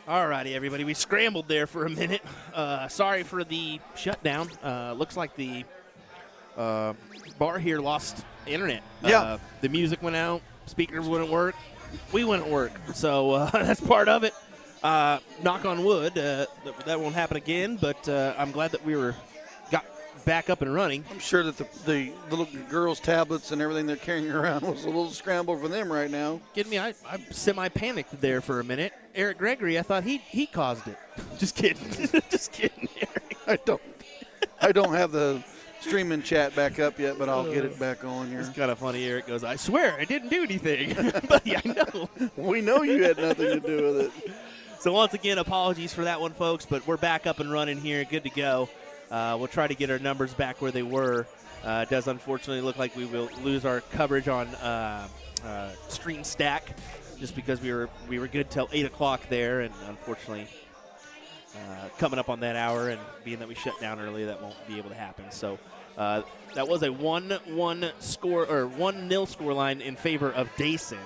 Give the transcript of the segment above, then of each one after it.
All righty, everybody. We scrambled there for a minute. Sorry for the shutdown. Looks like the bar here lost internet. Yeah. The music went out. Speakers wouldn't work. We wouldn't work. So that's part of it. Knock on wood, that won't happen again. But I'm glad that got back up and running. I'm sure that the little girls' tablets and everything they're carrying around was a little scramble for them right now. Kidding me? I semi-panicked there for a minute. Eric Gregory, I thought he caused it. Just kidding. Just kidding, Eric. I don't have the streaming chat back up yet, but I'll get it back on here. It's kind of funny. Eric goes, I swear I didn't do anything. But yeah, I know. We know you had nothing to do with it. So once again, apologies for that one, folks, but we're back up and running here. Good to go. We'll try to get our numbers back where they were. It does unfortunately look like we will lose our coverage on Stream Stack just because we were good till 8 o'clock there, and unfortunately coming up on that hour and being that we shut down early, that won't be able to happen. So that was a 1-1 score or 1-0 score line in favor of Dayson,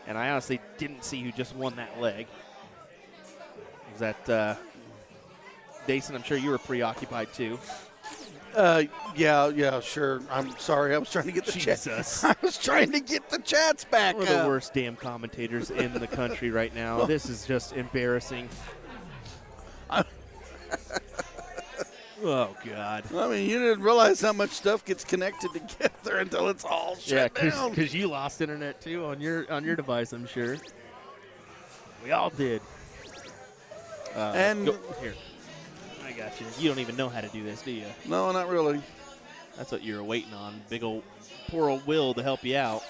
and I honestly didn't see who just won that leg. Was that Dayson? I'm sure you were preoccupied too. Yeah, sure. I'm sorry. I was trying to get the Jesus. I was trying to get the chats back. We're the worst damn commentators in the country right now. This is just embarrassing. Oh, God. I mean, you didn't realize how much stuff gets connected together until it's all shut down. Yeah, because you lost internet, too, on your device, I'm sure. We all did. Here. I got you. You don't even know how to do this, do you? No, not really. That's what you were waiting on. Poor old Will to help you out.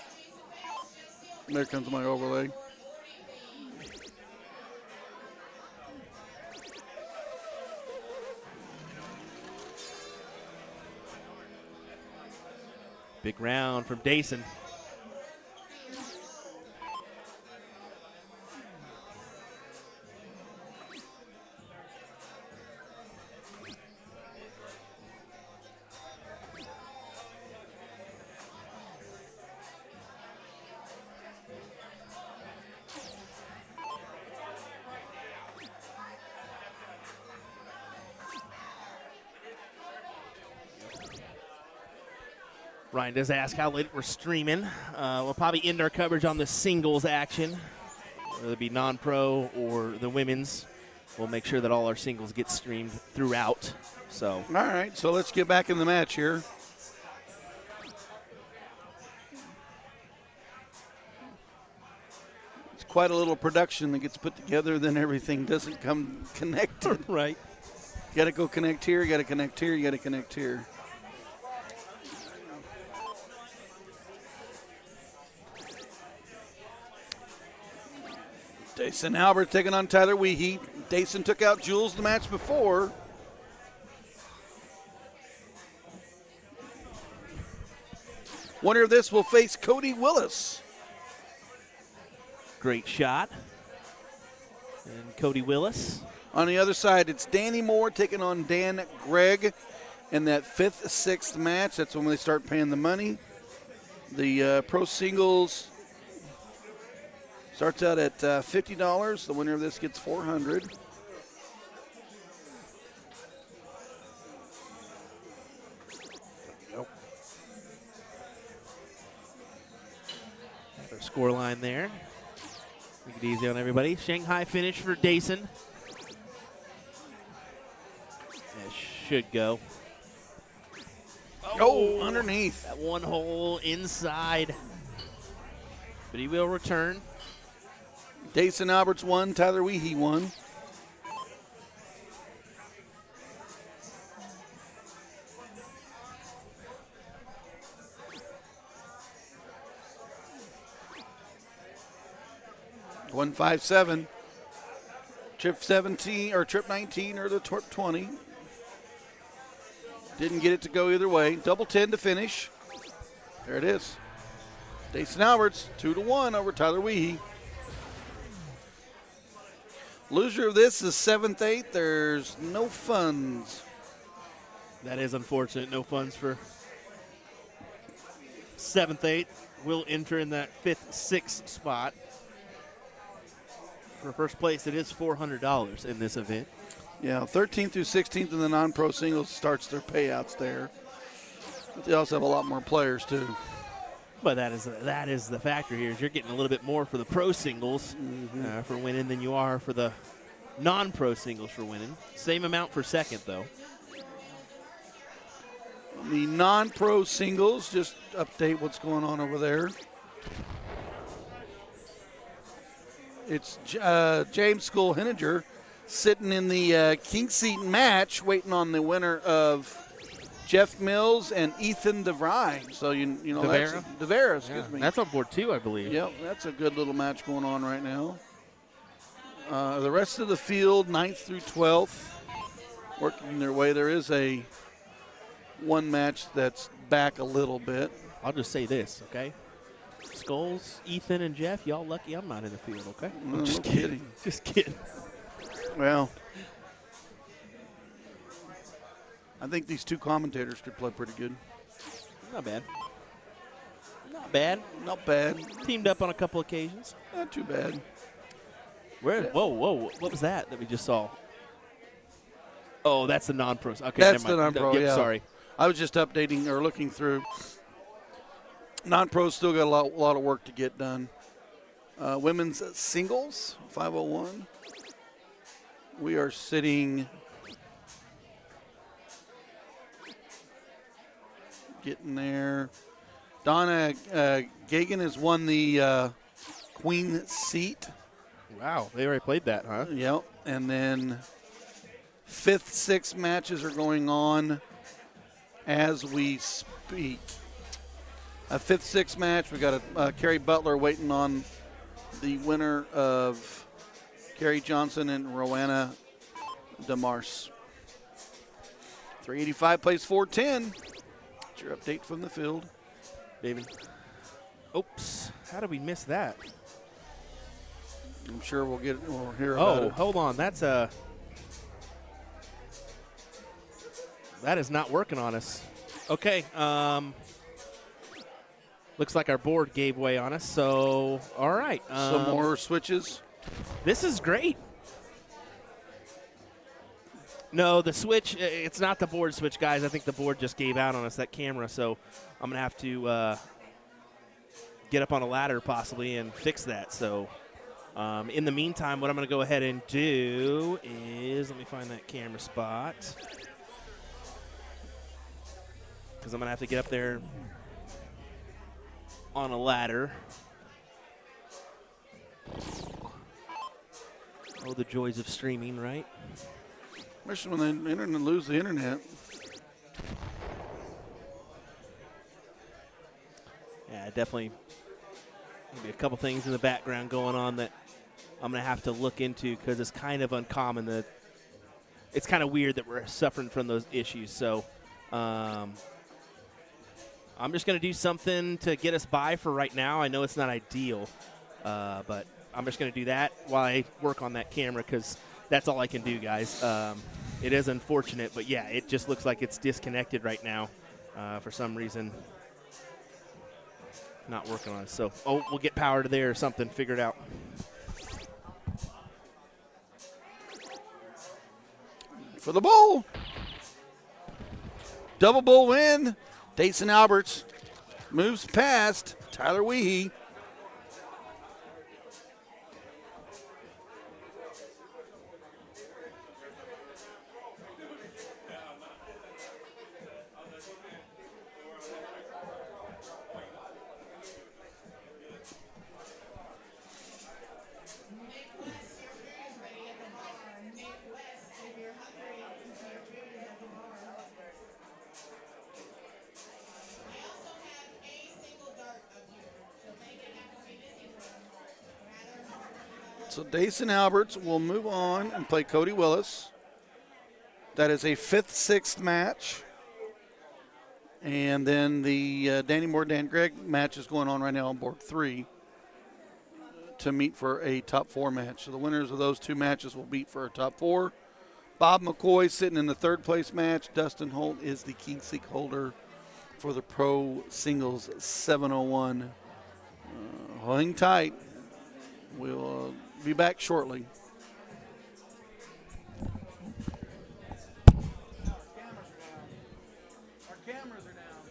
There comes my overlay. Big round from Dayson. Ryan does ask how late we're streaming. We'll probably end our coverage on the singles action, whether it be non-pro or the women's. We'll make sure that all our singles get streamed throughout. So, all right, so let's get back in the match here. It's quite a little production that gets put together, then everything doesn't come connected. Right. You got to go connect here, you got to connect here, you got to connect here. Dayson Albert taking on Tyler Weehee. Dayson took out Jules the match before. Winner of this will face Cody Willis. Great shot. And Cody Willis. On the other side, it's Danny Moore taking on Dan Gregg in that 5th, 6th match. That's when they start paying the money. The pro singles starts out at $50. The winner of this gets $400. Nope. Our score line there. Make it easy on everybody. Shanghai finish for Dayson. That should go. Oh, underneath. That one hole inside. But he will return. Dayson Alberts won. Tyler Weehee won. $157. Trip 17 or trip 19 or the trip 20. Didn't get it to go either way. Double 10 to finish. There it is. Dayson Alberts 2-1 over Tyler Weehee. Loser of this is 7th, 8th. There's no funds. That is unfortunate. No funds for 7th, 8th. Will enter in that 5th, 6th spot. For first place, it is $400 in this event. Yeah, 13th through 16th in the non-pro singles starts their payouts there. But they also have a lot more players, too. But that is the factor here. Is you're getting a little bit more for the pro singles for winning than you are for the non-pro singles for winning. Same amount for second, though. The non-pro singles, just update what's going on over there. It's James School Henninger sitting in the king seat match, waiting on the winner of Jeff Mills and Ethan DeVry. So, you know, DeVera, excuse me. That's on board two, I believe. Yep, that's a good little match going on right now. The rest of the field, 9th through 12th, working their way. There is a one match that's back a little bit. I'll just say this, okay? Skulls, Ethan, and Jeff, y'all lucky I'm not in the field, okay? No, just kidding. Just kidding. Well, I think these two commentators could play pretty good. Not bad. Not bad. Not bad. Teamed up on a couple occasions. Not too bad. Whoa, what was that we just saw? Oh, that's the non-pros. Okay, that's never mind. The non-pro, yeah. Sorry. I was just updating or looking through. Non-pros still got a lot of work to get done. Women's singles, 501. We are sitting, getting there. Donna Gagan has won the queen seat. Wow, they already played that, huh? Yep. And then 5th, 6th matches are going on as we speak. A 5th, 6th match, we got a Carrie Butler waiting on the winner of Carrie Johnson and Rowanna DeMars. 385 plays 410. That's your update from the field. David. Oops. How did we miss that? I'm sure we'll hear about it. Oh, hold on. That is not working on us. Okay. Looks like our board gave way on us. So, all right. Some more switches. This is great. No, the switch, it's not the board switch, guys. I think the board just gave out on us, that camera. So I'm going to have to get up on a ladder possibly and fix that. So in the meantime, what I'm going to go ahead and do is, let me find that camera spot. Because I'm going to have to get up there on a ladder. Oh, the joys of streaming, right? Especially when the internet lose the internet. Yeah, definitely. Maybe a couple things in the background going on that I'm going to have to look into because it's kind of uncommon that it's kind of weird that we're suffering from those issues. So I'm just going to do something to get us by for right now. I know it's not ideal, but I'm just going to do that while I work on that camera because that's all I can do, guys. It is unfortunate, but, yeah, it just looks like it's disconnected right now for some reason. Not working on it. So, we'll get power to there or something. Figure it out. For the bowl. Double bowl win. Dayson Alberts moves past Tyler Weehee. So Dayson Alberts will move on and play Cody Willis. That is a 5th, 6th match. And then the Danny Moore, Dan Gregg match is going on right now on board 3 to meet for a top 4 match. So the winners of those 2 matches will meet for a top 4. Bob McCoy sitting in the 3rd place match. Dustin Holt is the King Seek holder for the Pro Singles 701. Hang tight. We'll Be back shortly. Our cameras are down.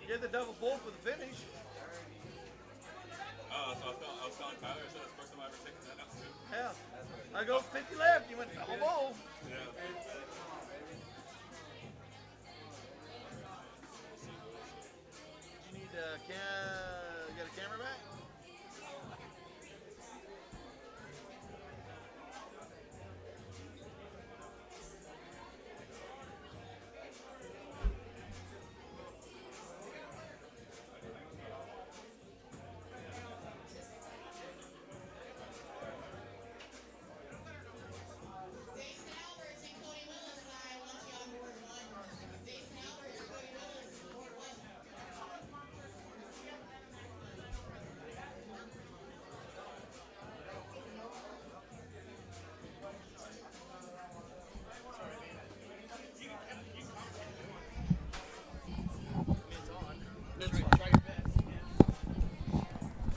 Get the double bull for the finish. Oh, so I was telling Tyler, I said it's the first time I ever taken that out too. Yeah. I go 50 left. You went double bull. Yeah. You need you got a camera back?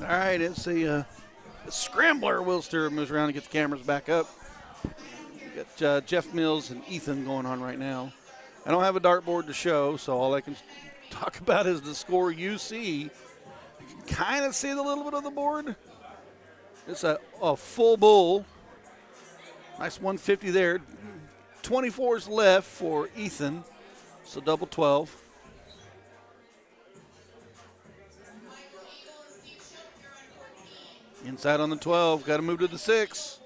All right, it's a scrambler. Will Stuart moves around and gets the cameras back up. We got Jeff Mills and Ethan going on right now. I don't have a dartboard to show, so all I can talk about is the score you see. You can kind of see the little bit of the board. It's a full bull. Nice 150 there. 24's left for Ethan, so double 12. Inside on the 12, got to move to the 6.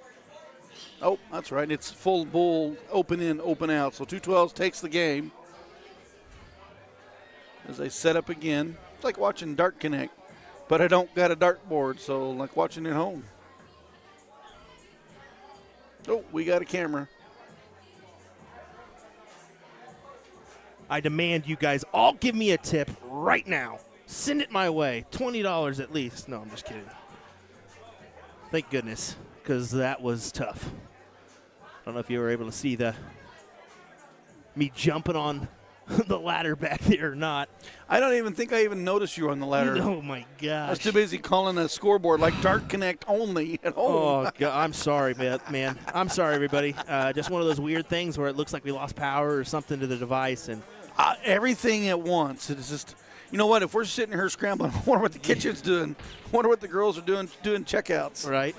Oh, that's right. It's full bull, open in, open out. So 212s takes the game. As they set up again. It's like watching Dart Connect, but I don't got a dartboard, so like watching at home. Oh, we got a camera. I demand you guys all give me a tip right now. Send it my way. $20 at least. No, I'm just kidding. Thank goodness, because that was tough. I don't know if you were able to see me jumping on the ladder back there or not. I don't even think I even noticed you were on the ladder. Oh, my gosh. I was too busy calling a scoreboard like Dart Connect only at home. Oh, God, I'm sorry, man. I'm sorry, everybody. Just one of those weird things where it looks like we lost power or something to the device. And everything at once. It's just, you know what? If we're sitting here scrambling, I wonder what the kitchen's doing. I wonder what the girls are doing checkouts. Right.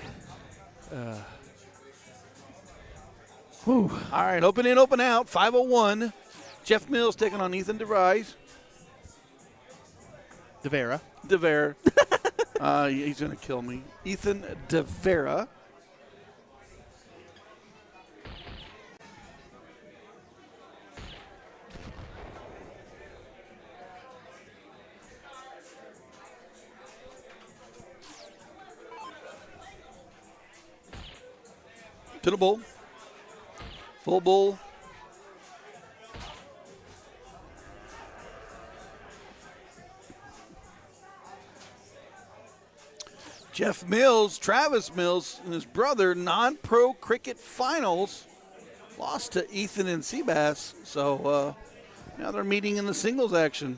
All right, open in, open out. 5:01. Jeff Mills taking on Ethan DeVries. DeVera. He's going to kill me. Ethan DeVera. To the bull. Full bull. Jeff Mills, Travis Mills, and his brother, non-pro cricket finals, lost to Ethan and Seabass. So now they're meeting in the singles action.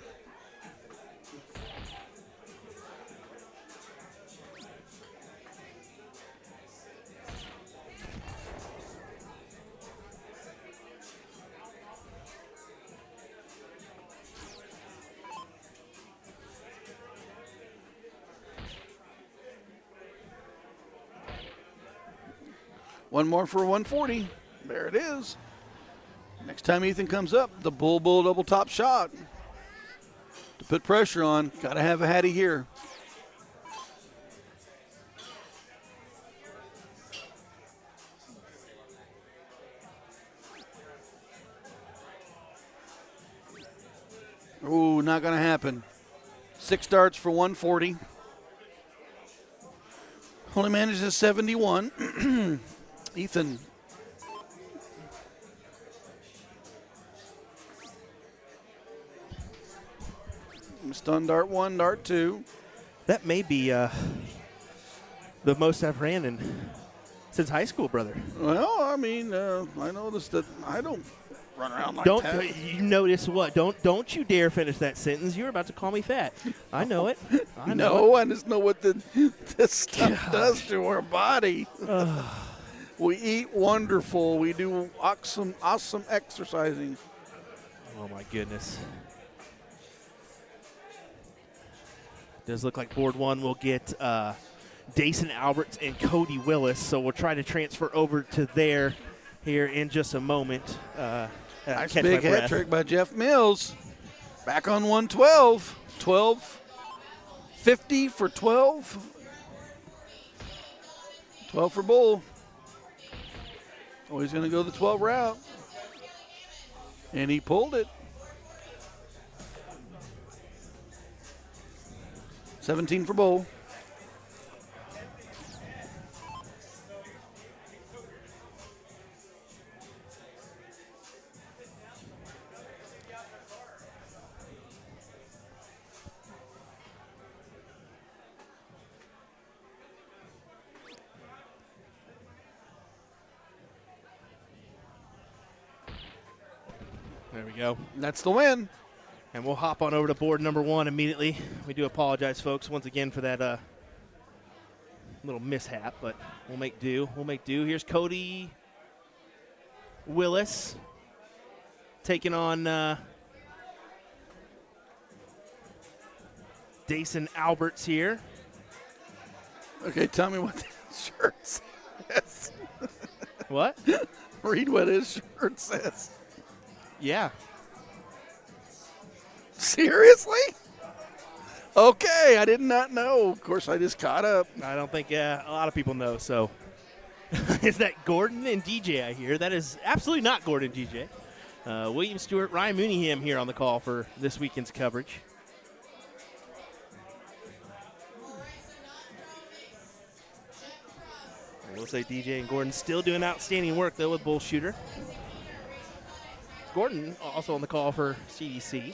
One more for 140. There it is. Next time Ethan comes up, the bull double top shot. To put pressure on, got to have a Hattie here. Ooh, not going to happen. 6 darts for 140. Only manages 71. Ethan. Stun dart 1, dart 2. That may be the most I've ran in since high school, brother. Well, I mean, I noticed that I don't run around like Don't that. you notice what? Don't you dare finish that sentence. You're about to call me fat. I know it. I know No, I just know what this stuff does to our body. We eat wonderful. We do awesome exercising. Oh my goodness. Does look like board one will get Dason Alberts and Cody Willis, so we'll try to transfer over to there here in just a moment. Nice Catch big my hat breath. trick by Jeff Mills. Back on 112. 12.50 for 12. 12 for bull. Oh, he's going to go the 12 route. And he pulled it. 17 for bull. There we go. That's the win. And we'll hop on over to board number one immediately. We do apologize, folks, once again for that little mishap, but we'll make do. We'll make do. Here's Cody Willis taking on Dason Alberts here. Okay, tell me what that shirt says. What? Read what his shirt says. Yeah. Seriously? Okay, I did not know. Of course, I just caught up. I don't think a lot of people know, so. Is that Gordon and DJ I hear? That is absolutely not Gordon and DJ. William Stuart, Ryan Mooneyham here on the call for this weekend's coverage. I will say DJ and Gordon still doing outstanding work, though, with Bull Shooter. Gordon also on the call for CDC.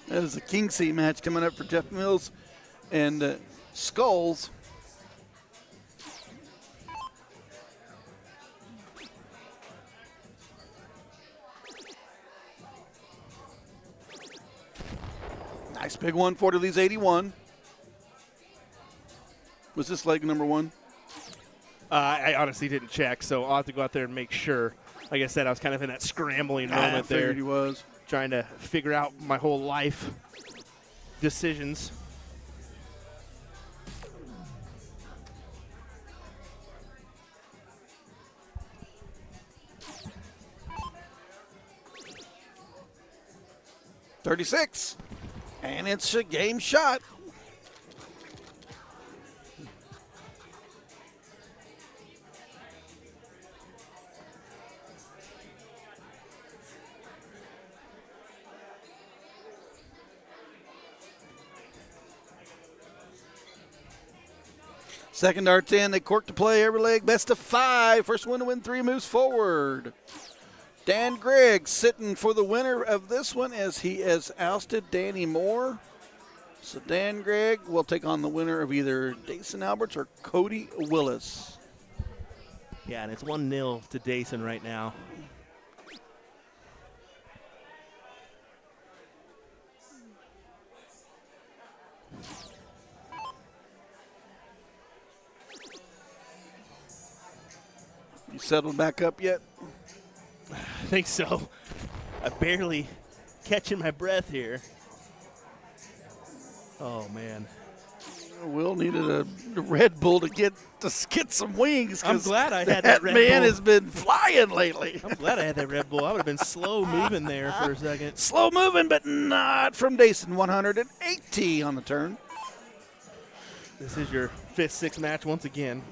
There's a King Seat match coming up for Jeff Mills and Skulls. Nice big one for these 81. Was this leg number one? I honestly didn't check, so I'll have to go out there and make sure. Like I said, I was kind of in that scrambling moment I there, figured he was. trying to figure out my whole life decisions. .36, and it's a game shot. Second darts in, they cork to play every leg, best of 5. First one to win 3 moves forward. Dan Griggs sitting for the winner of this one as he has ousted Danny Moore. So Dan Griggs will take on the winner of either Dason Alberts or Cody Willis. Yeah, and it's 1-0 to Dason right now. You settled back up yet? I think so. I'm barely catching my breath here. Oh, man. Will needed a Red Bull to get some wings. I'm glad I had that Red man Bull. has been flying lately. I'm glad I had that Red Bull. I would have been slow moving there for a second. Slow moving, but not from Dason. 180 on the turn. This is your 5th, 6th match once again.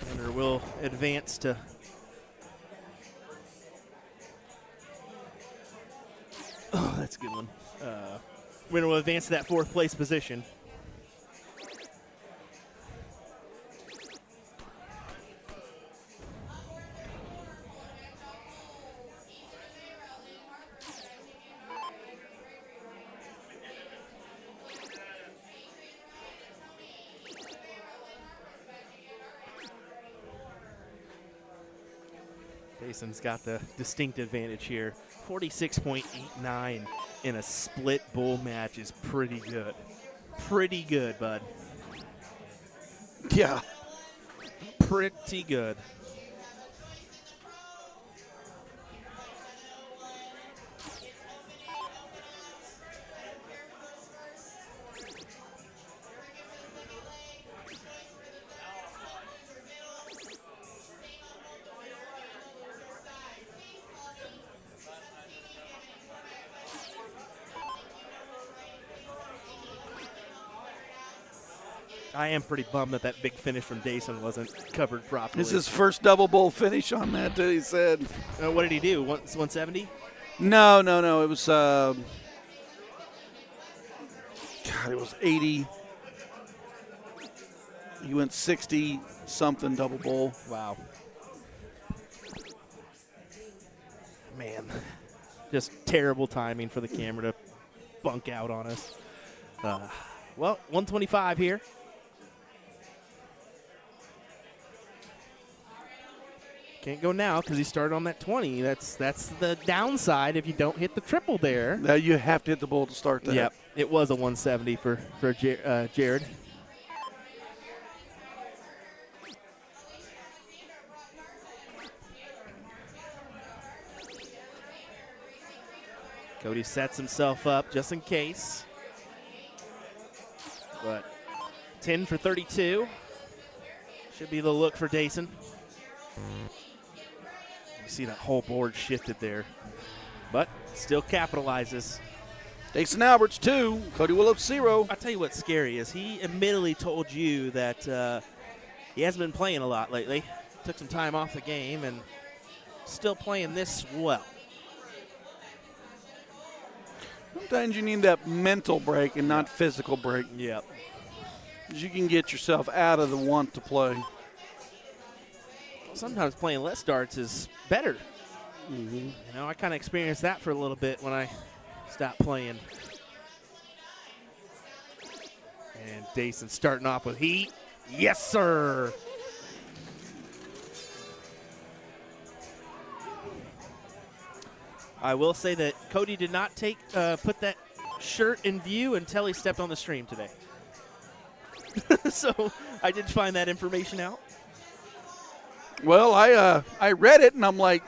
Winner will advance to oh, that's a good one. winner will advance to that 4th place position. Jason's got the distinct advantage here. 46.89 in a split bowl match is pretty good. Pretty good, bud. Yeah. Pretty good. I am pretty bummed that big finish from Dason wasn't covered properly. This is his first double bowl finish on that, he said. What did he do? 170? No. It was, God, it was 80. He went 60-something double bowl. Wow. Man, just terrible timing for the camera to bunk out on us. Well, 125 here. Can't go now because he started on that 20. That's the downside if you don't hit the triple there. Now you have to hit the bowl to start that. Yep, it was a 170 for Jared. Cody sets himself up just in case. But 10 for 32. Should be the look for Dason. You see that whole board shifted there. But still capitalizes. Dason Alberts 2, Cody Williams 0. I'll tell you what's scary is he admittedly told you that he hasn't been playing a lot lately. Took some time off the game and still playing this well. Sometimes you need that mental break and not physical break. Yep. You can get yourself out of the want to play. Sometimes playing less darts is better. Mm-hmm. You know, I kind of experienced that for a little bit when I stopped playing. And Dason starting off with heat. Yes, sir. I will say that Cody did not put that shirt in view until he stepped on the stream today. So I did find that information out. Well, I read it and I'm like,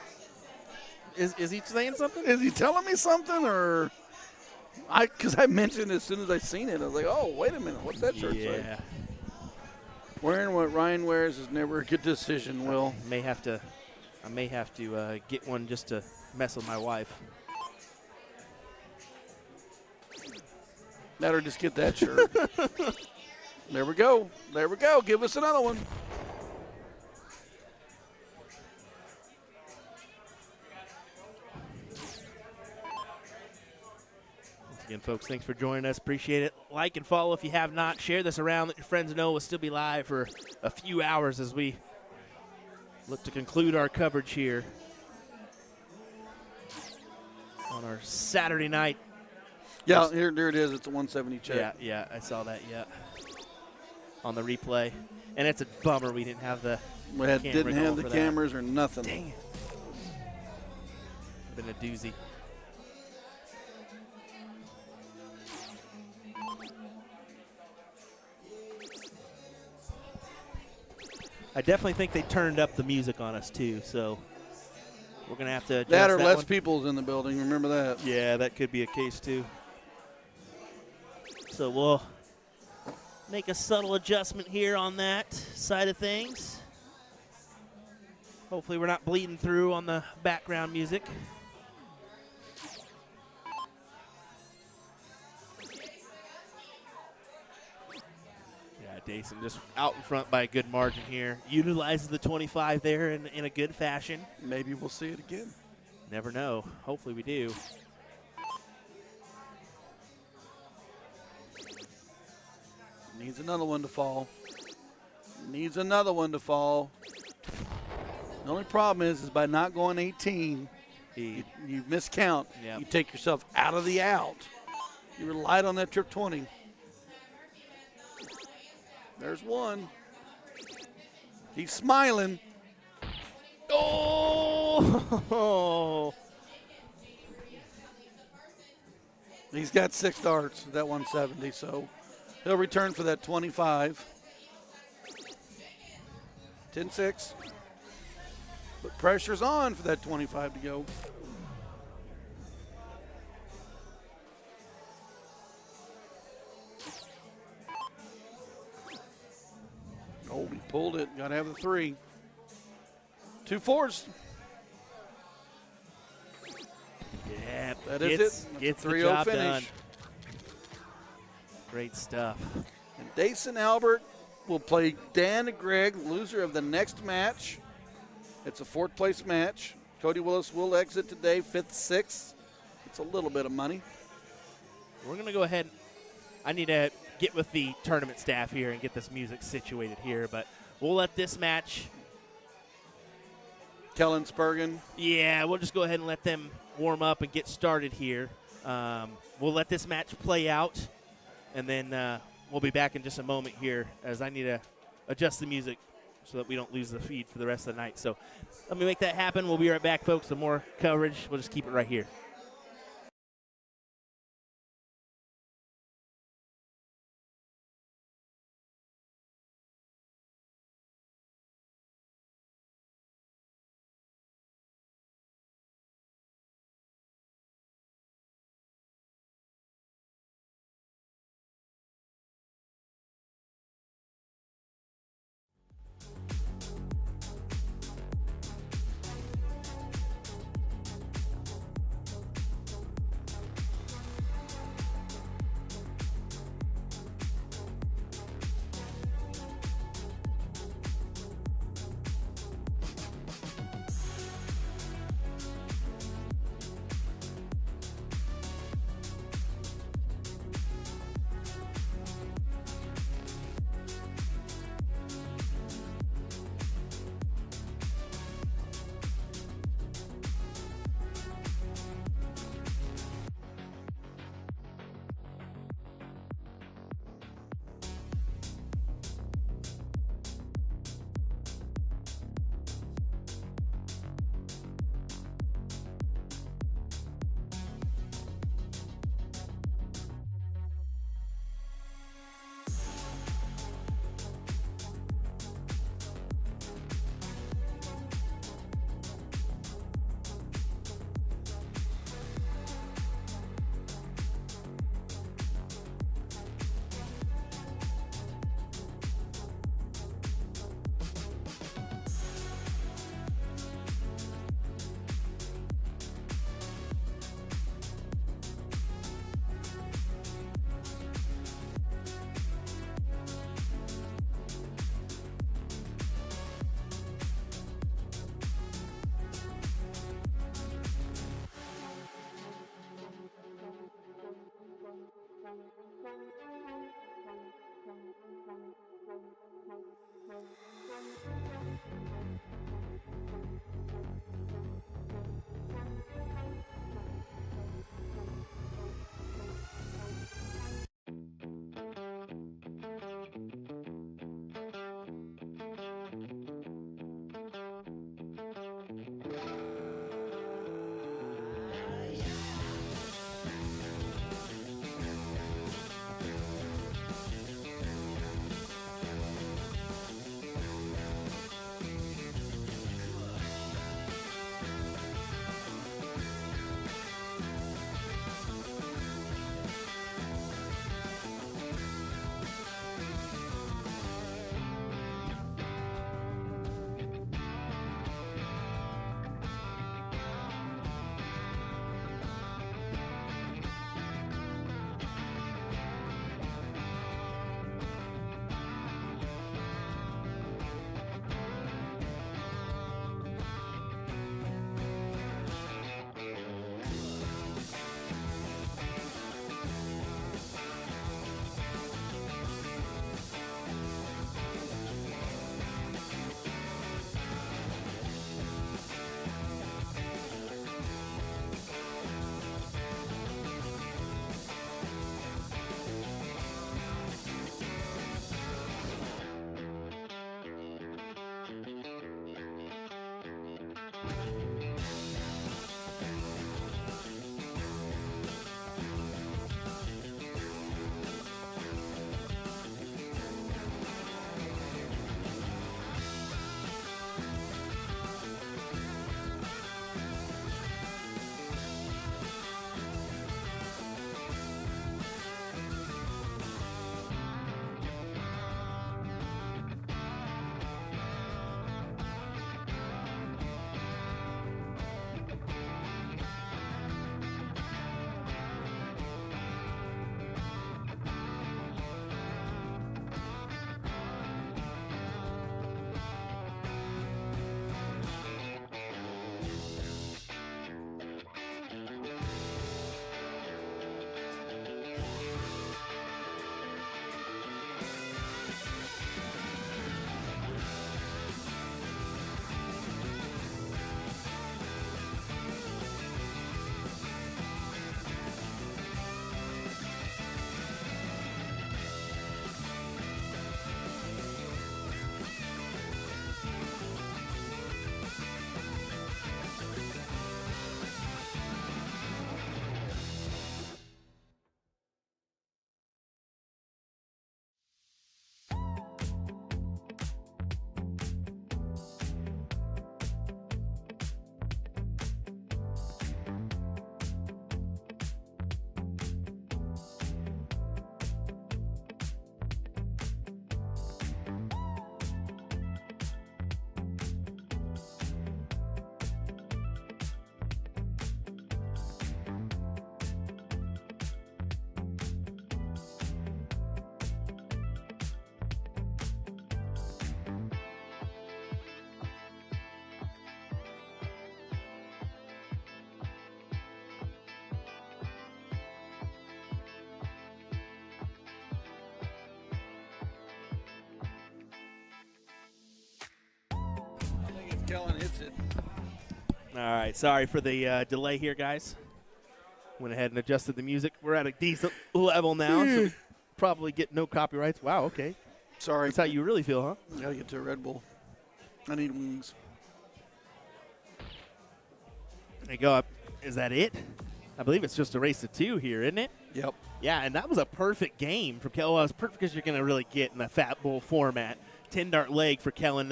Is he saying something? is he telling me something or? Because I mentioned it as soon as I seen it, I was like, oh, wait a minute, what's that shirt say? Yeah. Wearing what Ryan wears is never a good decision, Will. I may have to get one just to mess with my wife. Better just get that shirt. There we go. There we go. Give us another one. Once again, folks, thanks for joining us. Appreciate it. Like and follow if you have not. Share this around. Let your friends know we'll still be live for a few hours as we look to conclude our coverage here on our Saturday night. Yeah, there it is. It's a 170 check. Yeah, I saw that, on the replay. And it's a bummer we didn't have the Didn't have the cameras or nothing. Dang it. Been a doozy. I definitely think they turned up the music on us too, so we're gonna have to adjust That or less one. people's in the building. Remember that. Yeah, that could be a case too. So we'll make a subtle adjustment here on that side of things. Hopefully we're not bleeding through on the background music. Yeah, Dason just out in front by a good margin here. Utilizes the 25 there in a good fashion. Maybe we'll see it again. Never know. Hopefully we do. Needs another one to fall. Needs another one to fall. The only problem is by not going 18, you miscount. Yep. You take yourself out of the out. You relied on that trip 20. There's one. He's smiling. Oh! He's got 6 darts at that 170, so he'll return for that 25. 10-6. But pressure's on for that 25 to go. Oh, he pulled it. Got to have the 3. 2 4s. Yeah, That is it. That's Gets a the 3-0 job finish. done. Great stuff. And Dason Albert will play Dan and Gregg, loser of the next match. It's a 4th place match. Cody Willis will exit today, 5th, 6th. It's a little bit of money. We're going to go ahead. I need to get with the tournament staff here and get this music situated here, but we'll let this match. Kellen Spurgeon. Yeah, we'll just go ahead and let them warm up and get started here. We'll let this match play out, and then we'll be back in just a moment here as I need to adjust the music so that we don't lose the feed for the rest of the night. So let me make that happen. We'll be right back, folks. Some more coverage. We'll just keep it right here. Kellen hits it. All right, sorry for the delay here, guys. Went ahead and adjusted the music. We're at a decent level now, so we probably get no copyrights. Wow, okay. Sorry. That's how you really feel, huh? Gotta get to a Red Bull. I need wings. There you go. Is that it? I believe it's just a race of 2 here, isn't it? Yep. Yeah, and that was a perfect game for Kellen. Well, it was perfect because you're going to really get in the Fat Bull format. 10-dart leg for Kellen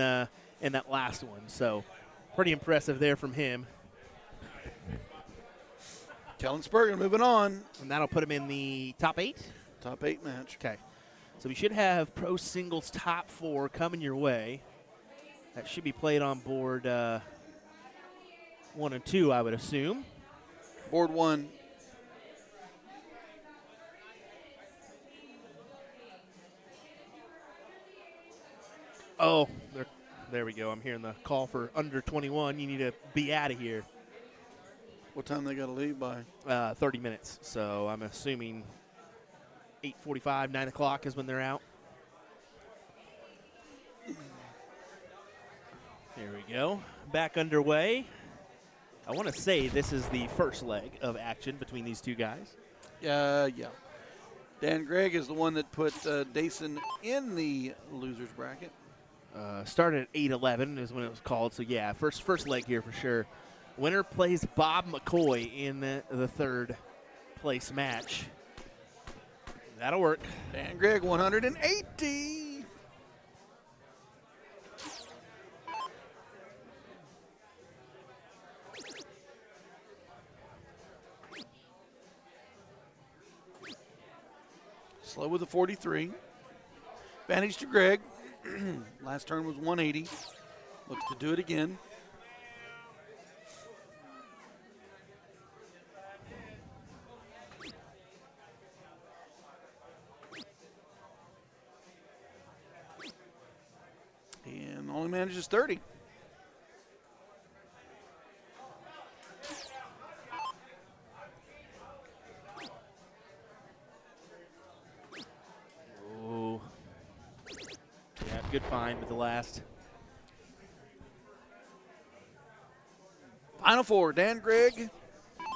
in that last one. So pretty impressive there from him. Kellen Spurgeon moving on. And that'll put him in the top 8? Top 8 match. Okay. So we should have pro singles top 4 coming your way. That should be played on board 1 and 2, I would assume. Board 1. Oh, there we go. I'm hearing the call for under 21. You need to be out of here. What time they got to leave by? 30 minutes. So I'm assuming 8:45, 9 o'clock is when they're out. There we go. Back underway. I want to say this is the first leg of action between these two guys. Yeah. Dan Gregg is the one that put Dason in the loser's bracket. Started at 8:11 is when it was called. So, yeah, first leg here for sure. Winner plays Bob McCoy in the third place match. That'll work. Dan Gregg, 180. Slow with a 43. Advantage to Gregg. Last turn was 180. Looks to do it again. And only manages 30. Oh. Yeah, good find with the last. Final 4, Dan Gregg,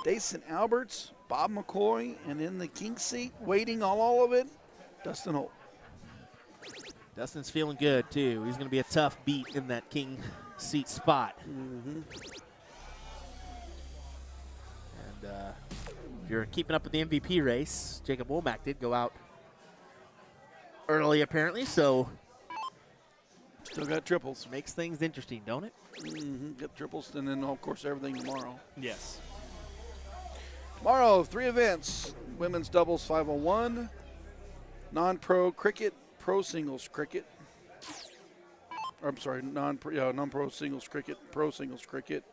Dason Alberts, Bob McCoy, and in the king seat, waiting on all of it, Dustin Holt. Dustin's feeling good, too. He's going to be a tough beat in that king seat spot. Mm-hmm. And if you're keeping up with the MVP race, Jacob Womack did go out early, apparently, so Still got triples. makes things interesting, don't it? Mm-hmm. Got triples, and then, of course, everything tomorrow. Yes. Tomorrow, 3 events. Women's doubles 501, non-pro cricket, pro singles cricket. Or, I'm sorry, non-pro singles cricket, pro singles cricket.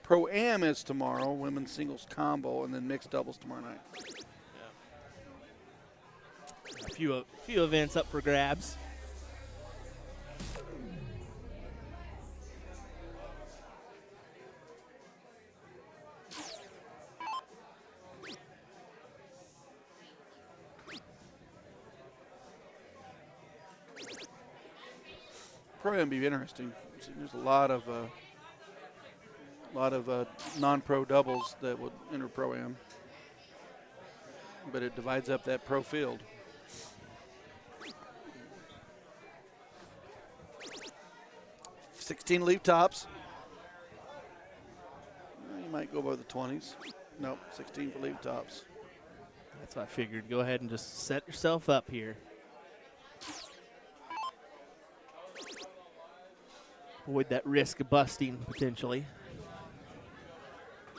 Pro-Am is tomorrow, women's singles combo, and then mixed doubles tomorrow night. A few events up for grabs. Pro-Am be interesting. There's a lot of non-pro doubles that would enter Pro-Am, but it divides up that pro field. $16 leaf tops. You might go by the 20s. Nope, 16 for leaf tops. That's what I figured. Go ahead and just set yourself up here. Avoid that risk of busting potentially.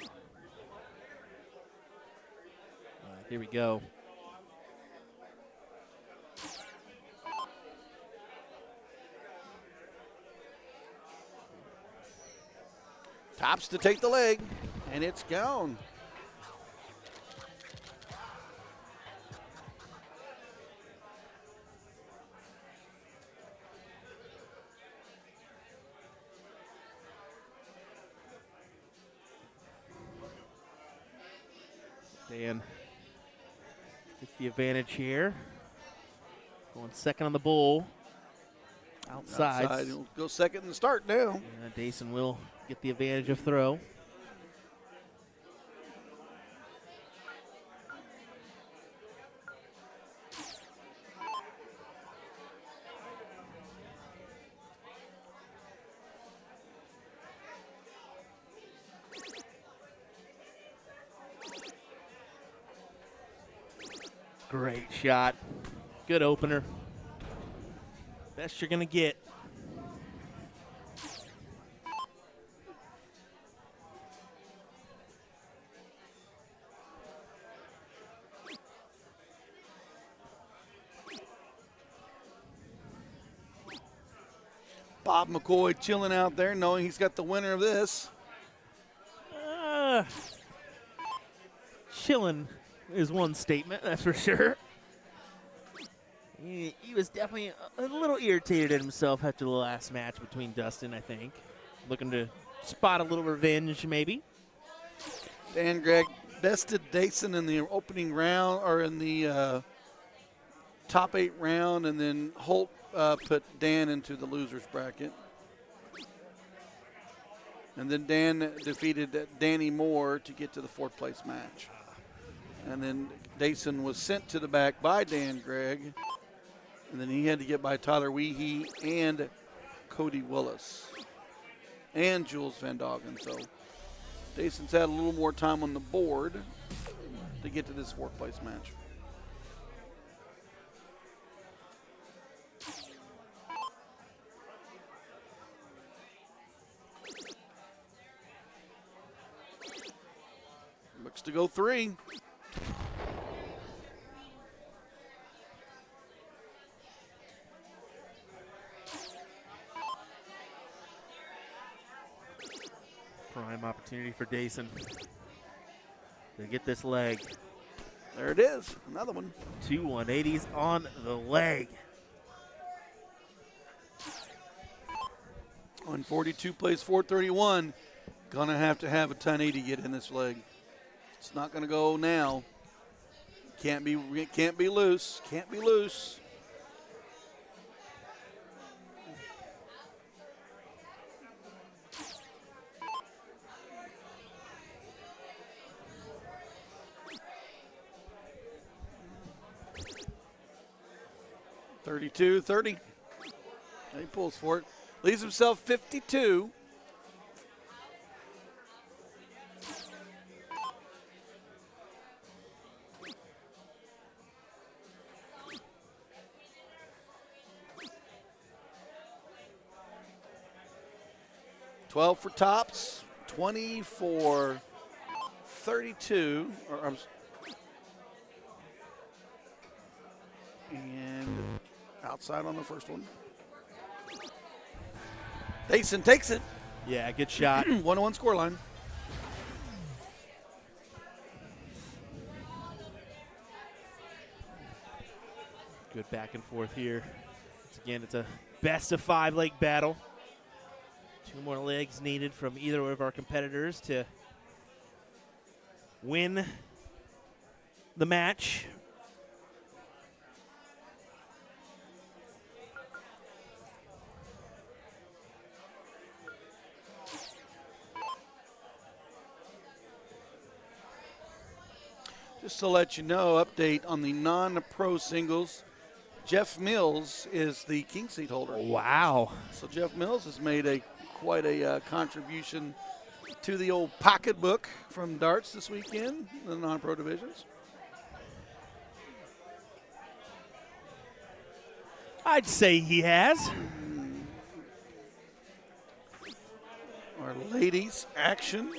All right, here we go. Tops to take the leg, and it's gone. Dan gets the advantage here. Going second on the bull. Outside. He'll go second in the start now. Dayson will get the advantage of throw. Great shot. Good opener. Best you're going to get. Bob McCoy chilling out there knowing he's got the winner of this. Chillin' is one statement, that's for sure. He was definitely a little irritated at himself after the last match between Dustin, I think. Looking to spot a little revenge, maybe. Dan Gregg bested Dayson in the opening round, or in the top 8 round, and then Holt put Dan into the loser's bracket. And then Dan defeated Danny Moore to get to the 4th place match. And then Dayson was sent to the back by Dan Gregg. And then he had to get by Tyler Weehee and Cody Willis and Jules Van Doggen. So Dayson's had a little more time on the board to get to this 4th place match. Looks to go 3. Prime opportunity for Dayson to get this leg. There it is, another one. 2 180s on the leg. 142 plays 431. Gonna have a 1080 get in this leg. It's not gonna go now. Can't be loose. Can't be loose. $32-30. He pulls for it. Leaves himself 52. $12 for tops, 20 for 32. And outside on the first one. Dayson takes it. Yeah, good shot. 1-1 scoreline. Good back and forth here. Again, it's a best of 5 leg battle. 2 more legs needed from either of our competitors to win the match. Just to let you know, update on the non-pro singles. Jeff Mills is the king seat holder. Wow. So Jeff Mills has made quite a contribution to the old pocketbook from darts this weekend, the non-pro divisions. I'd say he has. Our ladies action.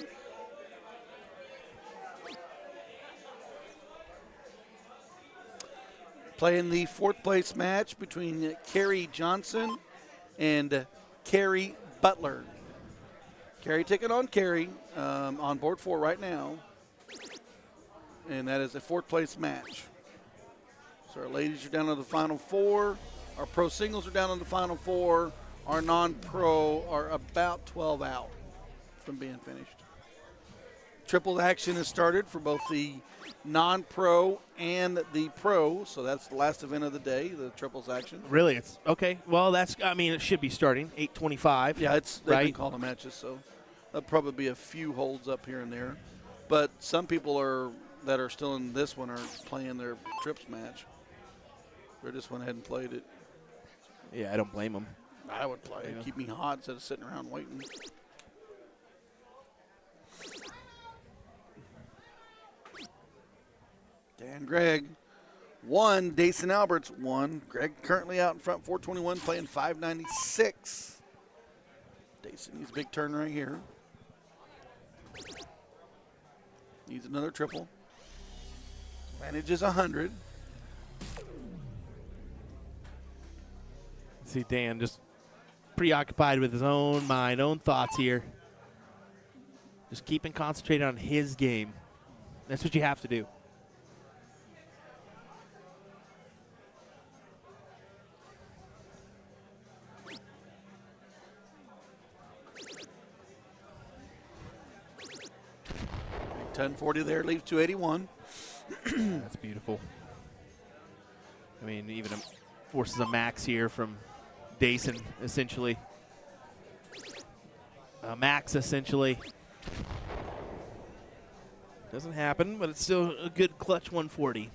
Playing the 4th place match between Carrie Johnson and Carrie Butler. Carrie taking on Carrie on board 4 right now. And that is a 4th place match. So our ladies are down to the final 4. Our pro singles are down to the final 4. Our non-pro are about 12 out from being finished. triple action has started for both the non-pro and the pro. So that's the last event of the day, the triples action. Really, it's okay. Well, it should be starting 8:25. Yeah, they've right. been calling matches, so there'll probably be a few holds up here and there. But some people that are still in this one are playing their trips match. They just went ahead and played it. Yeah, I don't blame them. I would play it. Keep me hot instead of sitting around waiting. Dan Gregg won. Dason Alberts won. Gregg currently out in front, 421, playing 596. Dason needs a big turn right here. Needs another triple. Advantage is 100. See Dan just preoccupied with his own mind, own thoughts here. Just keeping concentrated on his game. That's what you have to do. Big 1040 there, leaves 281. That's beautiful. I mean, even forces a max here from Dason, essentially. A max, essentially. Doesn't happen, but it's still a good clutch 140.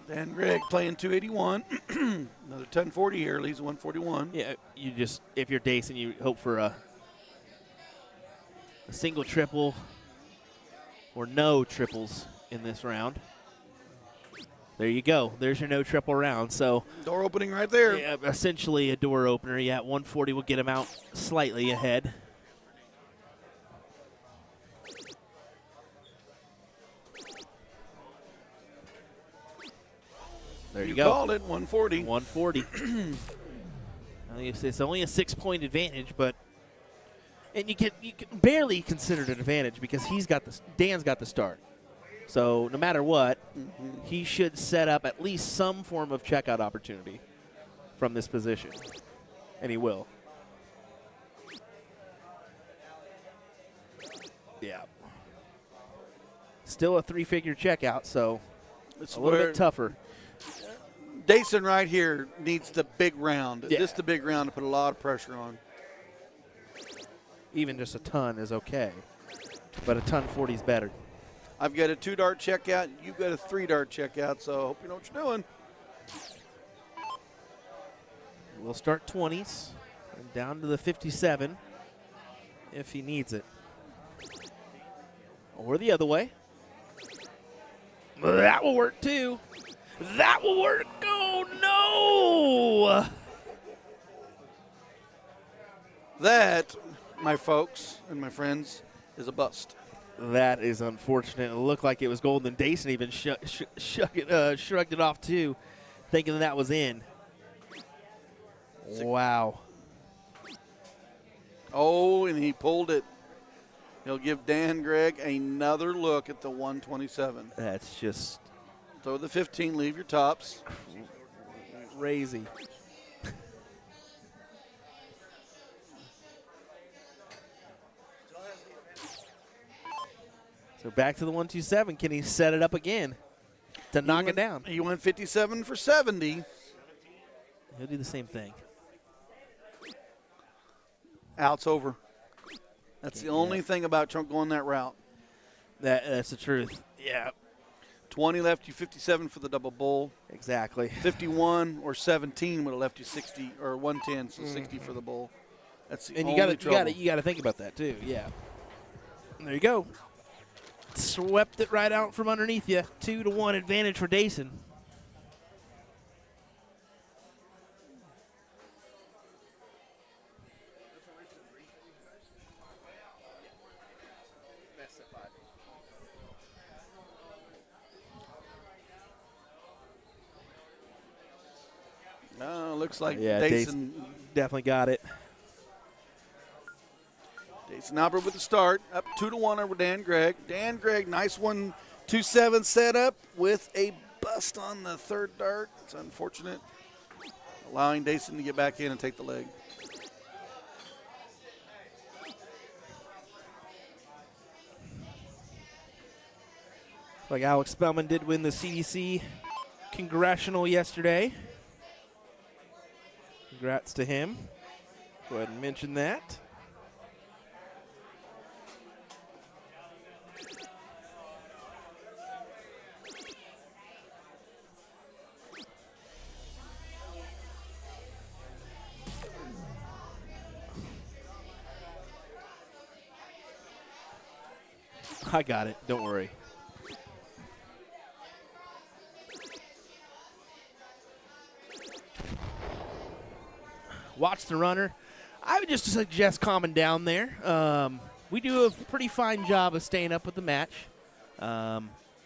Dan Gregg playing 281. Another 1040 here, leaves 141. Yeah, if you're Dason, you hope for a single triple or no triples in this round. There you go. There's your no triple round. So Door opening right there. yeah, essentially a door opener. Yeah, 140 will get him out slightly ahead. There you go. Called it, 140. 140. It's only a 6-point advantage, and you can barely consider it an advantage because Dan's got the start. So no matter what, he should set up at least some form of checkout opportunity from this position, and he will. Yeah. Still a 3-figure checkout, so it's a little bit tougher. Dason right here needs the big round. Yeah. Just the big round to put a lot of pressure on. Even just a ton is okay, but a ton 40 is better. I've got a 2-dart checkout. You've got a 3-dart checkout, so I hope you know what you're doing. We'll start 20s and down to the 57 if he needs it. Or the other way. That will work too. That will work. Oh, no. That, my folks and my friends, is a bust. That is unfortunate. It looked like it was golden. Dason even shrugged it off too, thinking that was in. Wow. Oh, and he pulled it. He'll give Dan Gregg another look at the 127. That's just Throw the 15, leave your tops. crazy. So back to the 127. Can he set it up again to knock it down? He went 57 for 70. He'll do the same thing. Out's over. That's the only thing about Trump going that route. That's the truth. Yeah, 20 left you 57 for the double bull. exactly. 51 or 17 would have left you 60 or 110, so 60 for the bull. That's the And only trouble. you gotta think about that too. Yeah. There you go. Swept it right out from underneath you. 2-1 advantage for Dason. Looks like Yeah, Dason definitely got it. Dason Albert with the start, up 2-1 over Dan Gregg. Dan Gregg, nice 1-2-7 setup with a bust on the third dart. It's unfortunate, allowing Dason to get back in and take the leg. Like Alex Spellman did win the CDC Congressional yesterday. Congrats to him. Go ahead and mention that. I got it. Don't worry. Watch the runner. I would just suggest calming down there. We do a pretty fine job of staying up with the match.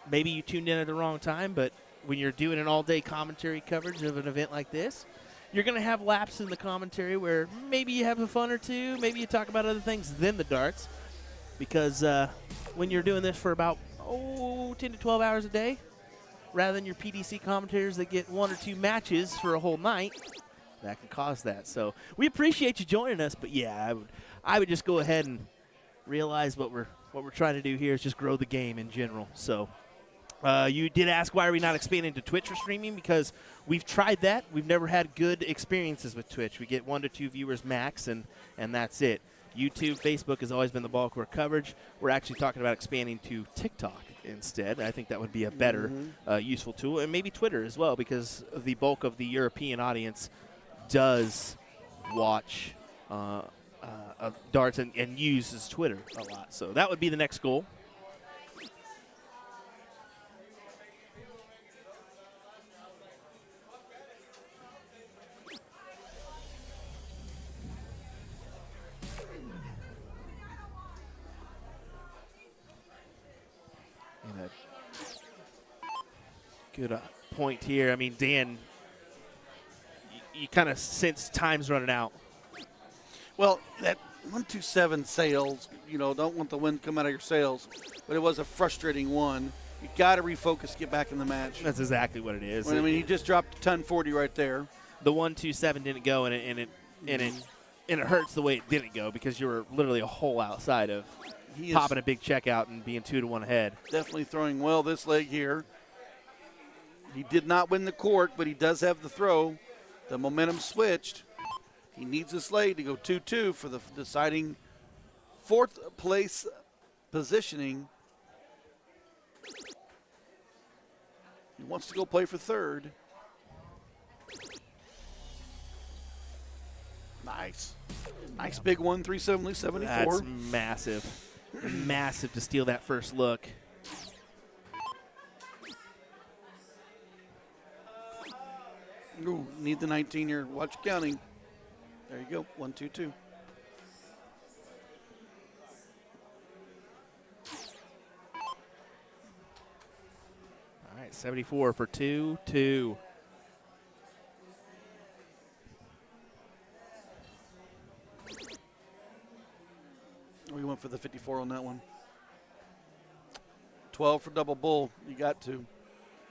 Maybe you tuned in at the wrong time, but when you're doing an all-day commentary coverage of an event like this, you're going to have laps in the commentary where maybe you have a fun or two, maybe you talk about other things than the darts. Because when you're doing this for about 10 to 12 hours a day, rather than your PDC commentators that get 1 or 2 matches for a whole night, that can cause that. So we appreciate you joining us, but yeah, I would just go ahead and realize what we're trying to do here is just grow the game in general. So you did ask why are we not expanding to Twitch for streaming, because we've tried that. We've never had good experiences with Twitch. We get 1 to 2 viewers max, and that's it. YouTube, Facebook has always been the bulk of our coverage. We're actually talking about expanding to TikTok instead. I think that would be a better useful tool, and maybe Twitter as well, because the bulk of the European audience does watch darts and uses Twitter a lot. So that would be the next goal. And a good point here. I mean, Dan, you kind of sense time's running out. Well, that 127 sails, don't want the wind to come out of your sails, but it was a frustrating one. You got to refocus, get back in the match. That's exactly what it is. Well, I mean, he just dropped a ton 40 right there. The 127 didn't go, and it hurts the way it didn't go, because you were literally a hole outside of popping a big check out and being 2-1 ahead. Definitely throwing well this leg here. He did not win the court, but he does have the throw. The momentum switched. He needs this leg to go 2-2 for the deciding 4th place positioning. He wants to go play for 3rd. Nice. Nice big one, 374. That's massive. Massive to steal that first look. Ooh, need the 19 here. Watch counting. There you go. 1-2-2. All right, 74 for 2-2. We went for the 54 on that one. 12 for double bull. You got to.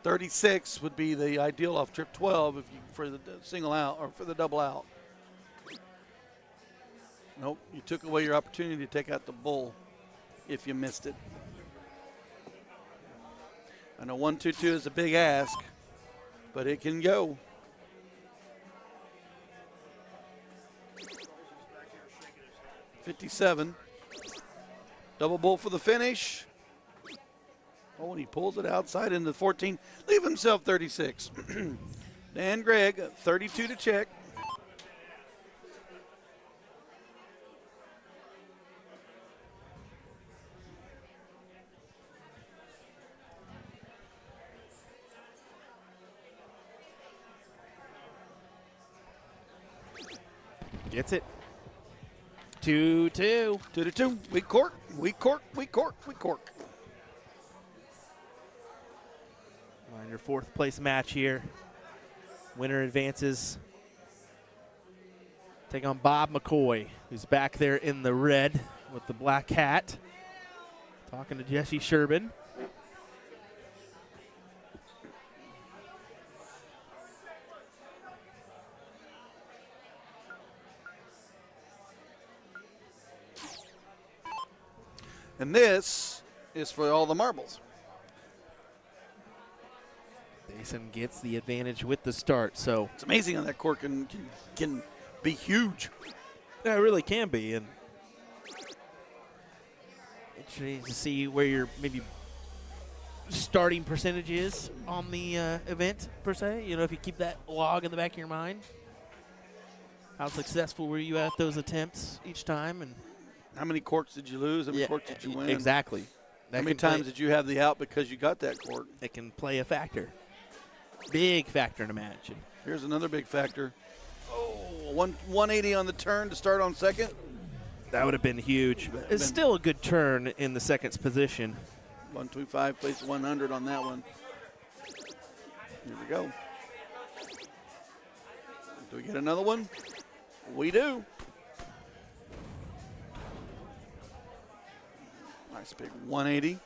36 would be the ideal off trip 12 if you for the single out or for the double out. Nope, you took away your opportunity to take out the bull if you missed it. I know 1-2-2 is a big ask, but it can go. $57. Double bull for the finish. Oh, and he pulls it outside into 14. Leave himself 36. Dan Gregg, 32 to check. Gets it. 2-2. 2-2. Weak cork, weak cork, weak cork, weak cork. On your 4th place match here. Winner advances. Take on Bob McCoy, who's back there in the red with the black hat. Talking to Jesse Sherbin. And this is for all the marbles. Mason gets the advantage with the start. So It's amazing how that court can be huge. yeah, it really can be. And interesting to see where your maybe starting percentage is on the event, per se. You know, if you keep that log in the back of your mind. How successful were you at those attempts each time? And How many courts did you lose? How many courts did you win? Exactly. How many times did you have the out because you got that court? It can play a factor. Big factor in a match. And Here's another big factor. Oh, 180 on the turn to start on second. that would have been huge. It's still a good turn in the second's position. 125 plays 100 on that one. Here we go. Do we get another one? We do. Nice big 180.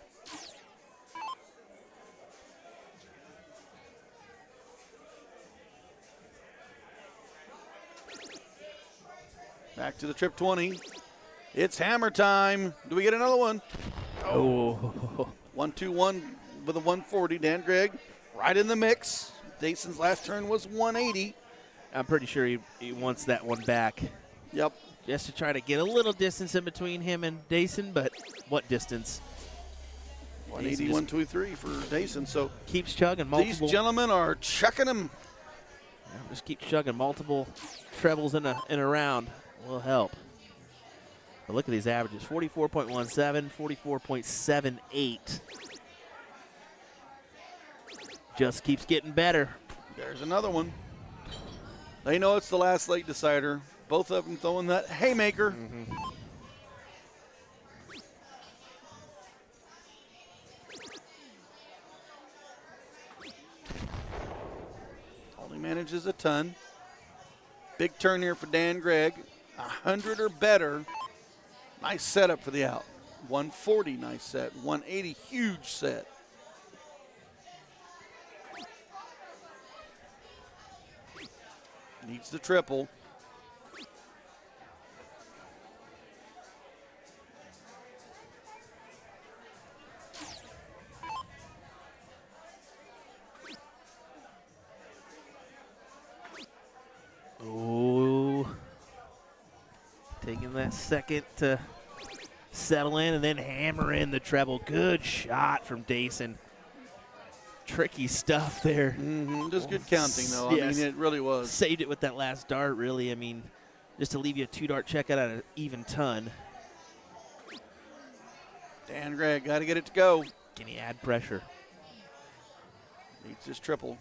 Back to the trip 20. It's hammer time. Do we get another one? Oh. 1-2-1 with a 140. Dan Gregg right in the mix. Dason's last turn was 180. I'm pretty sure he wants that one back. Yep. Just to try to get a little distance in between him and Dason, but what distance? 180, 123 for Dason. So keeps chugging multiple. these gentlemen are chucking him. Just keep chugging multiple trebles in a round. Will help. But look at these averages: 44.17, 44.78. Just keeps getting better. There's another one. They know it's the last late decider. Both of them throwing that haymaker. Mm-hmm. Only manages a ton. Big turn here for Dan Gregg. 100 or better. Nice setup for the out. 140, nice set. 180, huge set. Needs the triple. Oh, taking that second to settle in and then hammer in the treble. Good shot from Dason. Tricky stuff there. Mm-hmm. Just good counting, though. Yes. I mean, it really was. Saved it with that last dart, really. I mean, just to leave you a 2-dart checkout at an even ton. Dan Gregg got to get it to go. Can he add pressure? Needs his triple.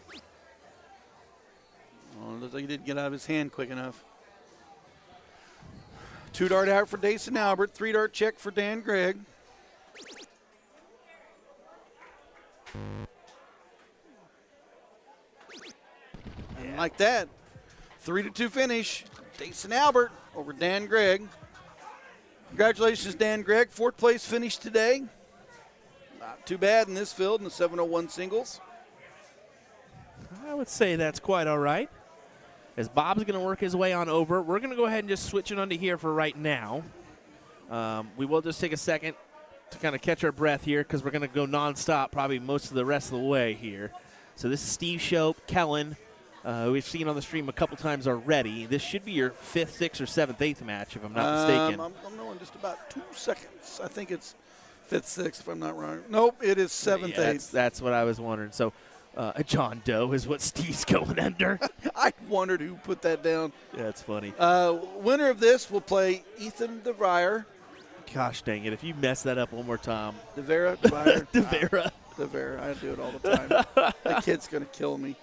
Oh, looks like he didn't get out of his hand quick enough. 2-dart out for Dason Albert. 3-dart check for Dan Gregg. And like that, 3-2 finish. Dason Albert over Dan Gregg. Congratulations, Dan Gregg. 4th place finish today. Not too bad in this field in the 701 singles. I would say that's quite all right. As Bob's going to work his way on over, we're going to go ahead and just switch it onto here for right now. We will just take a second to kind of catch our breath here because we're going to go nonstop probably most of the rest of the way here. So this is Steve Shope, Kellen, we've seen on the stream a couple times already. This should be your 5th, 6th, or 7th, 8th match, if I'm not mistaken. I'm knowing just about 2 seconds. I think it's 5th, 6th, if I'm not wrong. Nope, it is 7th, 8th. That's what I was wondering. So John Doe is what Steve's going under. I wondered who put that down. That's funny. Winner of this will play Ethan DeVrier. Gosh dang it, if you mess that up one more time. DeVrier? DeVera. DeVrier, I do it all the time. That kid's going to kill me.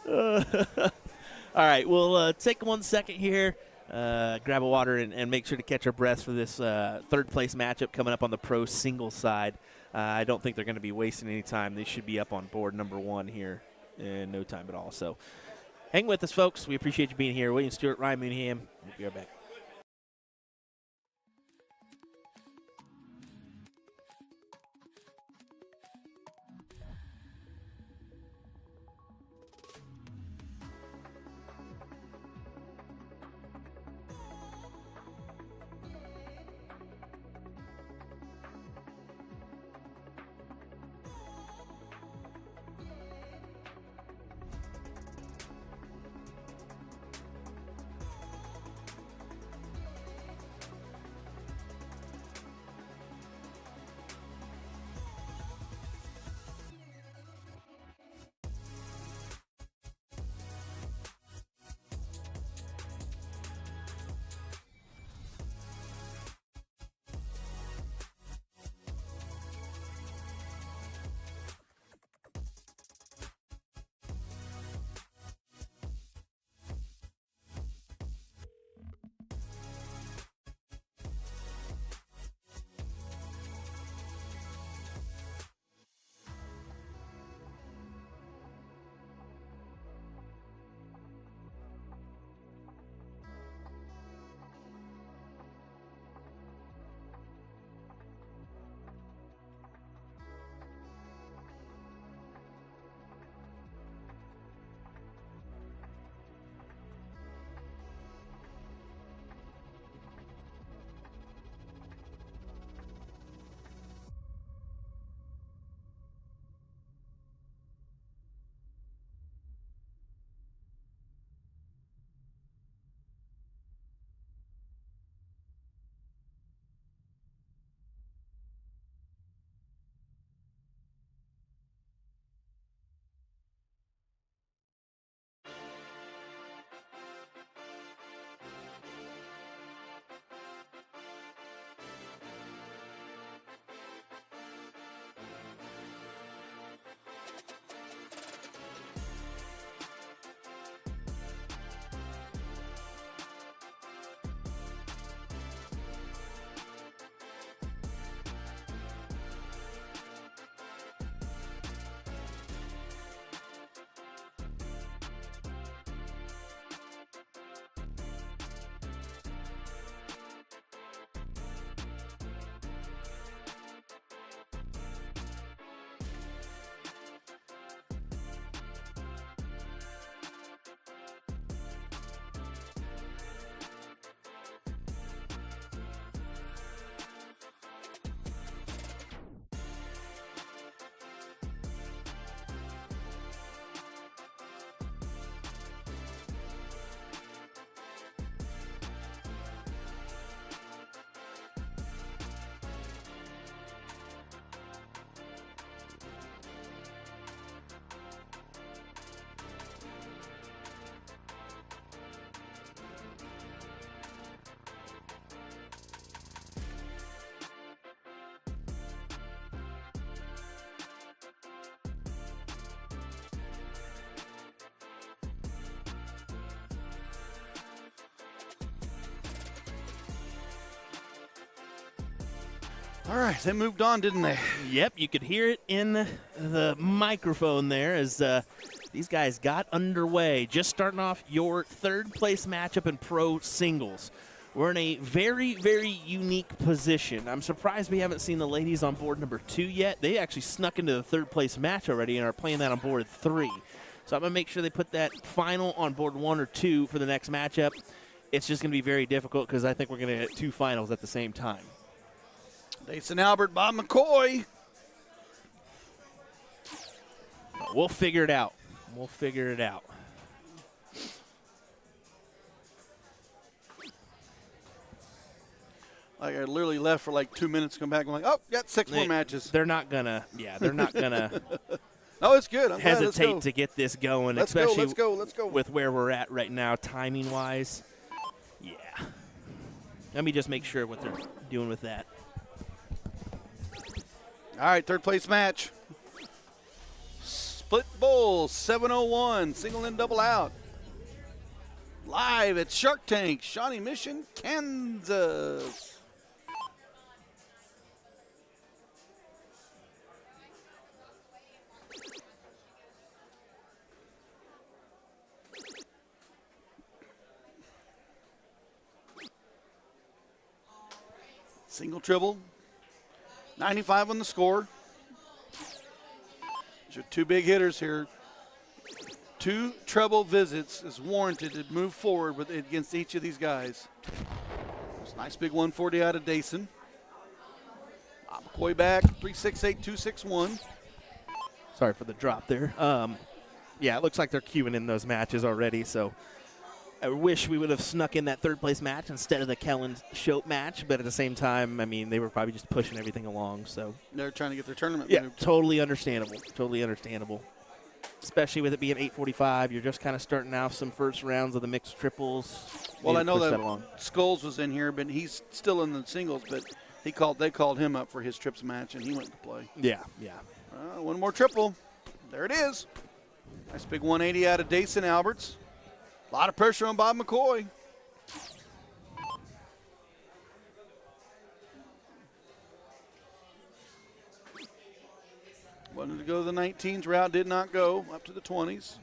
All right, we'll take 1 second here, grab a water, and make sure to catch our breath for this 3rd place matchup coming up on the pro single side. I don't think they're going to be wasting any time. They should be up on board number 1 here in no time at all. So hang with us, folks. We appreciate you being here. William Stuart, Ryan Mooneyham. We'll be right back. All right, they moved on, didn't they? Yep, you could hear it in the microphone there as these guys got underway. Just starting off your third place matchup in pro singles. We're in a very, very unique position. I'm surprised we haven't seen the ladies on board number 2 yet. They actually snuck into the third place match already and are playing that on board 3. So I'm going to make sure they put that final on board 1 or 2 for the next matchup. It's just going to be very difficult because I think we're going to get 2 finals at the same time. Dason Albert, Bob McCoy. We'll figure it out. We'll figure it out. Like I literally left for like 2 minutes, come back, I'm like, oh, got 6 more matches. They're not gonna, they're not gonna No, it's good. I'm glad. hesitate to get this going, Let's especially go. Let's go. with where we're at right now, timing-wise. Yeah. Let me just make sure what they're doing with that. All right, third place match. Split bowl, 701, single and double out. Live at Shark Tank, Shawnee Mission, Kansas. Single triple, 95 on the score. These are 2 big hitters here. 2 treble visits is warranted to move forward with against each of these guys. It's a nice big 140 out of Dason. McCoy back, 368, 261. Sorry for the drop there. Yeah, it looks like they're queuing in those matches already, so I wish we would have snuck in that third place match instead of the Kellen Shope match, but at the same time, I mean, they were probably just pushing everything along. So they're trying to get their tournament moved. Totally understandable. Totally understandable. Especially with it being 8:45, you're just kind of starting out some first rounds of the mixed triples. Well, I know that Skulls was in here, but he's still in the singles. But they called him up for his trips match, and he went to play. Yeah. One more triple. There it is. Nice big 180 out of Dason Alberts. A lot of pressure on Bob McCoy. Wanted to go the 19s route, did not go up to the 20s.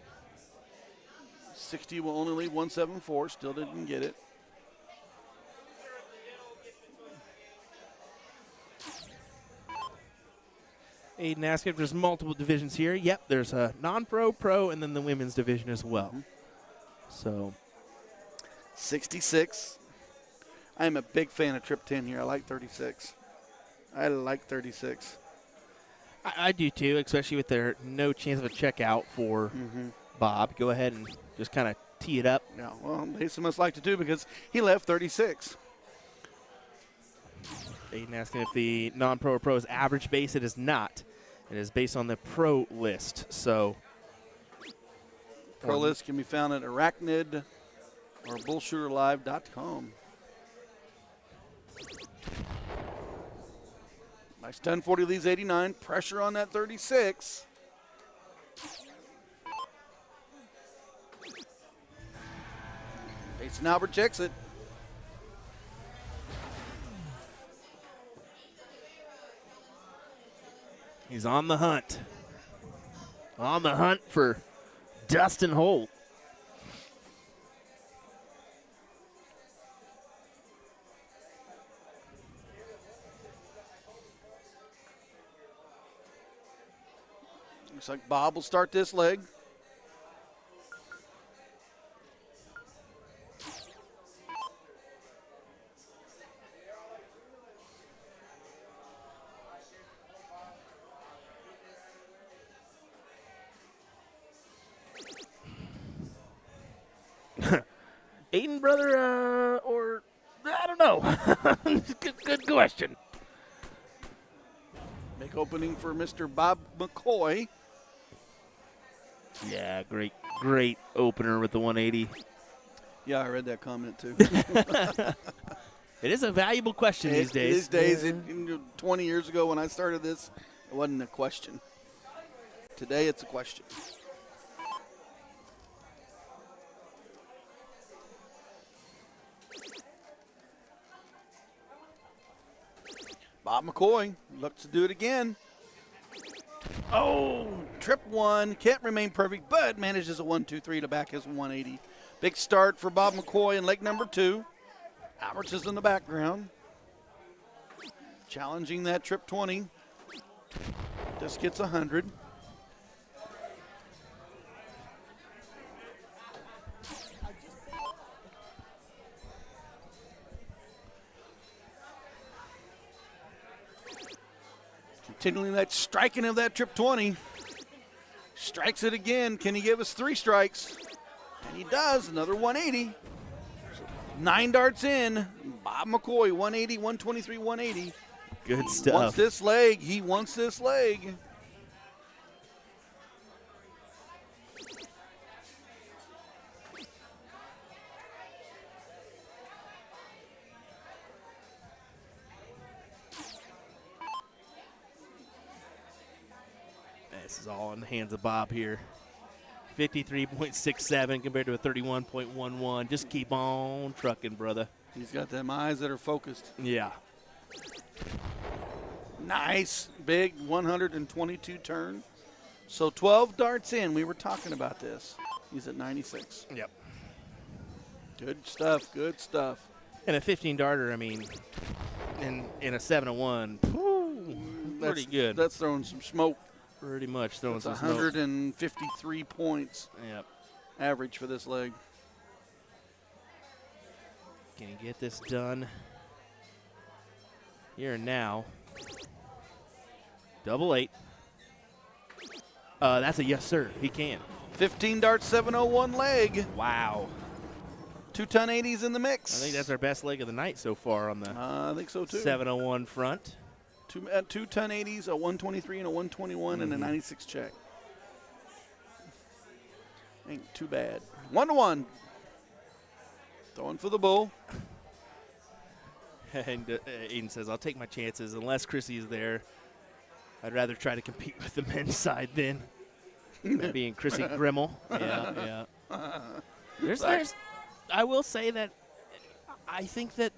60 will only leave 174, still didn't get it. Aiden asking if there's multiple divisions here. Yep, there's a non-pro, pro, and then the women's division as well. Mm-hmm. So 66. I am a big fan of Trip 10 here. I like 36. I like 36. I do too, especially with their no chance of a checkout for Bob. Go ahead and just kind of tee it up. Yeah, well, Mason must like to do because he left 36. Aiden asking if the non-pro or pro is average base. It is not. It is based on the pro list. So pro list can be found at Arachnid or bullshooterlive.com. Nice 1040 leads 89. Pressure on that 36. Dason Albert checks it. he's on the hunt. On the hunt for Dustin Holt. Looks like Bob will start this leg. Aiden brother, or I don't know. good question. Big opening for Mr. Bob McCoy. Yeah, great opener with the 180. Yeah, I read that comment too. It is a valuable question these days. These days, 20 years ago when I started this, it wasn't a question. Today, it's a question. Bob McCoy looks to do it again. Oh, trip one. Can't remain perfect, but manages a 1-2-3 to back his 180. Big start for Bob McCoy in leg number 2. Alberts is in the background. Challenging that trip 20. Just gets 100. Continuing that striking of that trip 20. Strikes it again. Can he give us 3 strikes? And he does. Another 180. 9 darts in. Bob McCoy, 180, 123, 180. Good stuff. Wants this leg. He wants this leg. This is all in the hands of Bob here. 53.67 compared to a 31.11. Just keep on trucking, brother. He's got them eyes that are focused. Yeah. Nice. Big 122 turn. So 12 darts in. We were talking about this. He's at 96. Yep. Good stuff. Good stuff. And a 15 darter, I mean, in a 7-1, pretty good. That's throwing some smoke. Pretty much throwing That's some smoke. 153 points Yep. average for this leg. Can he get this done here and now? Double 8. That's a yes, sir. He can. 15 darts, 701 leg. Wow. 2-ton 80s in the mix. I think that's our best leg of the night so far on the I think so too. 701 front. 2-ton 80s, a 123 and a 121 and a 96 check. Ain't too bad. 1-1. Throwing for the bull. And Aiden says, I'll take my chances. Unless Chrissy is there, I'd rather try to compete with the men's side than being Chrissy Grimmel. Yeah, yeah. There's, I will say that I think that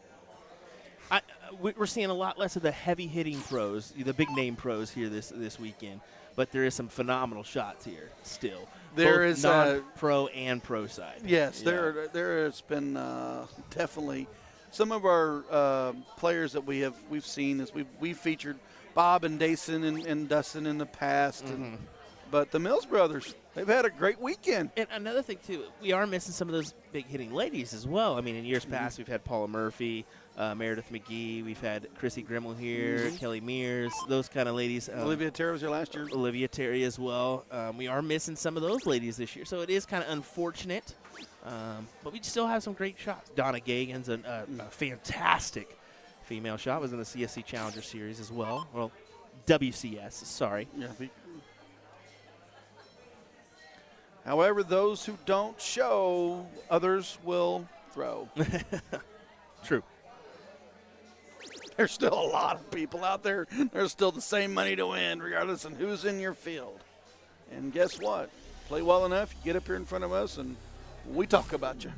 we're seeing a lot less of the heavy-hitting pros, the big-name pros here this weekend. But there is some phenomenal shots here still. There both is non-pro and pro side. Yes, Yeah. there has been definitely some of our players that we've seen as we've featured Bob and Dason and Dustin in the past, but the Mills brothers, they've had a great weekend. And another thing too, we are missing some of those big hitting ladies as well. I mean, in years past, we've had Paula Murphy, Meredith McGee, we've had Chrissy Grimmel here, Kelly Mears, those kind of ladies. Olivia Terry was here last year. Olivia Terry as well. We are missing some of those ladies this year, so it is kind of unfortunate. But we still have some great shots. Donna Gagan's a fantastic female shot. Was in the CSC Challenger Series as well. Well, WCS, sorry. Yeah. However, those who don't show, others will throw. True. There's still a lot of people out there. There's still the same money to win, regardless of who's in your field. And guess what? Play well enough, you get up here in front of us, and we talk about you.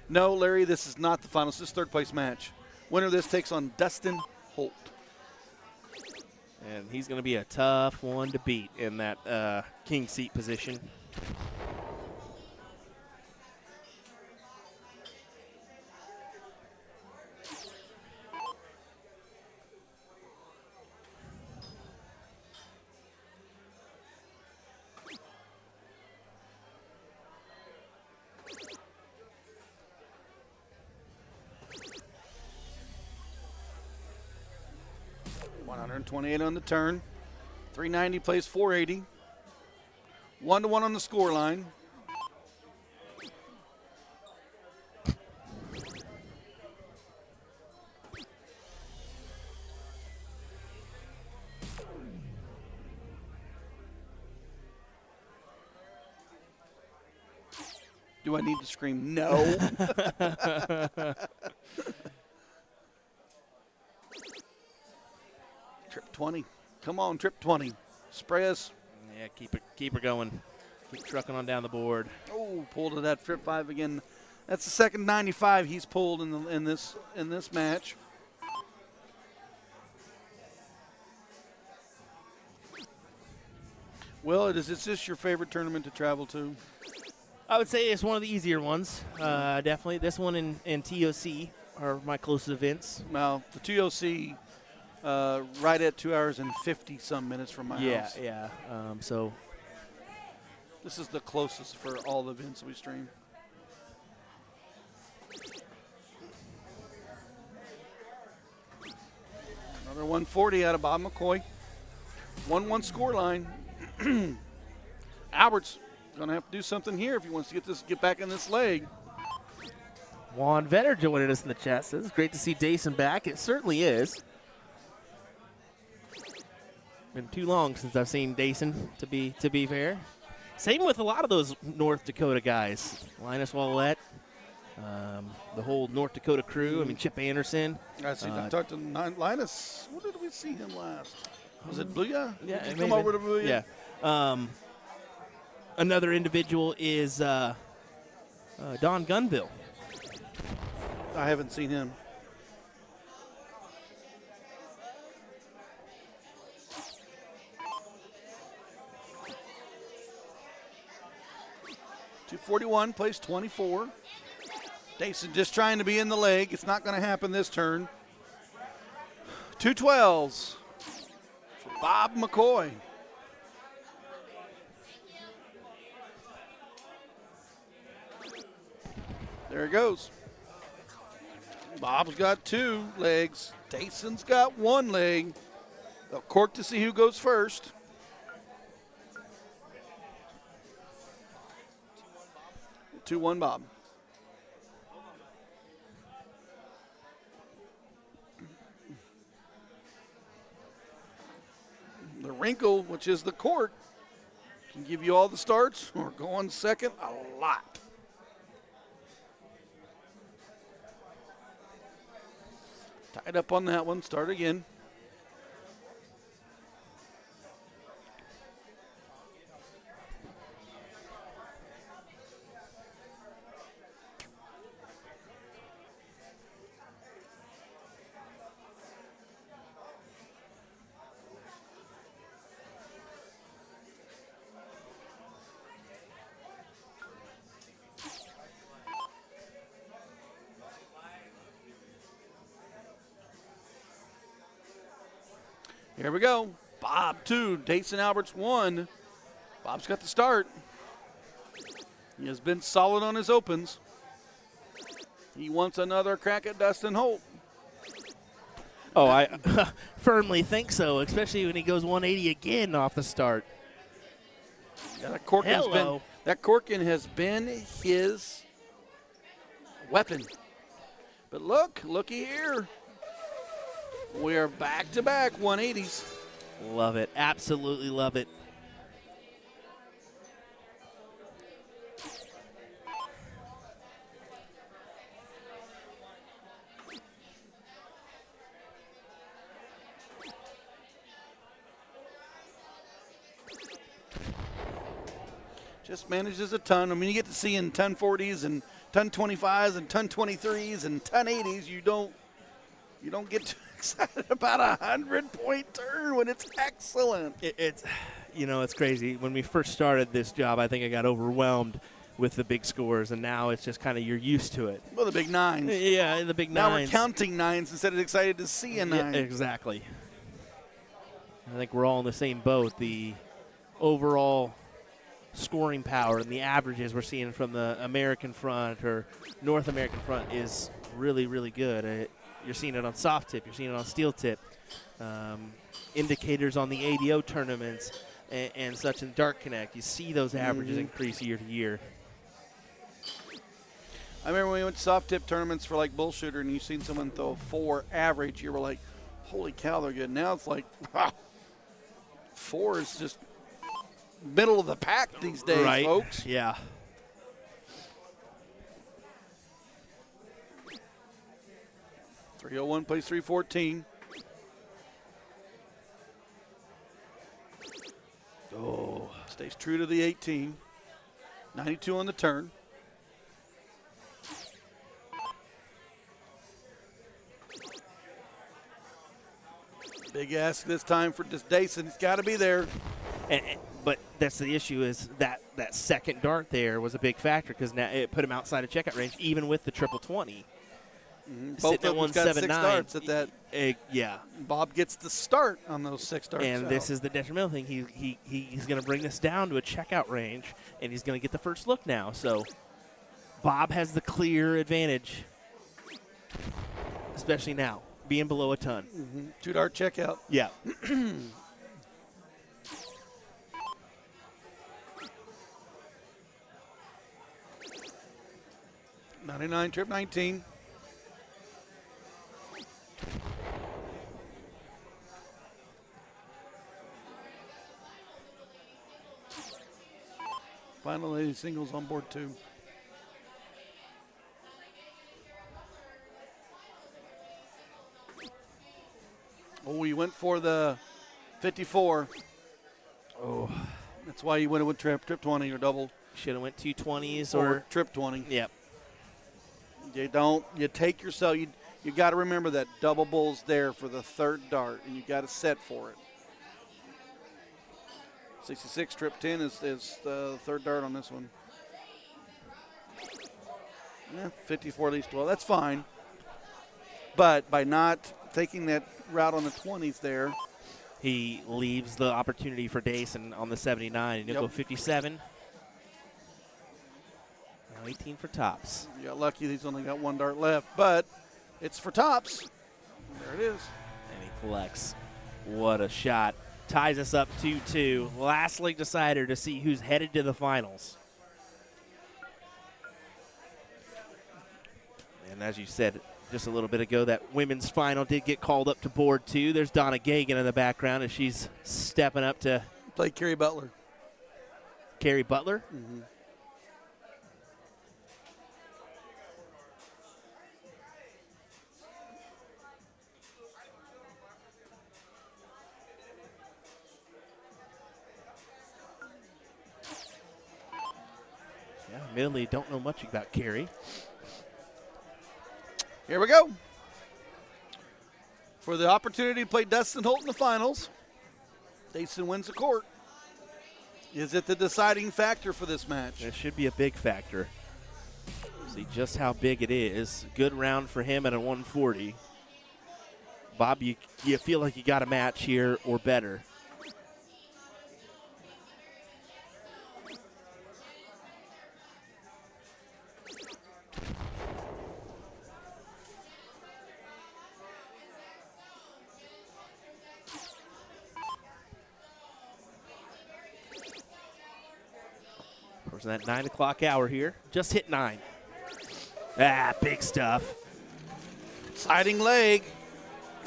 No, Larry, this is not the finals. This is third place match. Winner of this takes on Dustin Holt. And he's going to be a tough one to beat in that king seat position. $128 on the turn. 390 plays 480. 1-1 on the score line. Do I need to scream no? Trip 20. Come on, trip 20. Spray us. Yeah, keep her going. Keep trucking on down the board. Oh, pulled to that trip 5 again. That's the second 95 he's pulled in this match. Will, is this your favorite tournament to travel to? I would say it's one of the easier ones. Definitely. This one and TOC are my closest events. Well, the TOC right at 2 hours and 50-some minutes from my house. Yeah. So This is the closest for all the events we stream. Another 140 out of Bob McCoy. 1-1 score line. Albert's going to have to do something here if he wants to get back in this leg. Juan Vetter joining us in the chat says it's great to see Dason back. It certainly is. Been too long since I've seen Dason, to be fair. Same with a lot of those North Dakota guys. Linus Wallette, the whole North Dakota crew. I mean, Chip Anderson. I talked to Linus. What did we see him last? Was it Booyah? Yeah, Did he come over to Booyah? Yeah. Another individual is Don Gunville. I haven't seen him. .241 plays 24. Dason just trying to be in the leg. It's not going to happen this turn. 212s for Bob McCoy. There it goes. Bob's got 2 legs. Dason's got 1 leg. They'll cork to see who goes first. Two, 2-1 Bob. The wrinkle, which is the cork, can give you all the starts or go on second a lot. Tied up on that one. Start again. Here we go. Bob 2, Dason Alberts 1. Bob's got the start. He has been solid on his opens. He wants another crack at Dustin Holt. Oh, I firmly think so, especially when he goes 180 again off the start. Yeah, that Corkin has been his weapon. But looky here. We are back-to-back 180s. Love it. Absolutely love it. Just manages a ton. I mean, you get to see in ton 40s and ton 25s and ton 23s and ton 80s. You don't get too excited about a 100-point turn when it's excellent. It's crazy. When we first started this job, I think I got overwhelmed with the big scores, and now it's just kind of you're used to it. Well, the big nines. Yeah, the big now nines. Now we're counting nines instead of excited to see a nine. Yeah, exactly. I think we're all in the same boat. The overall scoring power and the averages we're seeing from the American front or North American front is really, really good. You're seeing it on soft tip. You're seeing it on steel tip. Indicators on the ADO tournaments and such in Dark Connect. You see those averages increase year to year. I remember when we went to soft tip tournaments for like bullshooter and you seen someone throw a 4 average, you were like, holy cow, they're good. Now it's like, wow, 4 is just middle of the pack these days, right. Folks. Yeah. .301 plays 314. Oh, stays true to the 18. 92 on the turn. Big ask this time for Dason. He's got to be there. But that's the issue is that second dart there was a big factor because now it put him outside of checkout range, even with the triple 20. Both of them got 6 darts at that. Yeah. Bob gets the start on those 6 darts. And this is the detrimental thing. He's going to bring this down to a checkout range, and he's going to get the first look now. So Bob has the clear advantage, especially now, being below a ton. 2 dart checkout. Yeah. 99, trip 19. Final lady singles on board 2. Oh, he went for the 54. Oh, that's why you went with trip 20 or double. Should have went 220s or trip 20. Yep. You take yourself, you got to remember that double bull's there for the 3rd dart, and you got to set for it. 66, trip 10 is the 3rd dart on this one. 54 at least 12, that's fine. But by not taking that route on the 20s there, he leaves the opportunity for Dason on the 79, and he'll go 57. Now 18 for tops. You got lucky he's only got 1 dart left, but it's for tops. There it is. And he flex. What a shot. Ties us up 2-2. Last league decider to see who's headed to the finals. And as you said just a little bit ago, that women's final did get called up to board 2. There's Donna Gagan in the background as she's stepping up to play Carrie Butler. Carrie Butler? Mm-hmm. Yeah, admittedly, don't know much about Carrie. Here we go. For the opportunity to play Dustin Holt in the finals, Dason wins the court. Is it the deciding factor for this match? It should be a big factor. See just how big it is. Good round for him at a 140. Bob, you feel like you got a match here or better. In that 9 o'clock hour here. Just hit 9. Big stuff. Sliding leg.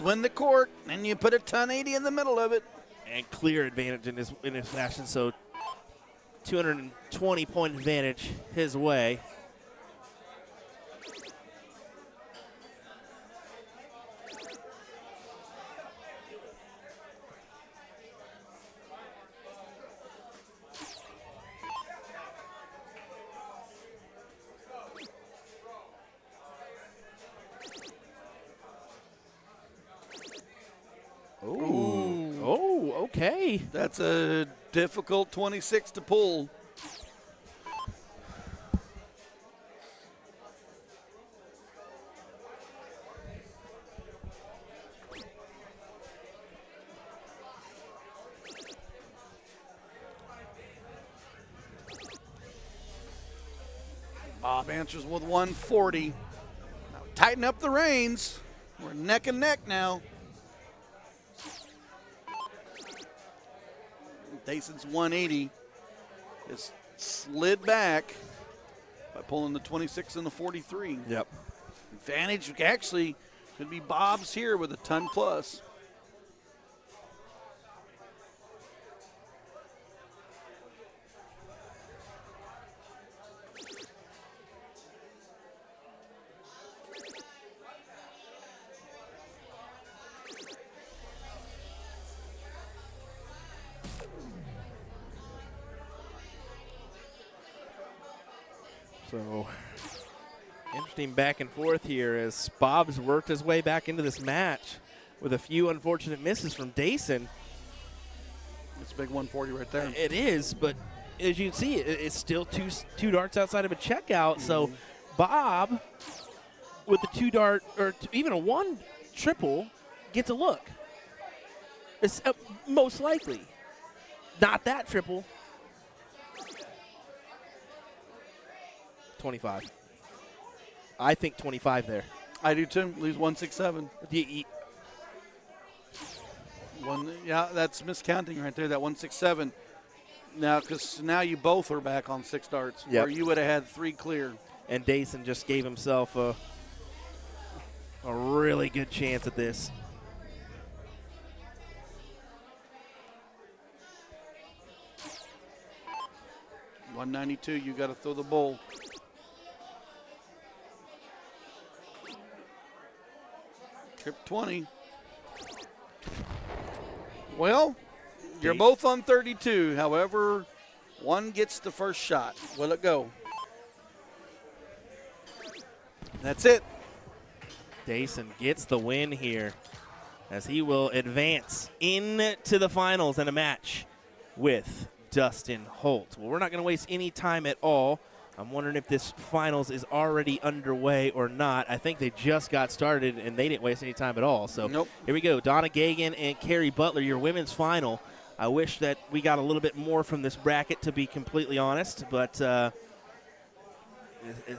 Win the court, and you put a ton 80 in the middle of it. And clear advantage in his fashion. So 220-point advantage his way. Okay. That's a difficult 26 to pull. Bob answers with 140. Now tighten up the reins. We're neck and neck now. Dason's 180 is slid back by pulling the 26 and the 43. Yep. Advantage actually could be Bob's here with a ton plus. So, interesting back and forth here as Bob's worked his way back into this match with a few unfortunate misses from Dason. It's a big 140 right there. It is, but as you can see, it's still two darts outside of a checkout. So Bob, with the 2 dart or even a 1 triple, gets a look. It's most likely not that triple. 25. I think 25 there. I do too. Leaves 167. Yeah, that's miscounting right there. That 167. Now, because now you both are back on 6 darts, Yep. where you would have had 3 clear. And Dason just gave himself a really good chance at this. $192. You got to throw the bull. Trip 20. Well, you're both on 32. However, one gets the first shot. Will it go? That's it. Dason gets the win here as he will advance into the finals in a match with Dustin Holt. Well, we're not going to waste any time at all. I'm wondering if this finals is already underway or not. I think they just got started, and they didn't waste any time at all. So Nope. Here we go. Donna Gagan and Carrie Butler, your women's final. I wish that we got a little bit more from this bracket, to be completely honest, but it's a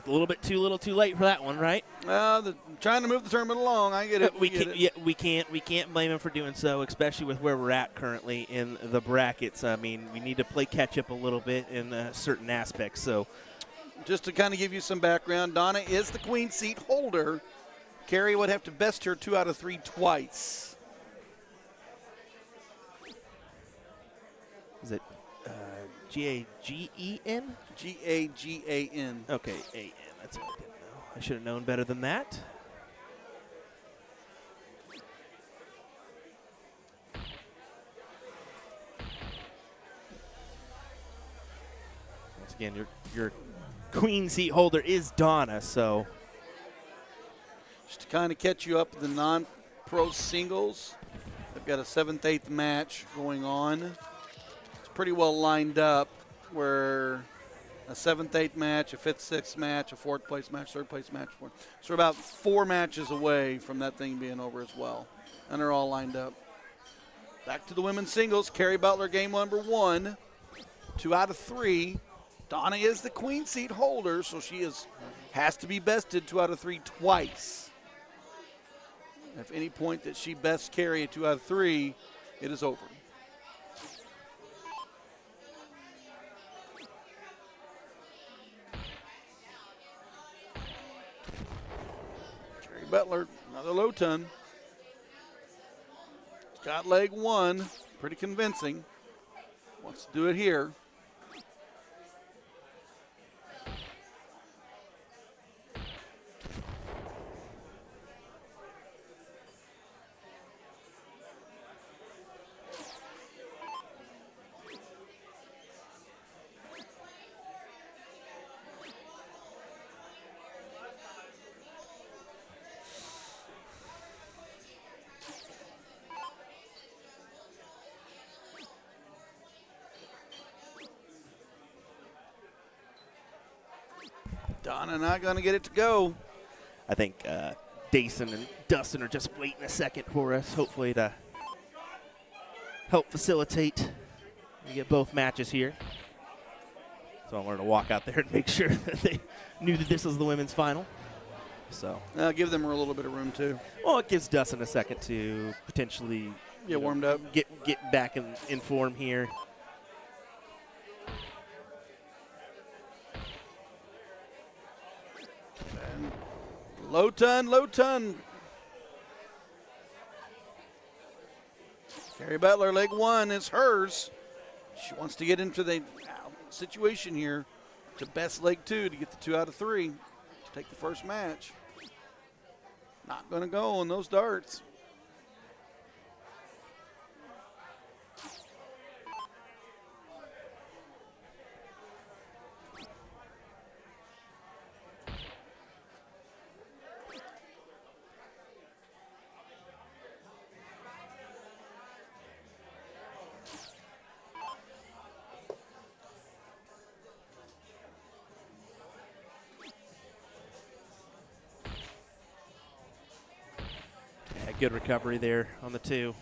little bit too little too late for that one, right? Trying to move the tournament along. I get it. We can't blame them for doing so, especially with where we're at currently in the brackets. I mean, we need to play catch up a little bit in certain aspects. So, just to kind of give you some background, Donna is the queen seat holder. Carrie would have to best her 2 out of 3 twice. Is it G-A-G-E-N? G-A-G-A-N. Okay, A-N. That's what I didn't know. I should have known better than that. Once again, your queen seat holder is Donna, so. Just to kind of catch you up in the non-pro singles, they've got a 7th-8th match going on. It's pretty well lined up, where a 7th-8th match, a 5th-6th match, a 4th-place match, 3rd-place match. So we're about 4 matches away from that thing being over as well, and they're all lined up. Back to the women's singles. Carrie Butler, game number 1, 2 out of 3. Donna is the queen seat holder, so she has to be bested 2 out of 3 twice. If any point that she bests Carrie at 2 out of 3, it is over. Carrie Butler, another low ton. Got leg 1, pretty convincing. Wants to do it here. Donna not going to get it to go. I think Dason and Dustin are just waiting a second for us, hopefully to help facilitate we get both matches here. So I wanted to walk out there and make sure that they knew that this was the women's final. So give them a little bit of room too. Well, it gives Dustin a second to potentially warmed up, get back in form here. Low ton. Carrie Butler, leg 1 is hers. She wants to get into the situation here to best leg 2 to get the 2 out of 3 to take the first match. Not going to go on those darts. Good recovery there on the 2.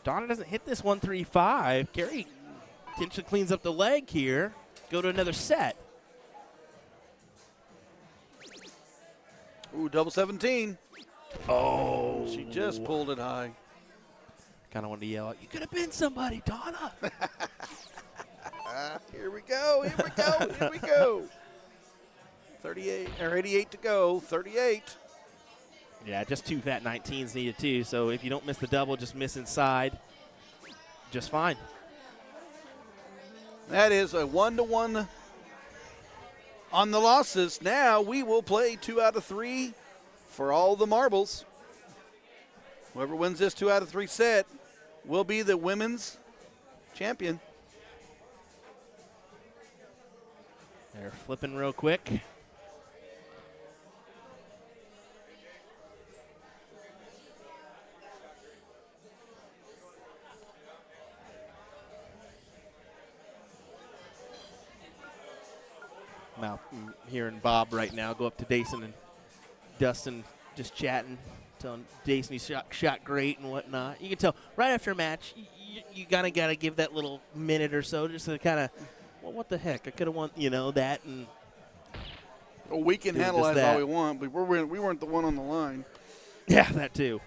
Donna doesn't hit this 1-3-5. Carey potentially cleans up the leg here. Go to another set. Ooh, double 17. Oh. She just pulled it high. Kind of wanted to yell out, you could have been somebody, Donna. Here we go. Here we go. Here we go. 38 or 88 to go. 38. Yeah, just 2 fat 19s needed too. So if you don't miss the double, just miss inside. Just fine. That is a 1-1 on the losses. Now we will play 2 out of 3 for all the marbles. Whoever wins this 2 out of 3 set will be the women's champion. They're flipping real quick. I'm out hearing Bob right now go up to Dason and Dustin just chatting, telling Dason he shot great and whatnot. You can tell right after a match, you kind of got to give that little minute or so just to kind of, well, what the heck? I could have won, that. And well, we can analyze that. all we want, but we weren't the one on the line. Yeah, that too.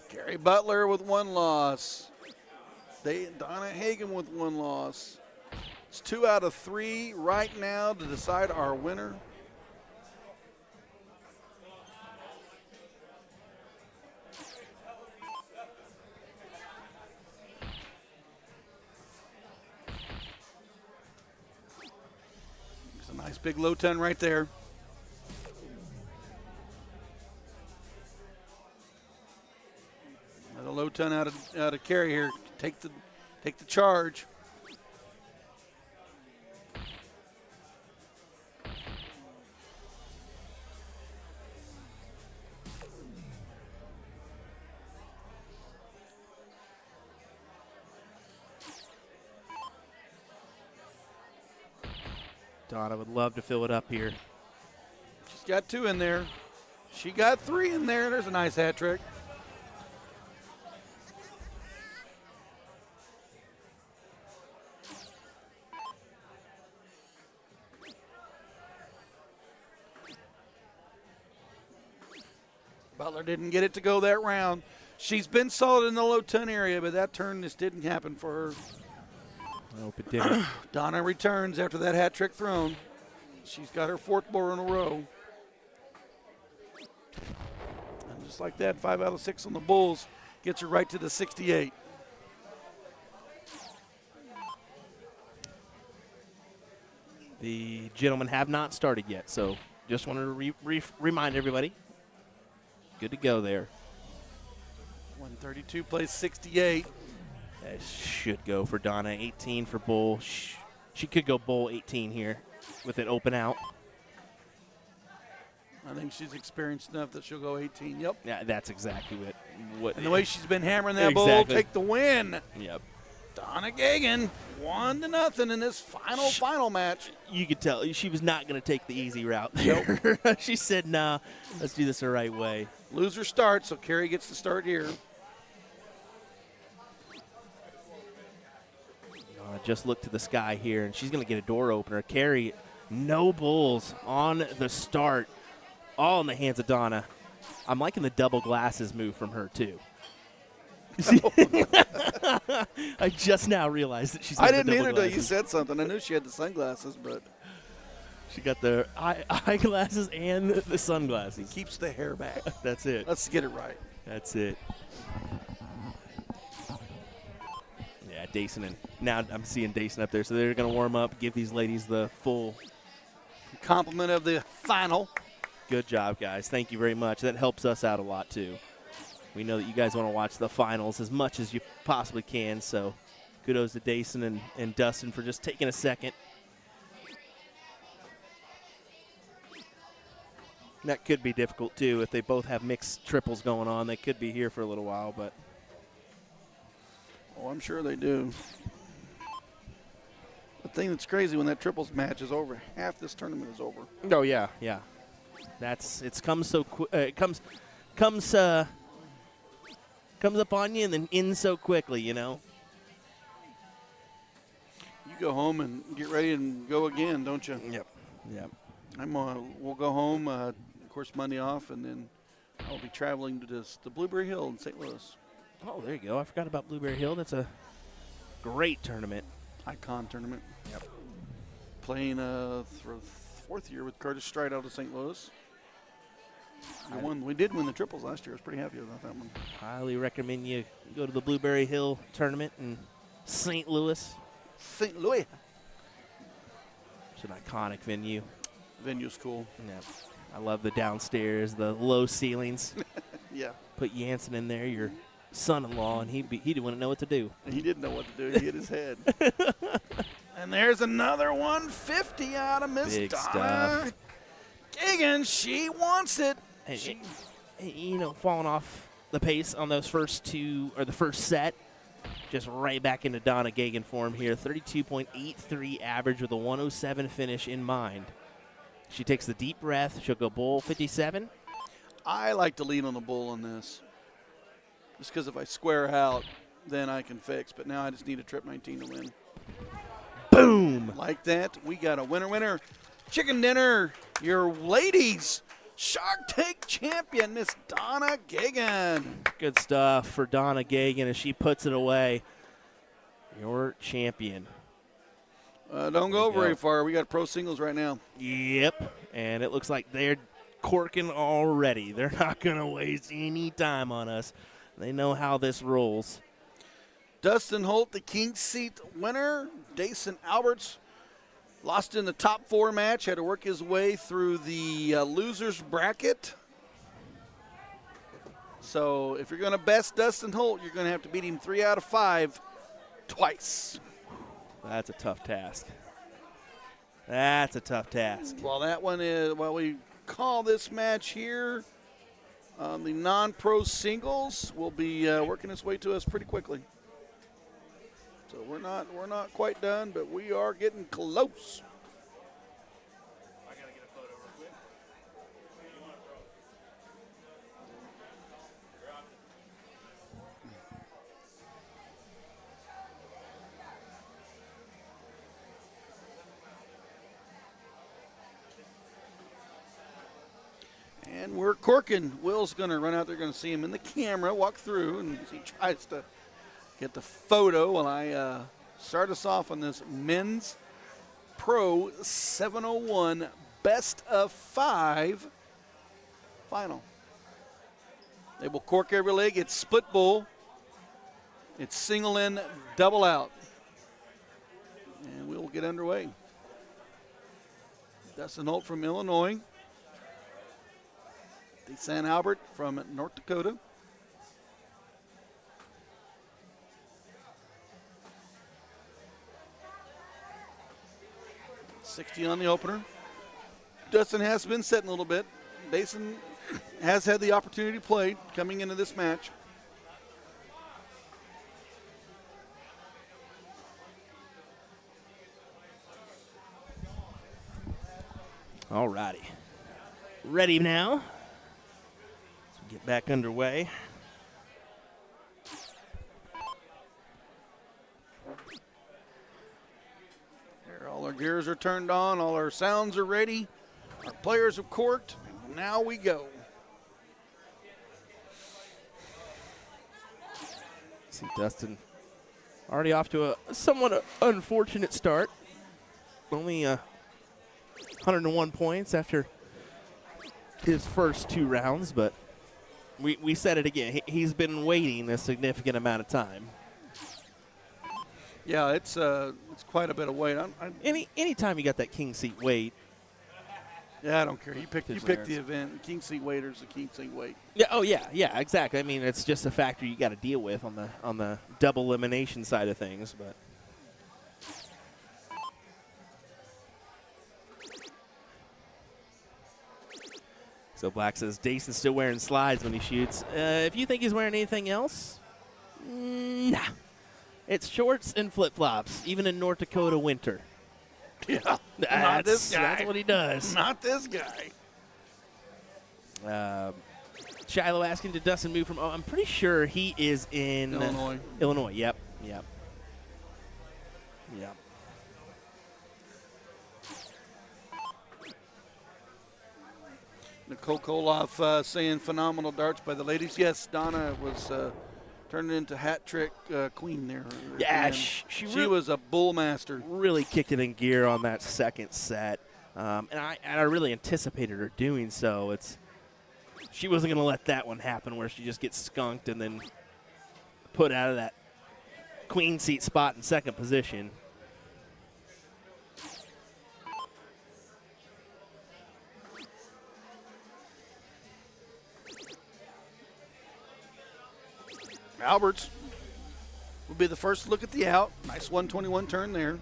Gary Butler with 1 loss. Donna Hagan with 1 loss. It's 2 out of 3 right now to decide our winner. It's a nice big low 10 right there. Another low 10 out of Carey here. Take the charge. Donna would love to fill it up here. She's got 2 in there. She got 3 in there. There's a nice hat trick. Butler didn't get it to go that round. She's been solid in the low 10 area, but that turn just didn't happen for her. I hope it didn't. Donna returns after that hat trick thrown. She's got her 4th ball in a row. And just like that, 5 out of 6 on the Bulls gets her right to the 68. The gentlemen have not started yet, so just wanted to remind everybody. Good to go there. 132 plays 68. That should go for Donna. 18 for Bull. She could go Bull 18 here with it open out. I think she's experienced enough that she'll go 18. Yep. Yeah, that's exactly what. And the way she's been hammering that Bull, take the win. Yep. Donna Gagan, 1-0 in this final match. You could tell she was not going to take the easy route there. Nope. She said, nah, let's do this the right way. Loser starts, so Carey gets to start here. Just look to the sky here, and she's going to get a door opener. Carey, no Bulls on the start. All in the hands of Donna. I'm liking the double glasses move from her, too. I just now realized that she's got I didn't double either until you glasses. said something. I knew she had the sunglasses, but She got the eyeglasses and the sunglasses. keeps the hair back. That's it. Let's get it right. That's it. Yeah, Dason, and now I'm seeing Dason up there, so they're going to warm up, give these ladies the full Compliment of the final. good job, guys. Thank you very much. That helps us out a lot, too. We know that you guys want to watch the finals as much as you possibly can, so kudos to Dason and Dustin for just taking a second. That could be difficult, too. If they both have mixed triples going on, they could be here for a little while, but Oh, I'm sure they do. The thing that's crazy, when that triples match is over, half this tournament is over. Oh yeah, yeah. It's come so quick. It comes up on you and then ends so quickly. You know. You go home and get ready and go again, don't you? Yep. Yep. We'll go home. Of course, Monday off, and then I'll be traveling to the Blueberry Hill in St. Louis. Oh, there you go. I forgot about Blueberry Hill. That's a great tournament. Icon tournament. Yep. Playing for fourth year with Curtis Stride out of St. Louis. We did win the triples last year. I was pretty happy about that one. Highly recommend you go to the Blueberry Hill tournament in St. Louis. St. Louis. It's an iconic venue. Venue's cool. Yep. I love the downstairs, the low ceilings. Yeah. Put Jansen in there, your son-in-law, and he wouldn't know what to do. He didn't know what to do. He hit his head. And there's another 150 out of Miss Big Donna stuff. Gagan. She wants it. Falling off the pace on those first two, or the first set, just right back into Donna Gagan form here. 32.83 average with a 107 finish in mind. She takes the deep breath. She'll go bull 57. I like to lead on the bull on this. Just because if I square out, then I can fix. But now I just need a trip 19 to win. Boom! Like that, we got a winner. Chicken dinner, your ladies Shark Tank champion, Miss Donna Gagan. Good stuff for Donna Gagan as she puts it away. Your champion. Don't go very far. We got pro singles right now. Yep, and it looks like they're corking already. They're not going to waste any time on us. They know how this rolls. Dustin Holt, the King Seat winner. Dason Alberts lost in the top 4 match, had to work his way through the losers bracket. So if you're going to best Dustin Holt, you're going to have to beat him 3 out of 5 twice. That's a tough task. That's a tough task. Well, that one is, we call this match here the non-pro singles will be working its way to us pretty quickly. So we're not quite done, but we are getting close. I gotta get a photo real quick. And we're corking. Will's going to run out there, going to see him in the camera, walk through, and he tries to get the photo while I start us off on this men's pro 701 best of 5 final. They will cork every leg. It's split bull. It's single in, double out. And we will get underway. Dustin Holt from Illinois. San Albert from North Dakota. $60 on the opener. Dustin has been setting a little bit. Dason has had the opportunity to play coming into this match. All righty. Ready now. Get back underway. There, all our gears are turned on, all our sounds are ready, our players have corked, and now we go. See Dustin already off to a somewhat unfortunate start. Only 101 points after his first 2 rounds, but we said it again. He's been waiting a significant amount of time. Yeah, it's quite a bit of weight. Anytime you got that king seat weight. Yeah, I don't care. You pick the event. King seat weight is the king seat weight. Yeah. Oh yeah. Exactly. I mean, it's just a factor you got to deal with on the double elimination side of things, but. So Black says Dason's still wearing slides when he shoots. If you think he's wearing anything else, nah. It's shorts and flip-flops, even in North Dakota winter. Yeah, not this guy. That's what he does. Not this guy. Shiloh asking, did Dustin move from? Oh, I'm pretty sure he is in Illinois. Illinois. Yep. Nicole Koloff saying phenomenal darts by the ladies. Yes, Donna was turning into hat trick queen there. Yeah, And she was a bull master. really kicked it in gear on that second set, and I really anticipated her doing so. She wasn't going to let that one happen where she just gets skunked and then put out of that queen seat spot in second position. Alberts will be the first look at the out. Nice 121 turn there.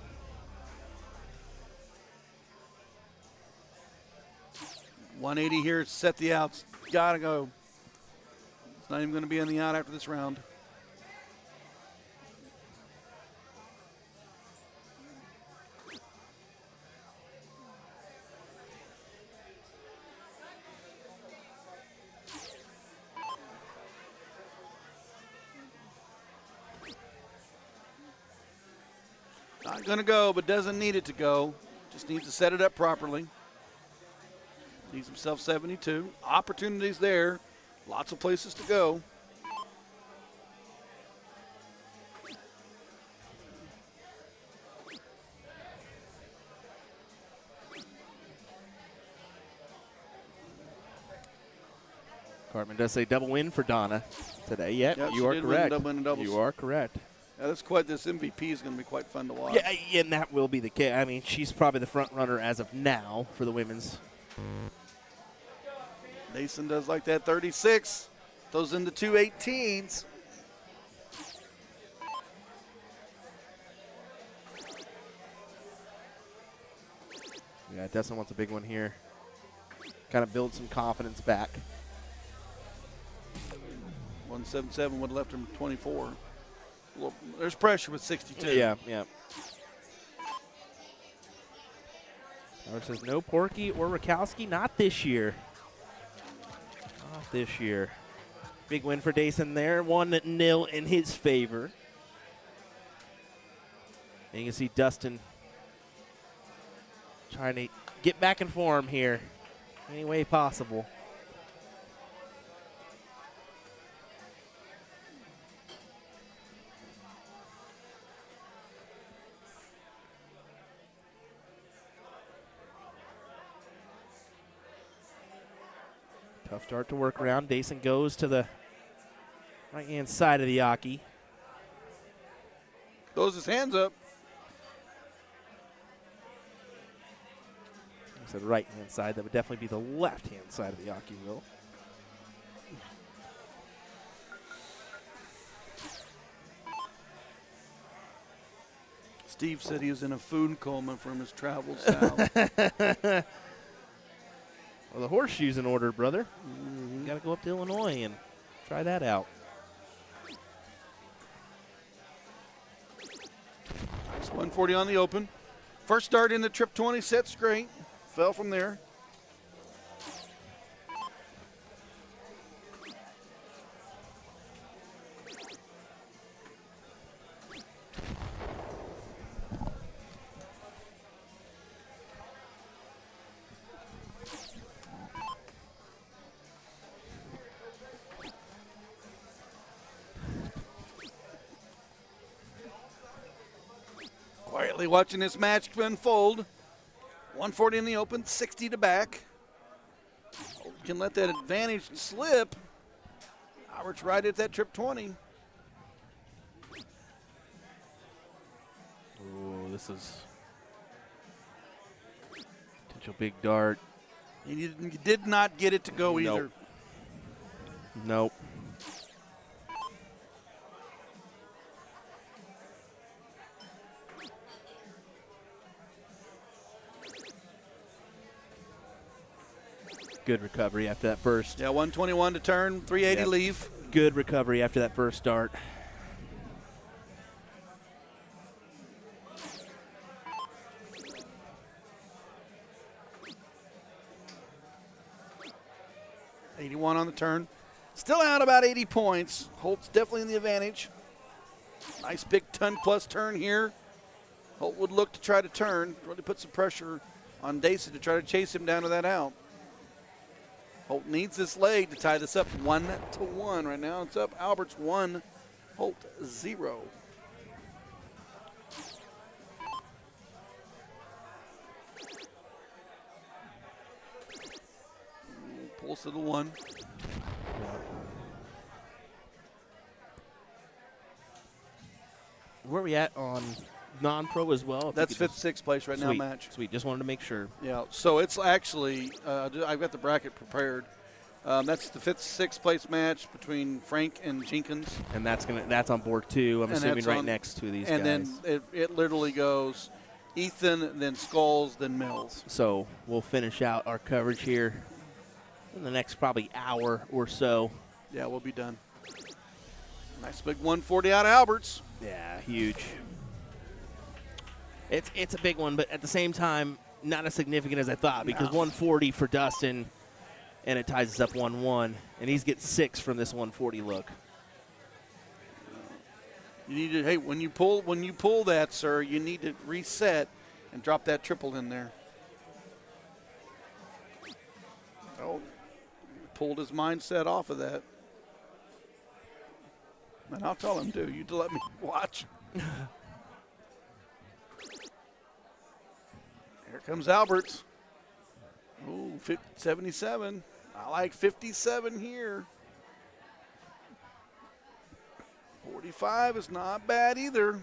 .180 here, set the outs. Gotta go. It's not even going to be on the out after this round. Not going to go, but doesn't need it to go. Just needs to set it up properly. Needs himself 72. Opportunities there. Lots of places to go. Cartman does say double win for Donna today. Yep, Yeah, you she are did win correct. double win and doubles. You are correct. Yeah, this MVP is going to be quite fun to watch. Yeah, and that will be the case. I mean, she's probably the front runner as of now for the women's. Mason does like that 36. Those into 218s. Yeah, Dustin wants a big one here. Kind of build some confidence back. 177 would have left him 24. Well, there's pressure with 62. Yeah. Howard says no Porky or Rakowski, not this year. Not this year. Big win for Dason there, 1-0 in his favor. And you can see Dustin trying to get back in form here any way possible. Tough start to work around. Dason goes to the right-hand side of the Yaki. Throws his hands up. I said right-hand side. That would definitely be the left-hand side of the Yaki wheel. Steve said he was in a food coma from his travels south. Well, the horseshoe's in order, brother. Got to go up to Illinois and try that out. Nice 140 on the open. First start in the trip 20 sets, great. Fell from there. Quietly watching this match unfold. 140 in the open, 60 to back. Can let that advantage slip. Roberts right at that trip 20. Oh, this is potential big dart. He did not get it to go either. Nope. Good recovery after that first. Yeah, 121 to turn, 380 Yep. leave. Good recovery after that first start. 81 on the turn. Still out about 80 points. Holt's definitely in the advantage. Nice big ton-plus turn here. Holt would look to try to turn, really put some pressure on Dayson to try to chase him down to that out. Holt needs this leg to tie this up 1-1 right now. It's up. Albert's 1, Holt 0. Pulls to the 1. Where are we at on non-pro as well? That's 5th, 6th place right now match. Sweet, just wanted to make sure. Yeah, so it's actually, I've got the bracket prepared. That's the 5th, 6th place match between Frank and Jenkins. And that's on board too, I'm assuming right next to these guys. And then it literally goes Ethan, then Skulls, then Mills. So we'll finish out our coverage here in the next probably hour or so. Yeah, we'll be done. Nice big 140 out of Alberts. Yeah, huge. It's a big one, but at the same time, not as significant as I thought because 140 for Dustin, and it ties us up 1-1, and he's getting 6 from this 140 look. You need to, hey, when you pull that, sir, you need to reset and drop that triple in there. Oh, pulled his mindset off of that. And I'll tell him, dude, you to let me watch. Here comes Alberts. Ooh, 77. I like 57 here. 45 is not bad either.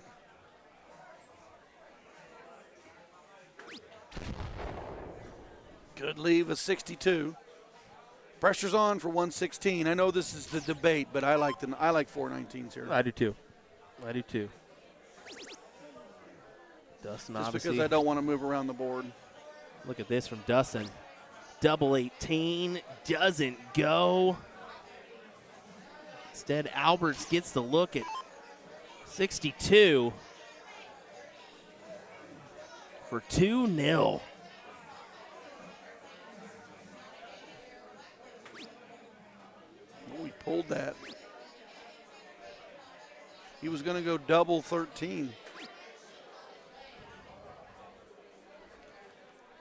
Good leave of 62. Pressure's on for 116. I know this is the debate, but I like 419s here. I do too. Dustin, just obviously, because I don't want to move around the board. Look at this from Dustin. Double 18 doesn't go. Instead, Alberts gets the look at 62 for 2-0. Oh, he pulled that. He was going to go double 13.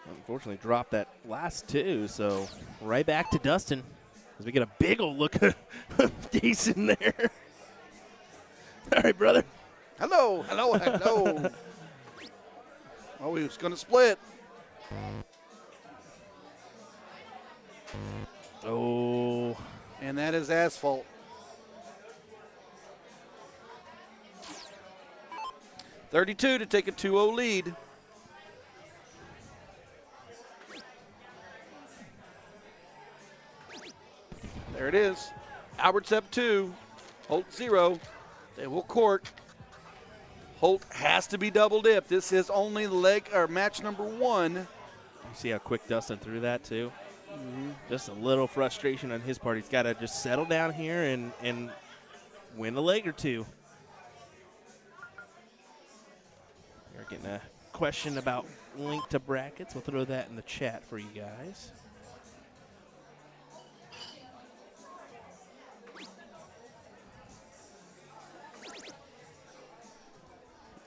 Unfortunately, dropped that last 2, so right back to Dustin as we get a big old look at Jason there. All right, brother. Hello. Oh, he was going to split. Oh. And that is asphalt. .32 to take a 2-0 lead. There it is. Albert's up 2. Holt 0. They will court. Holt has to be double dipped. This is only match number 1. You see how quick Dustin threw that too? Mm-hmm. Just a little frustration on his part. He's got to just settle down here and win a leg or two. We're getting a question about link to brackets. We'll throw that in the chat for you guys.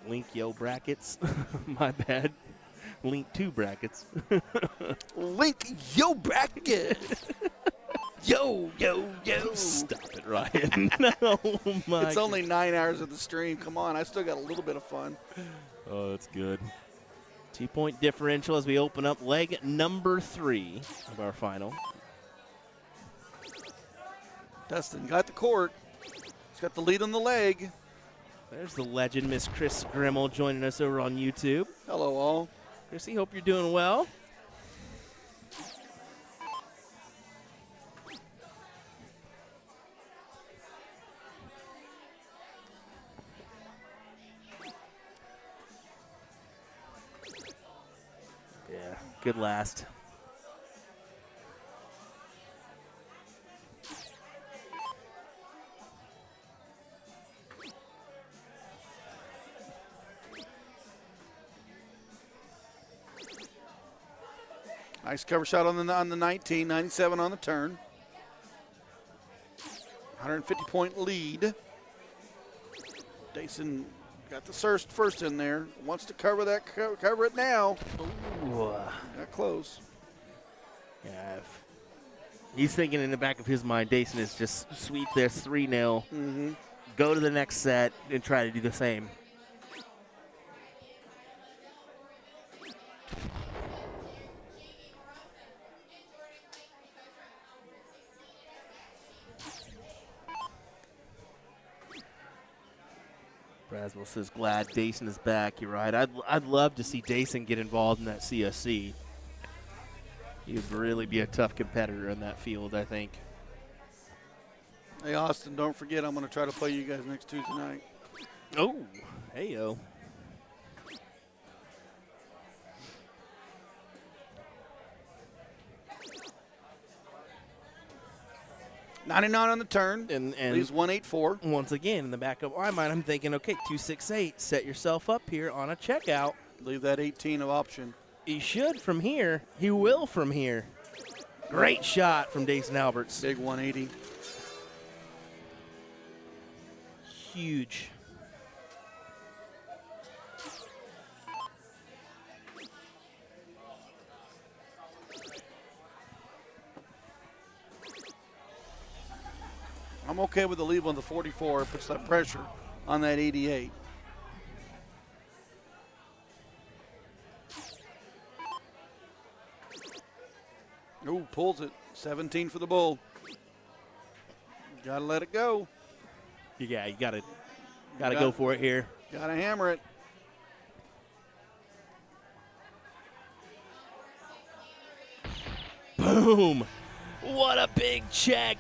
Link yo brackets. My bad. Link to brackets. Link yo bracket. Yo. Stop it, Ryan. Oh my. It's only 9 hours of the stream. Come on, I still got a little bit of fun. Oh, that's good. 2-point differential as we open up leg number 3 of our final. Dustin got the court. He's got the lead on the leg. There's the legend, Miss Chris Grimmel, joining us over on YouTube. Hello, all. Chrissy, hope you're doing well. Yeah, good last. Nice cover shot on the 19, 97 on the turn. 150-point lead. Dason got the first in there. Wants to cover that. Cover it now. Ooh. Got close. Yeah, he's thinking in the back of his mind, Dason is just sweep this 3-0, go to the next set, and try to do the same. Braswell says, glad Dason is back. You're right. I'd love to see Dason get involved in that CSC. He'd really be a tough competitor in that field, I think. Hey, Austin, don't forget I'm going to try to play you guys next Tuesday night. Oh, hey-yo. $99 on the turn. And leaves 184. once again, in the back of my mind, I'm thinking, okay, 268, set yourself up here on a checkout. Leave that 18 of option. He should from here. He will from here. Great shot from Dason Alberts. Big 180. Huge. I'm okay with the leave on the 44. It puts that pressure on that 88. Ooh, pulls it. 17 for the bull. Gotta let it go. Yeah, you gotta go for it here. Gotta hammer it. Boom! What a big check.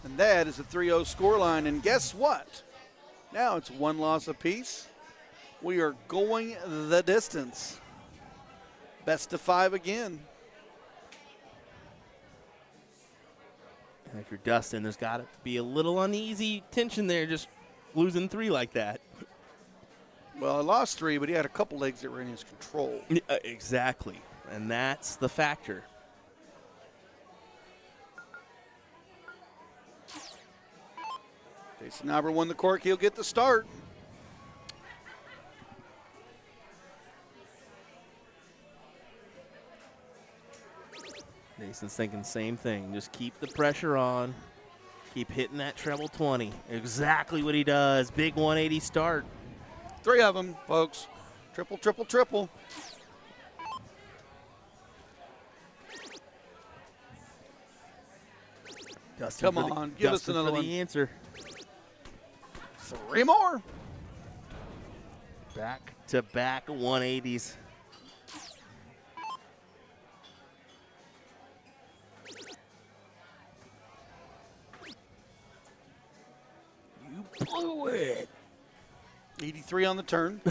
And that is a 3-0 scoreline. And guess what? Now it's one loss apiece. We are going the distance. Best of 5 again. And if you're Dustin, there's got to be a little uneasy tension there, just losing 3 like that. Well, I lost 3, but he had a couple legs that were in his control. Exactly, and that's the factor. Jason Albert won the cork. He'll get the start. Jason's thinking same thing. Just keep the pressure on. Keep hitting that treble 20. Exactly what he does. Big 180 start. 3 of them, folks. Triple, triple, triple. Dustin Come on, give us another for one. the answer. 3 more. Back-to-back 180s. You blew it. 83 on the turn.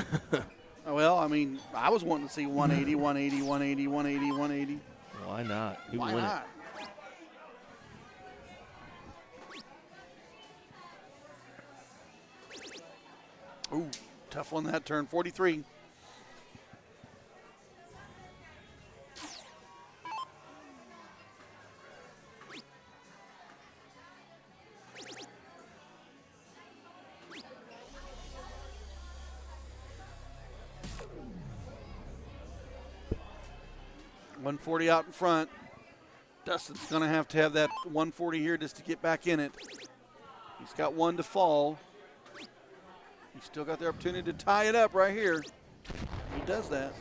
Well, I mean, I was wanting to see 180, 180, 180, 180, 180. Why not? You Why win not? Ooh, tough one that turn. 43. $140 out in front. Dustin's going to have that 140 here just to get back in it. He's got 1 to fall. He's still got the opportunity to tie it up right here. He does that.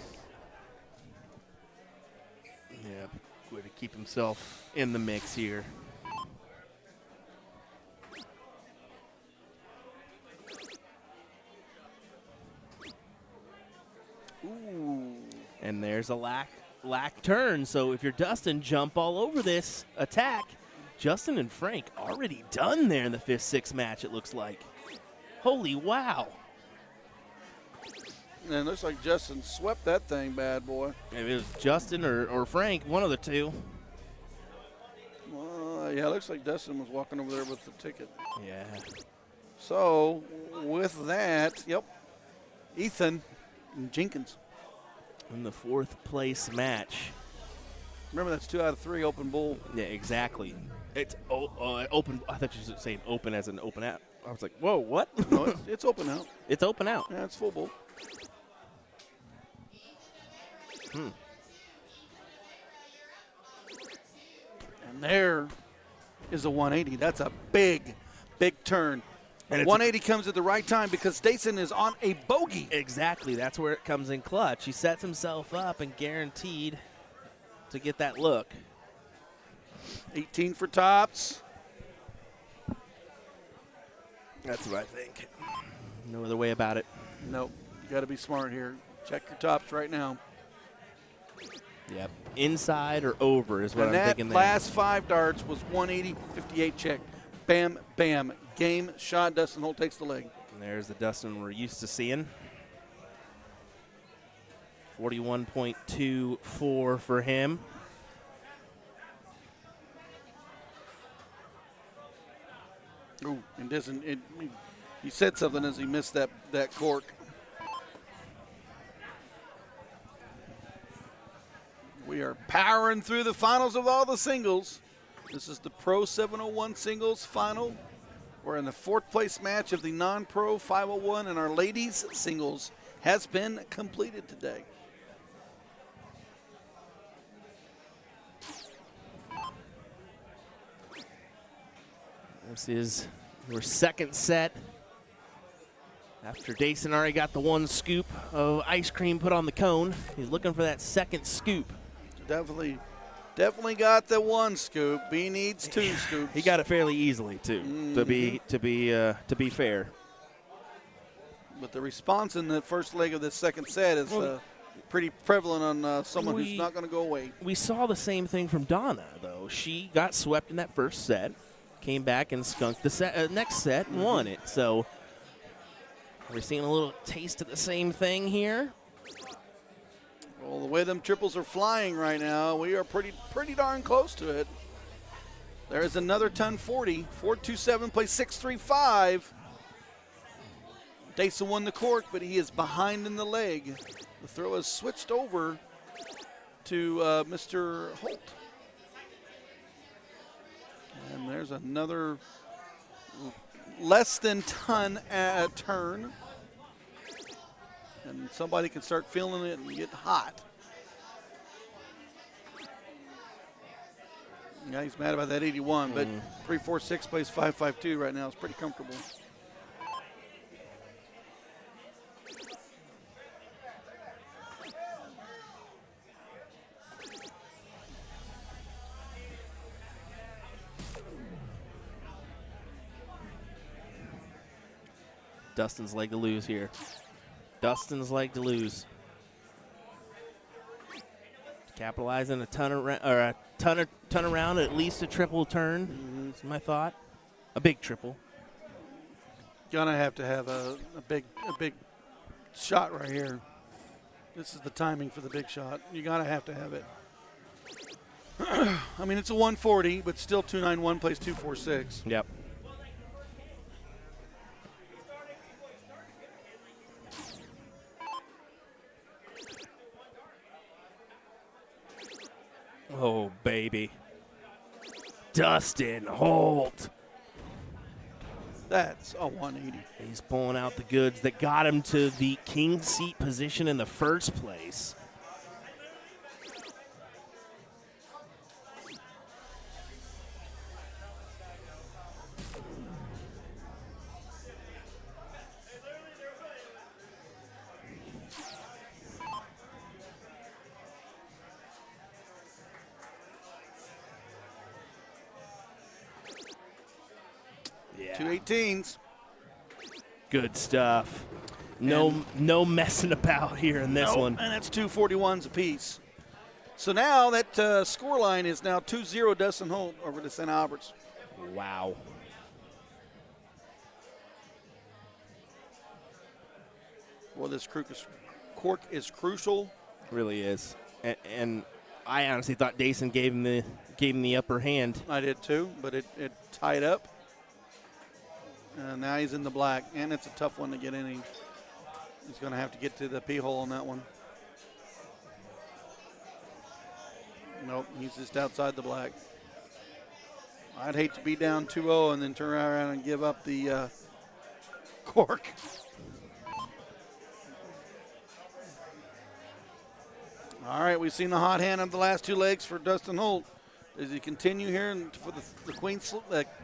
Yeah, way to keep himself in the mix here. Ooh. And there's a lack turn. So if you're Dustin, jump all over this attack. Justin and Frank already done there in the 5th-6th match, it looks like. Holy wow. And it looks like Justin swept that thing, bad boy. If it was Justin or Frank, one of the two. Yeah, it looks like Dustin was walking over there with the ticket. Yeah. So with that, yep, Ethan Jenkins. In the 4th place match. Remember, that's 2 out of 3 open bull. Yeah, exactly. It's open. I thought you were saying open as an open out. I was like, whoa, what? No, it's open out. It's open out. Yeah, it's full bowl. And there is a 180. That's a big, big turn. And 180 comes at the right time because Dason is on a bogey. Exactly. That's where it comes in clutch. He sets himself up and guaranteed to get that look. 18 for tops. That's what I think. No other way about it. Nope. You got to be smart here. Check your tops right now. Yep. Inside or over is what And I'm thinking that there. last 5 darts was 180, 58 check. Bam, bam. Game shot. Dustin Holt takes the leg. And there's the Dustin we're used to seeing. 41.24 for him. Ooh, and doesn't he said something as he missed that cork. We are powering through the finals of all the singles. This is the Pro 701 singles final. We're in the 4th place match of the non-pro 501, and our ladies singles has been completed today. This is your second set. After Dason already got the 1 scoop of ice cream put on the cone, he's looking for that second scoop. Definitely got the 1 scoop. He needs 2 scoops. He got it fairly easily too. To be fair. But the response in the first leg of the second set is pretty prevalent on someone who's not going to go away. We saw the same thing from Donna, though. She got swept in that first set, came back and skunked the next set and won it. So we're seeing a little taste of the same thing here. Well, the way them triples are flying right now, we are pretty darn close to it. There is another ton 40. 427 plays 635. Dason won the cork, but he is behind in the leg. The throw is switched over to Mr. Holt. And there's another less than ton turn. And somebody can start feeling it and get hot. Yeah, he's mad about that 81, but 346 plays 552 right now. It's pretty comfortable. Dustin's leg to lose here. Dustin's leg to lose. Capitalizing a ton around, at least a triple turn. Is my thought. A big triple. Gonna have to have a big shot right here. This is the timing for the big shot. You gotta have to have it. I mean, it's a 140, but still 291 plays 246. Yep. Oh, baby. Dustin Holt. That's a 180. He's pulling out the goods that got him to the king seat position in the first place. Yeah. 218s. Good stuff. No messing about here in this one. And that's 241s apiece. So now that score line is now 2-0 Dustin Holt over to St. Albert's. Wow. Well, this cork is crucial. Really is. And I honestly thought Dason gave him the upper hand. I did too, but it tied up. And now he's in the black, and it's a tough one to get in. He's going to have to get to the P hole on that one. Nope, he's just outside the black. I'd hate to be down 2-0 and then turn around and give up the cork. All right, we've seen the hot hand of the last two legs for Dustin Holt. Does he continue here for the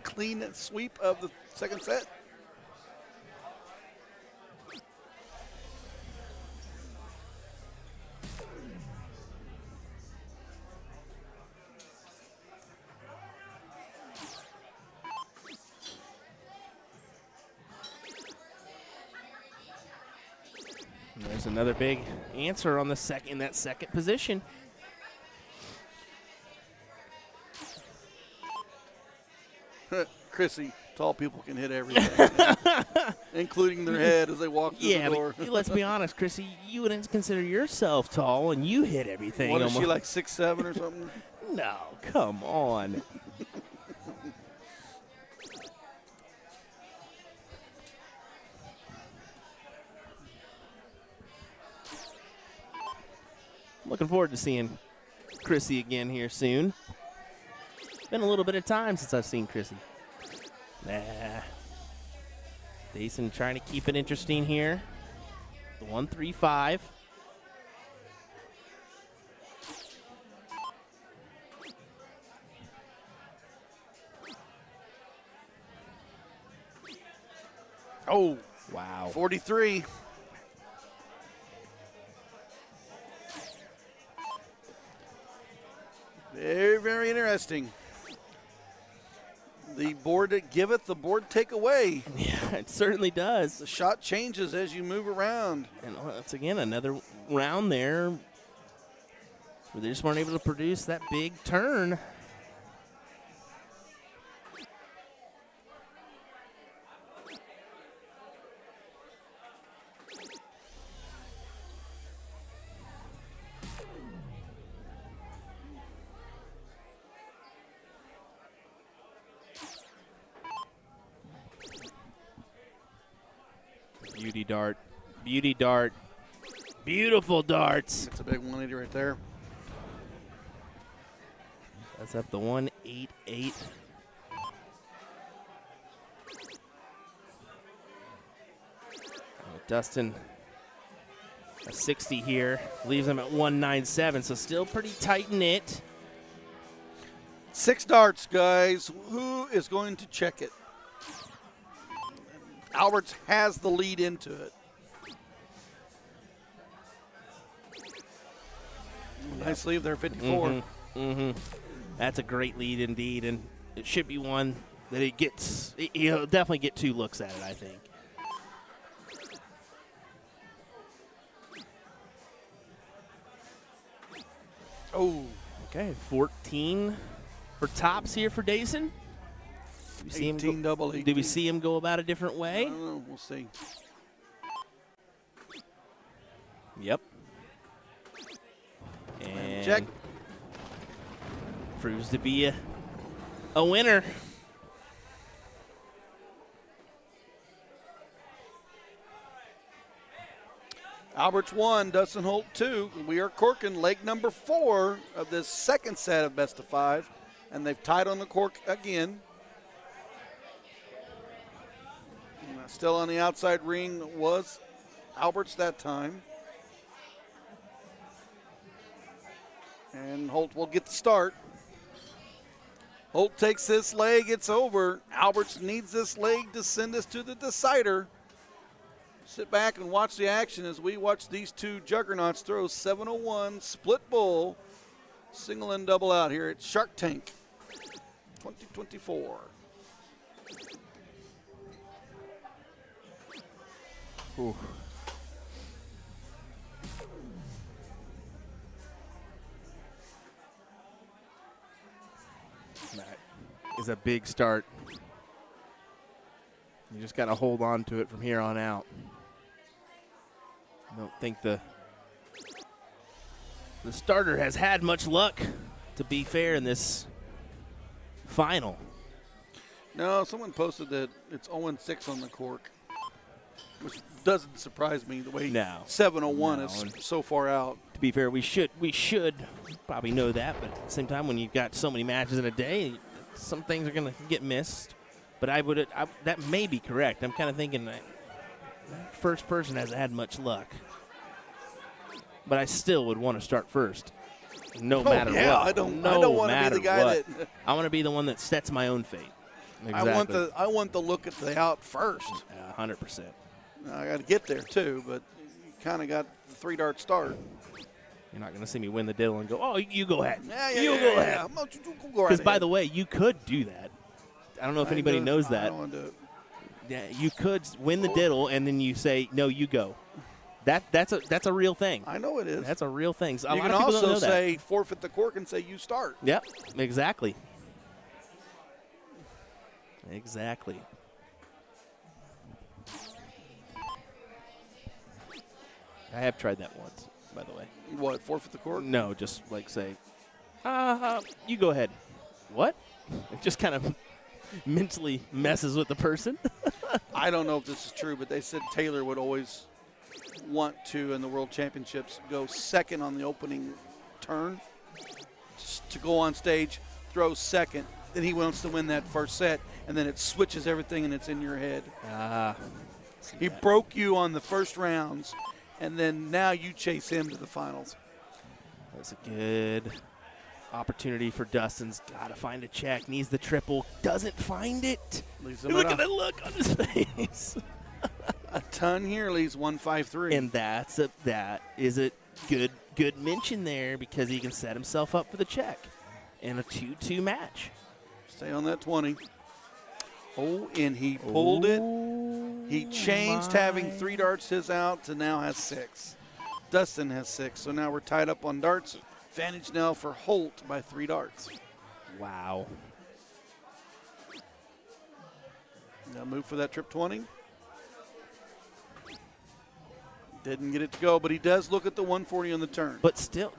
clean sweep of the second set? There's another big answer on the in that second position. Chrissy, tall people can hit everything, including their head as they walk through the door. But let's be honest, Chrissy, you wouldn't consider yourself tall, and you hit everything. What is she, like 6'7" or something? No, come on. Looking forward to seeing Chrissy again here soon. It's been a little bit of time since I've seen Chrissy. Nah. Dason trying to keep it interesting here. The 1-3-5. Oh, wow. 43. Very, very interesting. The board that giveth, the board take away. Yeah, it certainly does. The shot changes as you move around. And once again, another round there where they just weren't able to produce that big turn. Beauty dart, beauty dart, beautiful darts. That's a big 180 right there. That's up the 188. Dustin, a 60 here, leaves him at 197, so still pretty tight knit. 6 darts, guys. Who is going to check it? Alberts has the lead into it. Nice lead there, 54. That's a great lead indeed, and it should be one that he gets. He'll definitely get 2 looks at it, I think. Oh. Okay, 14 for tops here for Dason. Do we see him go about a different way? I don't know. We'll see. Yep. And check. Proves to be a winner. Alberts 1, Dustin Holt 2. We are corking leg number 4 of this second set of best of 5, and they've tied on the cork again. Still on the outside ring was Alberts that time. And Holt will get the start. Holt takes this leg, it's over. Alberts needs this leg to send us to the decider. Sit back and watch the action as we watch these two juggernauts throw 701 split bull, single and double out here at Shark Tank 2024. Ooh. That is a big start. You just got to hold on to it from here on out. I don't think the starter has had much luck, to be fair, in this final. No, someone posted that it's 0-6 on the cork, which doesn't surprise me the way 701 is so far out. To be fair, we should probably know that, but at the same time, when you've got so many matches in a day, some things are going to get missed, but that may be correct. I'm kind of thinking that first person hasn't had much luck, but I still would want to start first, no matter what. I don't want to be the guy that. I want to be the one that sets my own fate. Exactly. I want the look at the out first. 100%. I got to get there too, but you kind of got the 3-dart start. You're not going to see me win the diddle and go, oh, you go ahead. You go ahead. Because, by the way, you could do that. I don't know if anybody knows that. I don't want to do it. Yeah, you could win the diddle, and then you say, no, you go. That's a real thing. I know it is. That's a real thing. So you can also say forfeit the cork and say you start. Yep, exactly. Exactly. I have tried that once, by the way. What, forfeit the cork? No, just like say, you go ahead. What? It just kind of mentally messes with the person. I don't know if this is true, but they said Taylor would always want to, in the World Championships, go second on the opening turn to go on stage, throw second. Then he wants to win that first set, and then it switches everything, and it's in your head. He broke you on the first rounds, and then now you chase him to the finals. That's a good opportunity for Dustin's. Got to find a check. Needs the triple. Doesn't find it. Look at the look on his face. A ton here leaves 153. And that is a good mention there because he can set himself up for the check in a 2-2 match. Stay on that 20. Oh, and he pulled it. He changed having 3 darts his out to now has 6. Dustin has 6, so now we're tied up on darts. Advantage now for Holt by 3 darts. Wow. Now move for that trip 20. Didn't get it to go, but he does look at the 140 on the turn. But still,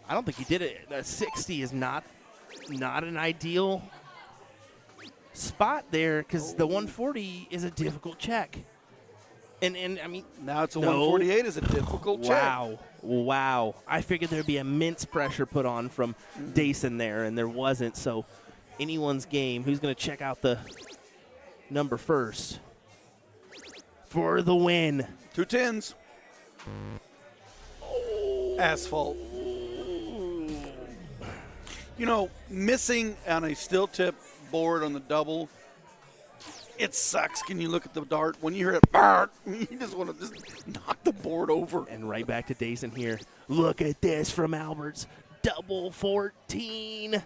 I don't think he did it. The 60 is not an ideal spot there because the 140 is a difficult check. And I mean, now it's a 148 is a difficult check. Wow. I figured there'd be immense pressure put on from Dason there, and there wasn't. So anyone's game. Who's going to check out the number first for the win? 2 10s. Asphalt. You know, missing on a steel tip board on the double, it sucks. Can you look at the dart? When you hear it, you just want to just knock the board over. And right back to Dason here. Look at this from Alberts. Double 14. And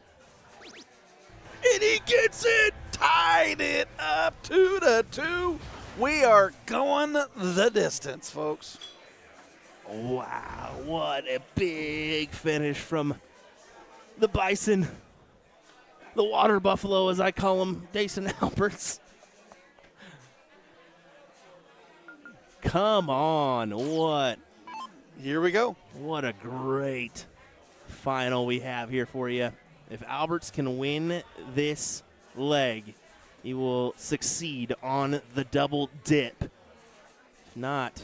he gets it. Tied it up 2-2. We are going the distance, folks. Wow, what a big finish from the Bison. The water buffalo, as I call him, Dason Alberts. Come on, what? Here we go. What a great final we have here for you. If Alberts can win this leg, he will succeed on the double dip. If not,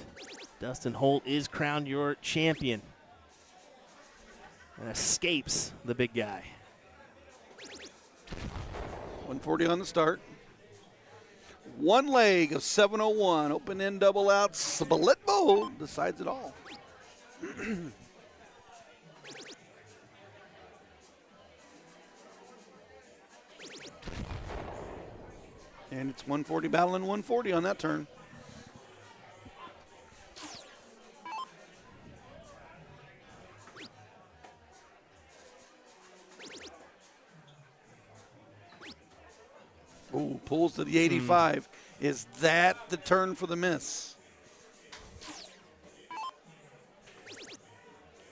Dustin Holt is crowned your champion and escapes the big guy. 140 on the start. One leg of 701. Open in, double out. Split bowl decides it all. And it's 140 battling 140 on that turn. Ooh, pulls to the 85. Is that the turn for the miss?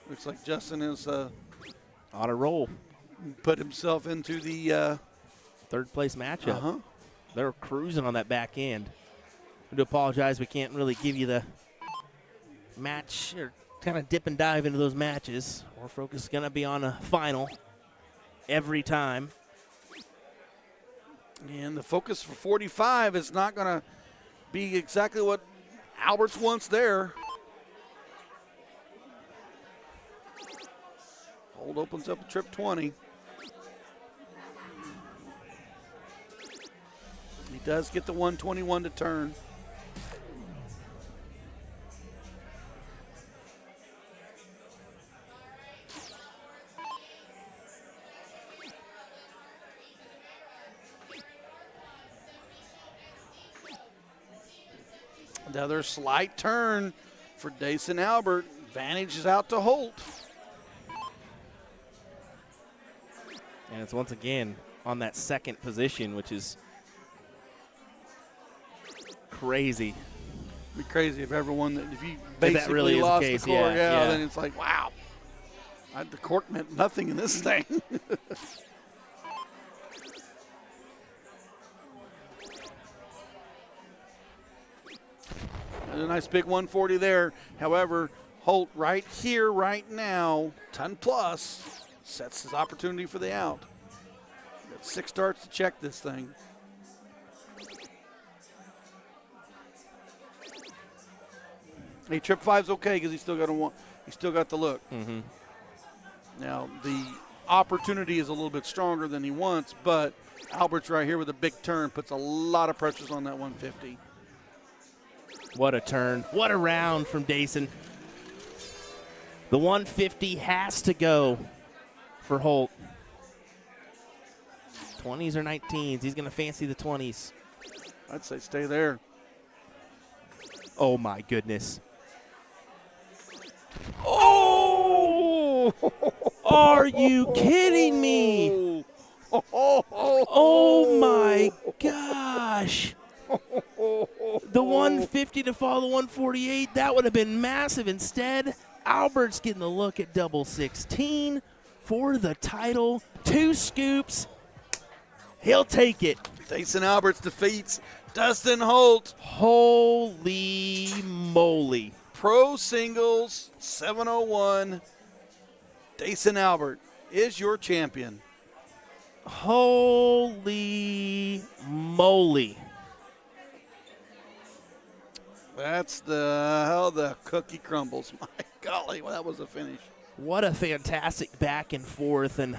Looks like Justin is On a roll. put himself into the Third place matchup. They're cruising on that back end. I do apologize, we can't really give you the match or kind of dip and dive into those matches. Our focus is going to be on a final every time. And the focus for 45 is not going to be exactly what Alberts wants there. Holt opens up a trip 20. does get the 121 to turn. Another slight turn for Dason Albert. Advantage is out to Holt. And it's once again on that second position, which is crazy. It'd be crazy if everyone that if you If basically that really is the lost case, the core, yeah. then it's like wow. The cork meant nothing in this thing. A nice big 140 there. However, Holt right here, right now, 10 plus, sets his opportunity for the out. Got 6 starts to check this thing. Hey, trip 5's okay because he's still got the look. Mm-hmm. Now the opportunity is a little bit stronger than he wants, but Albert's right here with a big turn puts a lot of pressures on that 150. What a turn. What a round from Dason. The 150 has to go for Holt. 20s or 19s. He's going to fancy the 20s. I'd say stay there. Oh, my goodness. Oh! Are you kidding me? Oh, my gosh. The 150 to follow the 148, that would have been massive. Instead, Albert's getting the look at double 16 for the title. 2 scoops. He'll take it. Dason Alberts defeats Dustin Holt. Holy moly. Pro Singles 701. Dason Albert is your champion. Holy moly. That's how the cookie crumbles. My golly, well, that was a finish. What a fantastic back and forth. And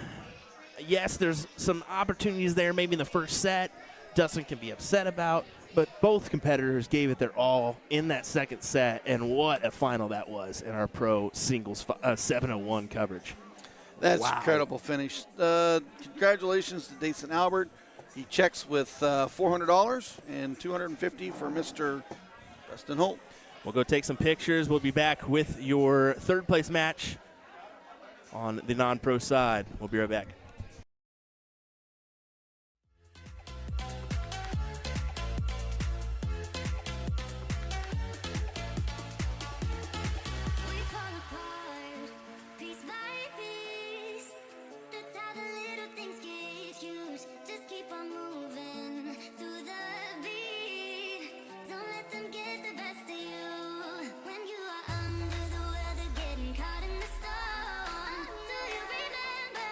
yes, there's some opportunities there maybe in the first set Dustin can be upset about, but both competitors gave it their all in that second set, and what a final that was in our pro singles 701 coverage. That's Wow. incredible finish. Congratulations to Dason Albert. He checks with $400 and $250 for Mr. Dustin Holt. We'll go take some pictures. We'll be back with your third place match on the non-pro side. We'll be right back. We fall apart, piece by piece. That's how the little things get huge. Just keep on moving through the beat. Don't let them get the best of you. When you are under the weather, getting caught in the storm. Do you remember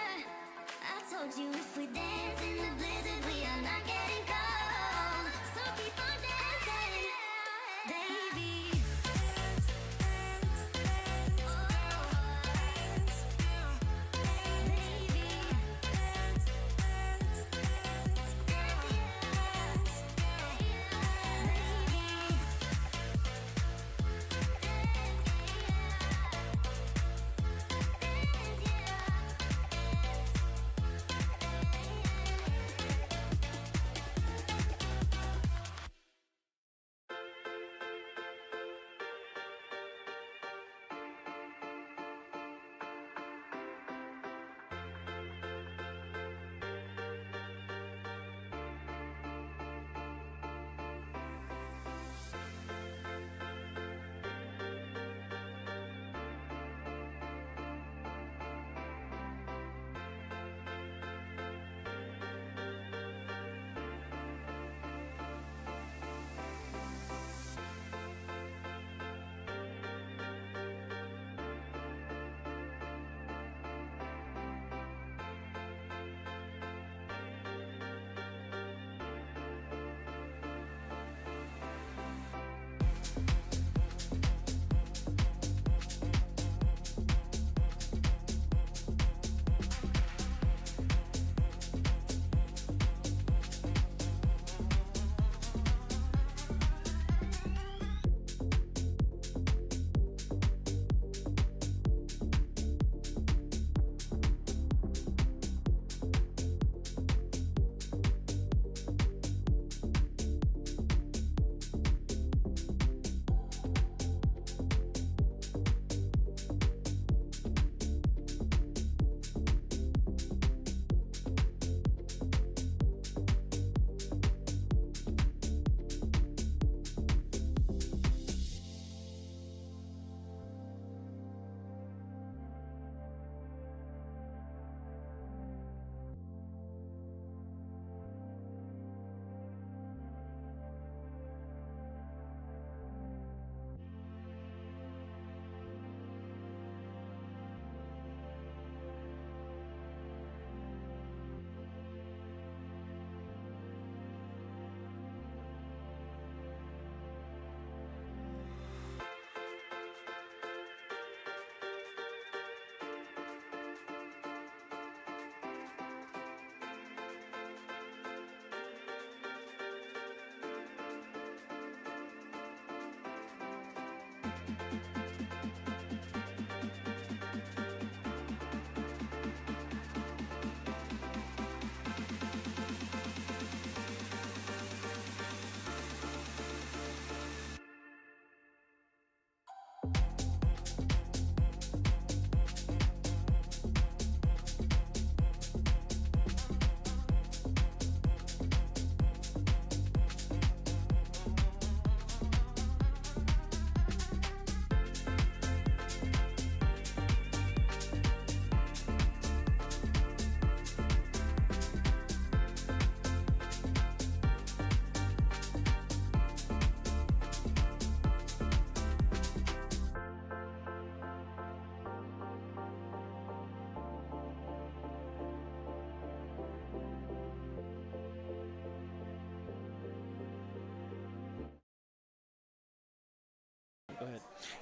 Go ahead.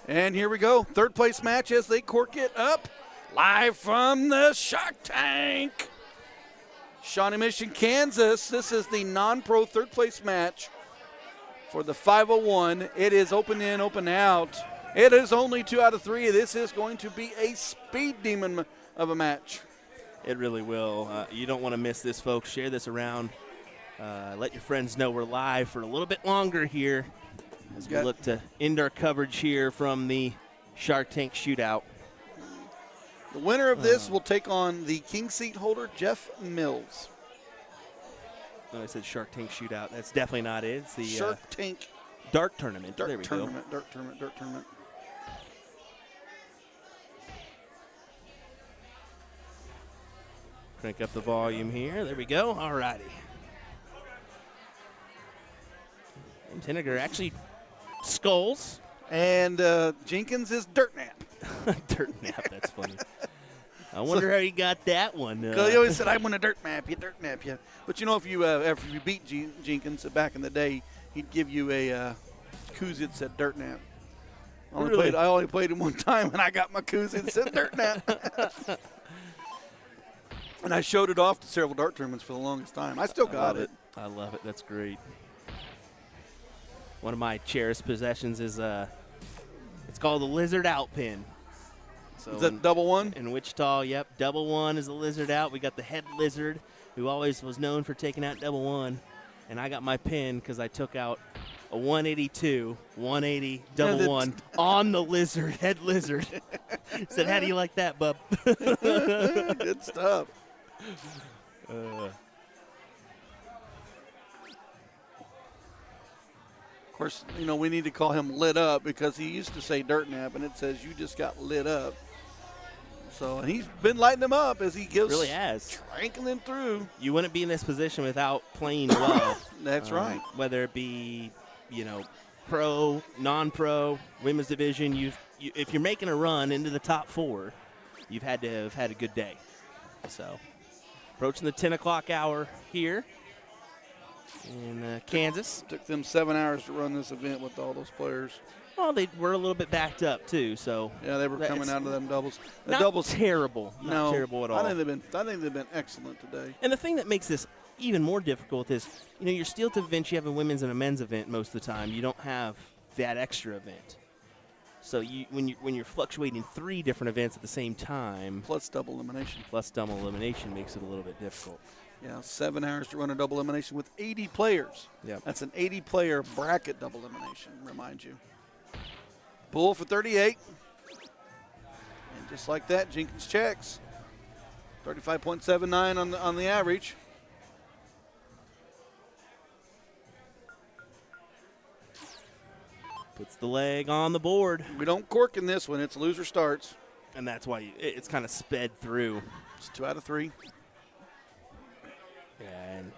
And here we go. Third place match as they cork it up. Live from the Shark Tank. Shawnee Mission, Kansas. This is the non-pro third place match for the 501. It is open in, open out. It is only 2 out of 3. This is going to be a speed demon of a match. It really will. You don't want to miss this, folks. Share this around. Let your friends know we're live for a little bit longer here as we look to end our coverage here from the Shark Tank shootout. The winner of this will take on the king seat holder, Jeff Mills. No, I said Shark Tank shootout. That's definitely not it. It's the Shark Tank dart tournament. dart There we tournament, go. Dart tournament. Crank up the volume here. There we go. All righty. And Tinniger actually skulls. And Jenkins is dirt nap. Dirt nap. That's funny. I wonder how you got that one. He always said, "I'm going to dirt nap you." But you know, if you after you beat Jenkins back in the day, he'd give you a koozie that said dirt nap. Really? I only played him one time, and I got my koozie that said dirt nap. And I showed it off to several dart tournaments for the longest time. I still got it. I love it. That's great. One of my cherished possessions is it's called the Lizard Out pin. So Is that double one? in Wichita? Yep, double one is the Lizard Out. We got the head lizard, who always was known for taking out double one, and I got my pin because I took out a 182, 180, double one on the lizard, head lizard. Said, "How do you like that, bub?" Good stuff. Of course, you know, we need to call him lit up because he used to say dirt nap, and it says you just got lit up. So he's been lighting them up as he goes. Really has. Cranking them through. You wouldn't be in this position without playing well. That's right. Whether it be, pro, non-pro, women's division, if you're making a run into the top 4, you've had to have had a good day. So, approaching the 10 o'clock hour here in Kansas. Took them 7 hours to run this event with all those players. Well, they were a little bit backed up too, so Yeah, they were coming out of them doubles. The not doubles terrible, not terrible at all. I think they've been excellent today. And the thing that makes this even more difficult is, your steel tip events, you have a women's and a men's event most of the time. You don't have that extra event. So when you're fluctuating 3 different events at the same time, Plus double elimination makes it a little bit difficult. Yeah, 7 hours to run a double elimination with 80 players. Yep. That's an 80-player bracket double elimination, remind you. Bull for 38. And just like that, Jenkins checks. 35.79 on the average. Puts the leg on the board. We don't cork in this one. It's loser starts. And that's why it's kind of sped through. It's 2 out of 3. And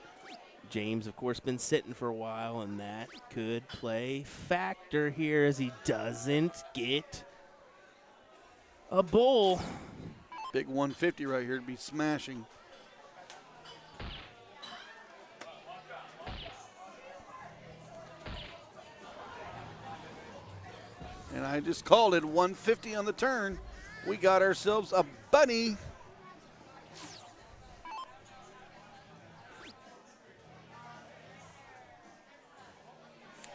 James, of course, been sitting for a while, and that could play factor here as he doesn't get a bull. Big 150 right here to be smashing. And I just called it 150 on the turn. We got ourselves a bunny.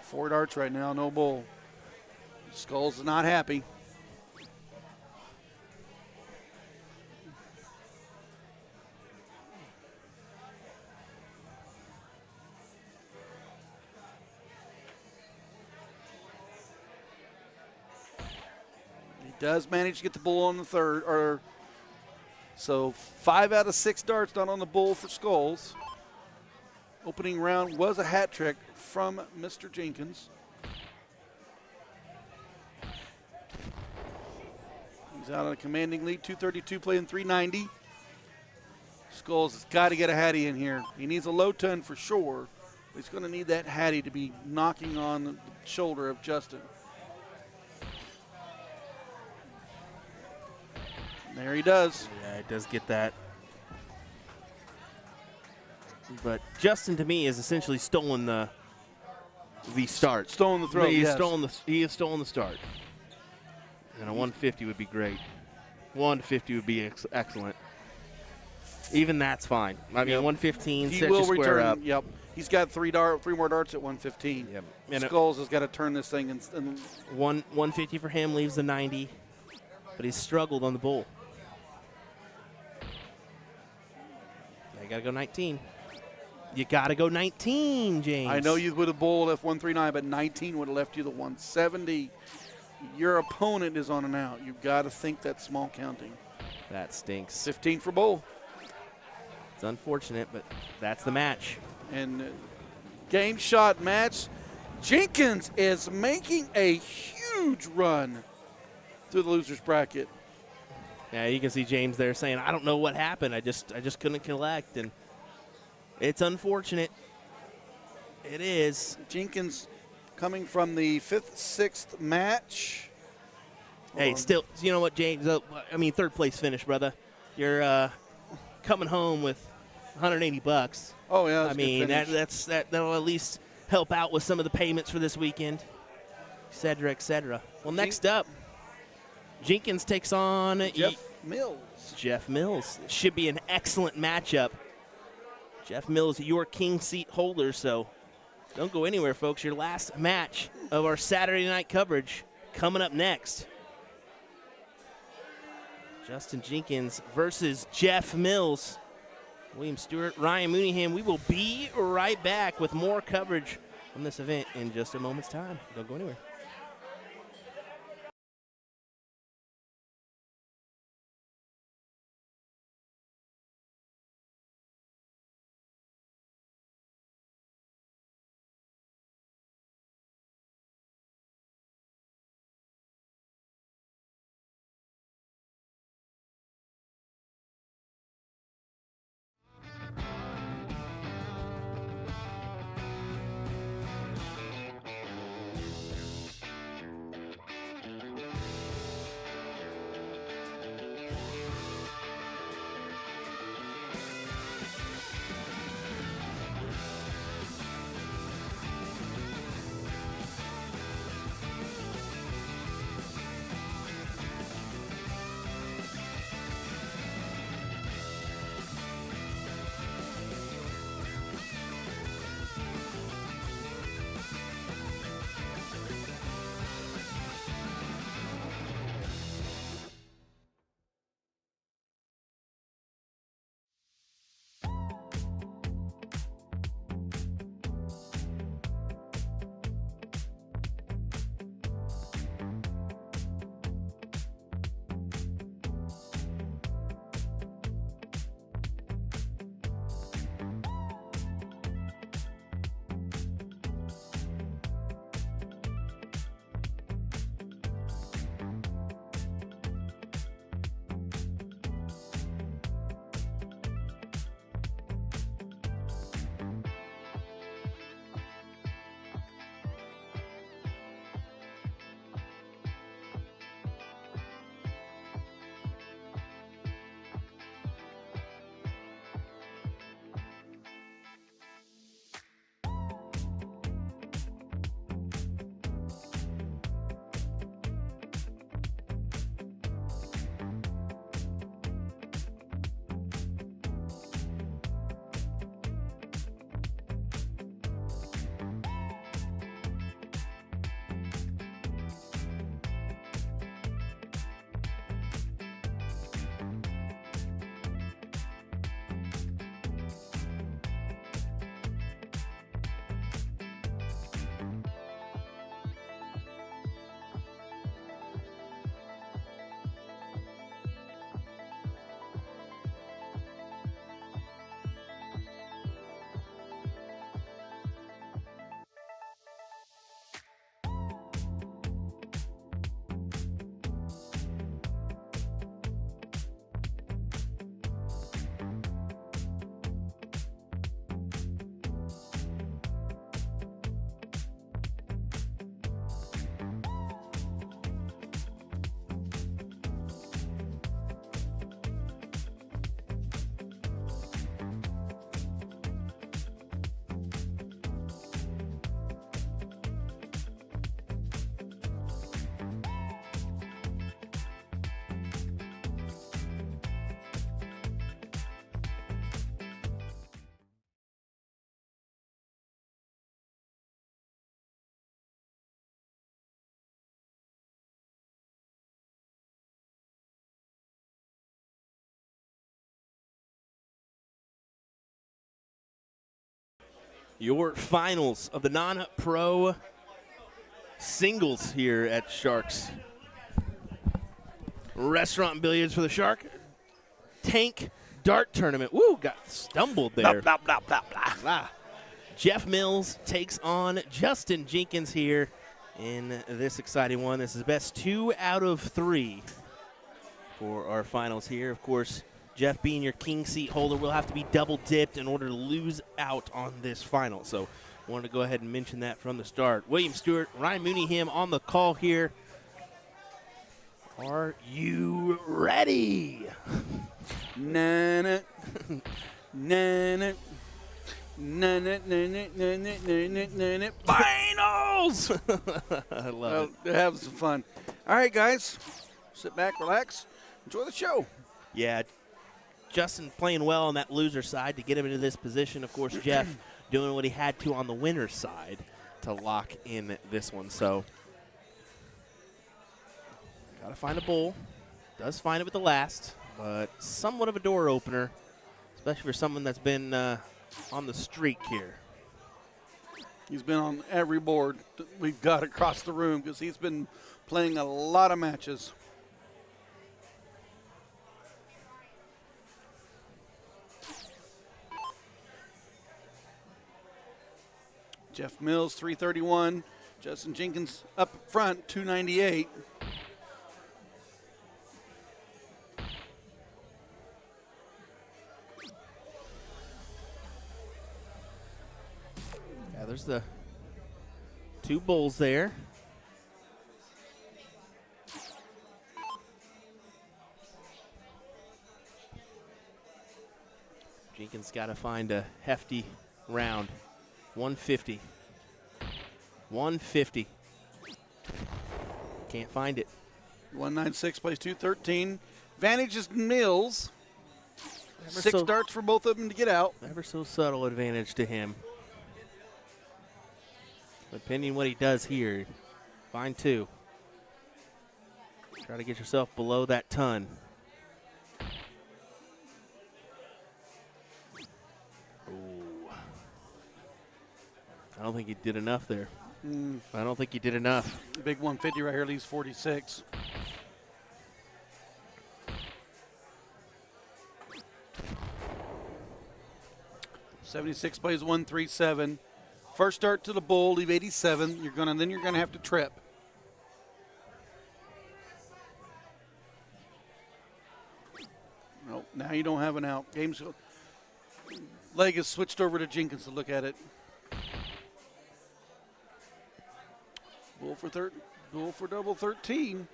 Four darts right now, no bull. Skulls is not happy. He does manage to get the bull on the third, so 5 out of 6 darts not on the bull for Skulls. Opening round was a hat trick from Mr. Jenkins. He's out on a commanding lead, 232 playing 390. Skulls has got to get a Hattie in here. He needs a low ton for sure. But he's going to need that Hattie to be knocking on the shoulder of Justin. And there he does. Yeah, it does get that. But Justin, to me, has essentially stolen the the start. Stolen the throw, He has yes. stolen the start. And a 150 would be great. 150 would be excellent. Even that's fine. I mean, Yep. 115 He sets will you square return. up. Yep. He's got three more darts at 115. Yep. And Skulls has got to turn this thing. And 150 for him leaves the 90, but he's struggled on the bull. Yeah, you got to go 19. You got to go 19, James. I know you would have bowled F139, but 19 would have left you the 170. Your opponent is on and out. You've got to think that small counting. That stinks. 15 for bowl. It's unfortunate, but that's the match. And game shot match. Jenkins is making a huge run through the loser's bracket. Yeah, you can see James there saying, "I don't know what happened. I just couldn't collect," and it's unfortunate. It is. Jenkins coming from the 5th, 6th match. Hey, still, you know what, James? I mean, third place finish, brother. You're coming home with $180. Oh yeah, I mean, that'll at least help out with some of the payments for this weekend, et cetera, et cetera. Well, next up, Jenkins takes on Jeff Mills. Should be an excellent matchup. Jeff Mills, your king seat holder, so don't go anywhere, folks. Your last match of our Saturday night coverage coming up next. Justin Jenkins versus Jeff Mills. William Stuart, Ryan Mooneyham. We will be right back with more coverage from this event in just a moment's time. Don't go anywhere. Your finals of the non-pro singles here at Sharks. Restaurant billiards for the Shark. Tank dart tournament. Woo, got stumbled there. Blah, blah, blah, blah, Blah. Jeff Mills takes on Justin Jenkins here in this exciting one. This is best 2 out of 3 for our finals here. Of course, Jeff being your king seat holder will have to be double dipped in order to lose out on this final. So wanted to go ahead and mention that from the start. William Stuart, Ryan Mooneyham on the call here. Are you ready? Na-na. Na-na. Na-na, na-na, na-na, na-na, na-na. Finals! I love it. Having some fun. All right, guys. Sit back, relax, enjoy the show. Yeah, Justin playing well on that loser side to get him into this position. Of course, Jeff doing what he had to on the winner's side to lock in this one. So, got to find a bowl. Does find it with the last, but somewhat of a door opener, especially for someone that's been on the streak here. He's been on every board that we've got across the room because he's been playing a lot of matches. Jeff Mills, 331. Justin Jenkins up front, 298. Yeah, there's the 2 bowls there. Jenkins got to find a hefty round. 150. 150. Can't find it. 196 plays 213. Advantage is Mills. Ever 6 so- darts for both of them to get out. Ever so subtle advantage to him. Depending what he does here, find 2. Try to get yourself below that ton. Ooh. I don't think he did enough there. I don't think he did enough. Big 150 right here leaves 46. '76 plays 137. First start to the bull, leave 87. Then you're gonna have to trip. Nope. Now you don't have an out. Game's leg is switched over to Jenkins to look at it. Bull for double 13.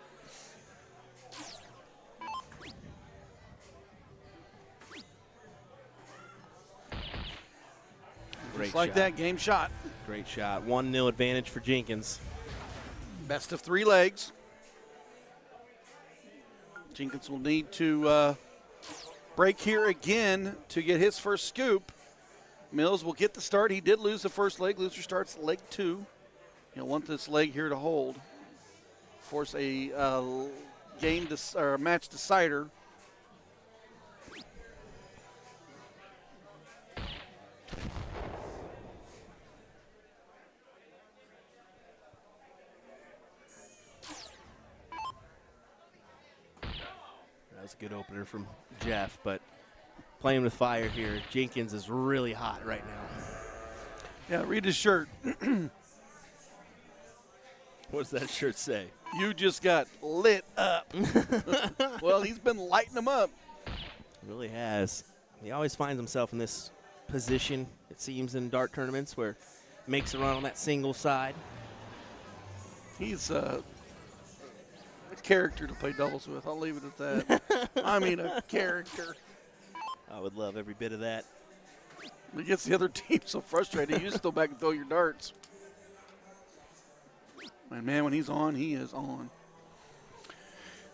Great Just like shot. that, game shot. Great shot. 1-0 advantage for Jenkins. Best of 3 legs. Jenkins will need to break here again to get his first scoop. Mills will get the start. He did lose the first leg. Loser starts leg 2. He'll want this leg here to hold. Force a match decider. That was a good opener from Jeff, but playing with fire here. Jenkins is really hot right now. Yeah, read his shirt. What does that shirt say? You just got lit up. Well, he's been lighting them up. Really has. He always finds himself in this position, it seems, in dart tournaments where he makes a run on that single side. He's a character to play doubles with. I'll leave it at that. I mean, a character. I would love every bit of that. It gets the other team so frustrated. You just go back and throw your darts. And, man, when he's on, he is on.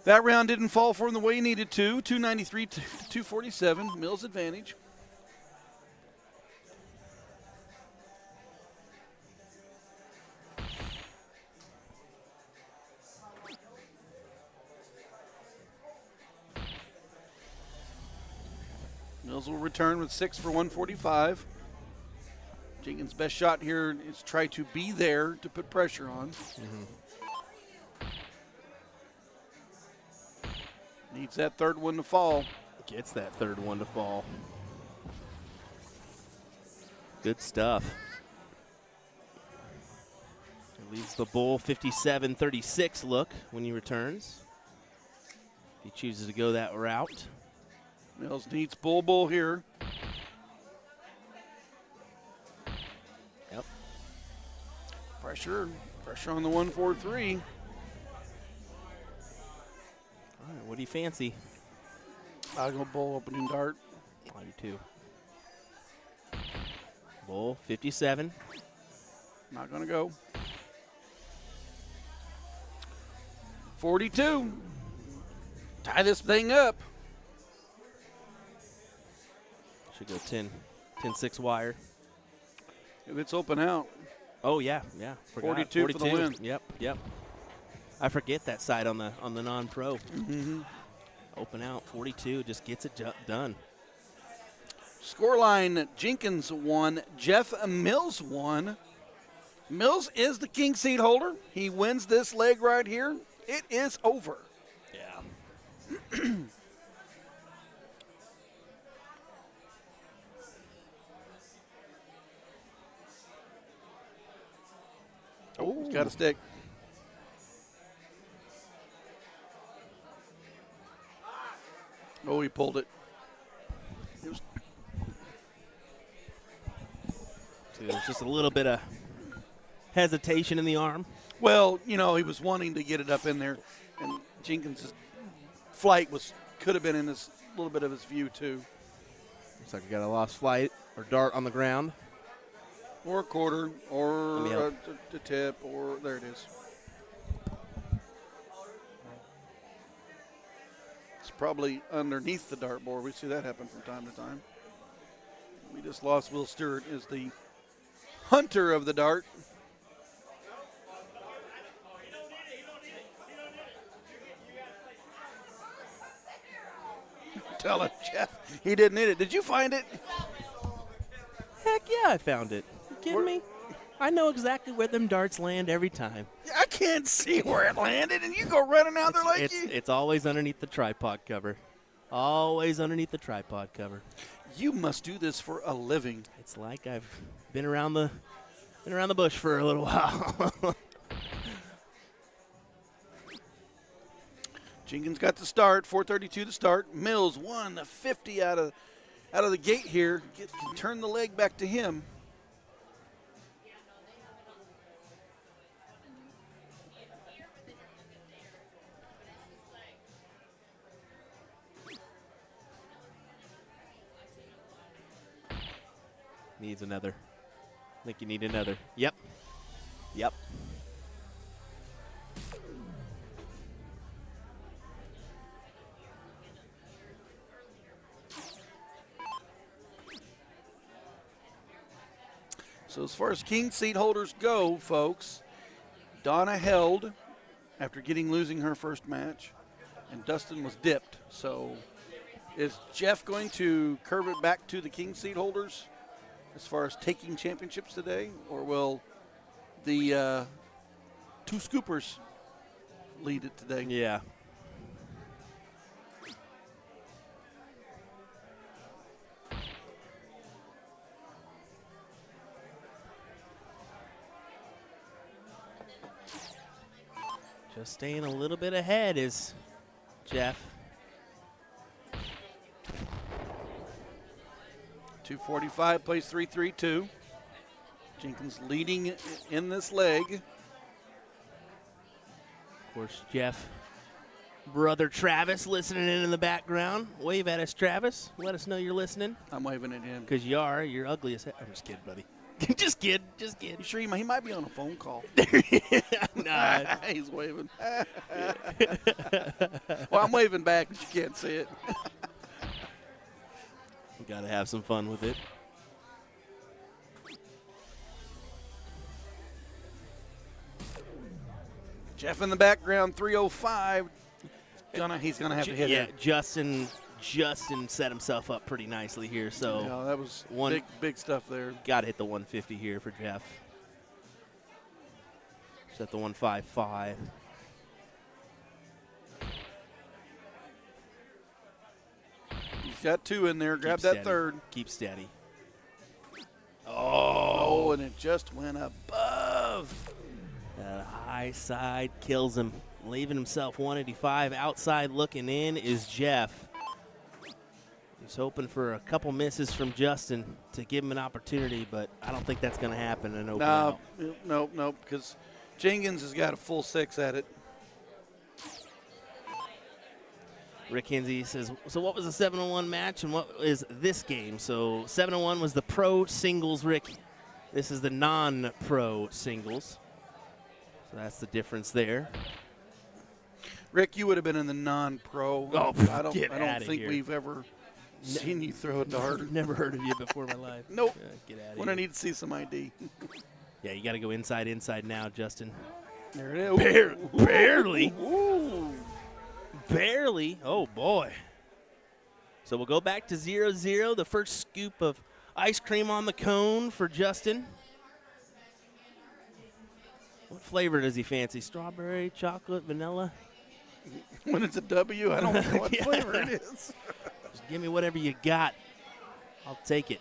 That round didn't fall for him the way he needed to. 293 to 247. Mills advantage. Mills will return with 6 for 145. Jenkins' best shot here is try to be there to put pressure on. Needs that third one to fall. Gets that third one to fall. Good stuff. It leaves the bull 57-36 look when he returns. If he chooses to go that route. Mills needs bull here. Yep. Pressure on the 1-4-3. All right, what do you fancy? I'll go bull opening dart. I do too. Bull 57. Not going to go. 42. Tie this thing up. Should go 10-6 wire. If it's open out. Oh yeah. Forgot. 42 for the win. Yep. I forget that side on the non-pro. Mm-hmm. Open out 42, just gets it done. Scoreline: Jenkins 1, Jeff Mills 1. Mills is the king seed holder. He wins this leg right here. It is over. Yeah. Oh, he's got a stick. Oh, he pulled it. So there's just a little bit of hesitation in the arm. Well, he was wanting to get it up in there, and Jenkins' flight could have been in this little bit of his view too. Looks like we got a lost flight or dart on the ground. Or a quarter, or Let me help. a tip, or there it is. It's probably underneath the dartboard. We see that happen from time to time. We just lost Will Stewart as the hunter of the dart. Tell him, Jeff, he didn't hit it. Did you find it? Heck yeah, I found it. You kidding me? I know exactly where them darts land every time. I can't see where it landed, and you go running out there like you. It's always underneath the tripod cover. Always underneath the tripod cover. You must do this for a living. It's like I've been around the bush for a little while. Jenkins got the start, 4:32 to start. Mills won the 50 out of the gate here. Can turn the leg back to him. Needs another. I think you need another. Yep. So as far as king seat holders go, folks, Donna held after losing her first match, and Dustin was dipped. So is Jeff going to curve it back to the king seat holders as far as taking championships today, or will the two scoopers lead it today? Yeah. Just staying a little bit ahead is Jeff. 2:45 plays 3-3-2. Jenkins leading in this leg. Of course, Jeff. Brother Travis listening in the background. Wave at us, Travis. Let us know you're listening. I'm waving at him. Because you're ugly as hell. I'm just kidding, buddy. just kidding. You sure he might be on a phone call? Nah. He's waving. Well, I'm waving back, but you can't see it. We got to have some fun with it. Jeff in the background, 3:05. He's gonna have to hit it. Justin Justin set himself up pretty nicely here. So Yeah, that was one- big stuff there. got to hit the 150 here for Jeff. Set the 155. He's got 2 in there. Grab Keep that steady. third. Keep steady. Oh, and it just went above. That high side kills him, leaving himself 185. Outside looking in is Jeff. He's hoping for a couple misses from Justin to give him an opportunity, but I don't think that's going to happen in open out. No, because Jenkins has got a full 6 at it. Rick Kinsey says, so what was the 7-1 match and what is this game? So 7-1 was the pro singles, Rick. This is the non-pro singles. So that's the difference there. Rick, you would have been in the non-pro. Oh, I don't get outta think here. we've ever seen you throw a dart. Never heard of you before in my life. Nope. Get out of When I here. need to see some ID. Yeah, you got to go inside now, Justin. There it is. Barely. Ooh. Barely. Oh, boy. So we'll go back to 0-0. The first scoop of ice cream on the cone for Justin. What flavor does he fancy? Strawberry, chocolate, vanilla? When it's a W, I don't know what Yeah. flavor it is. Just give me whatever you got. I'll take it.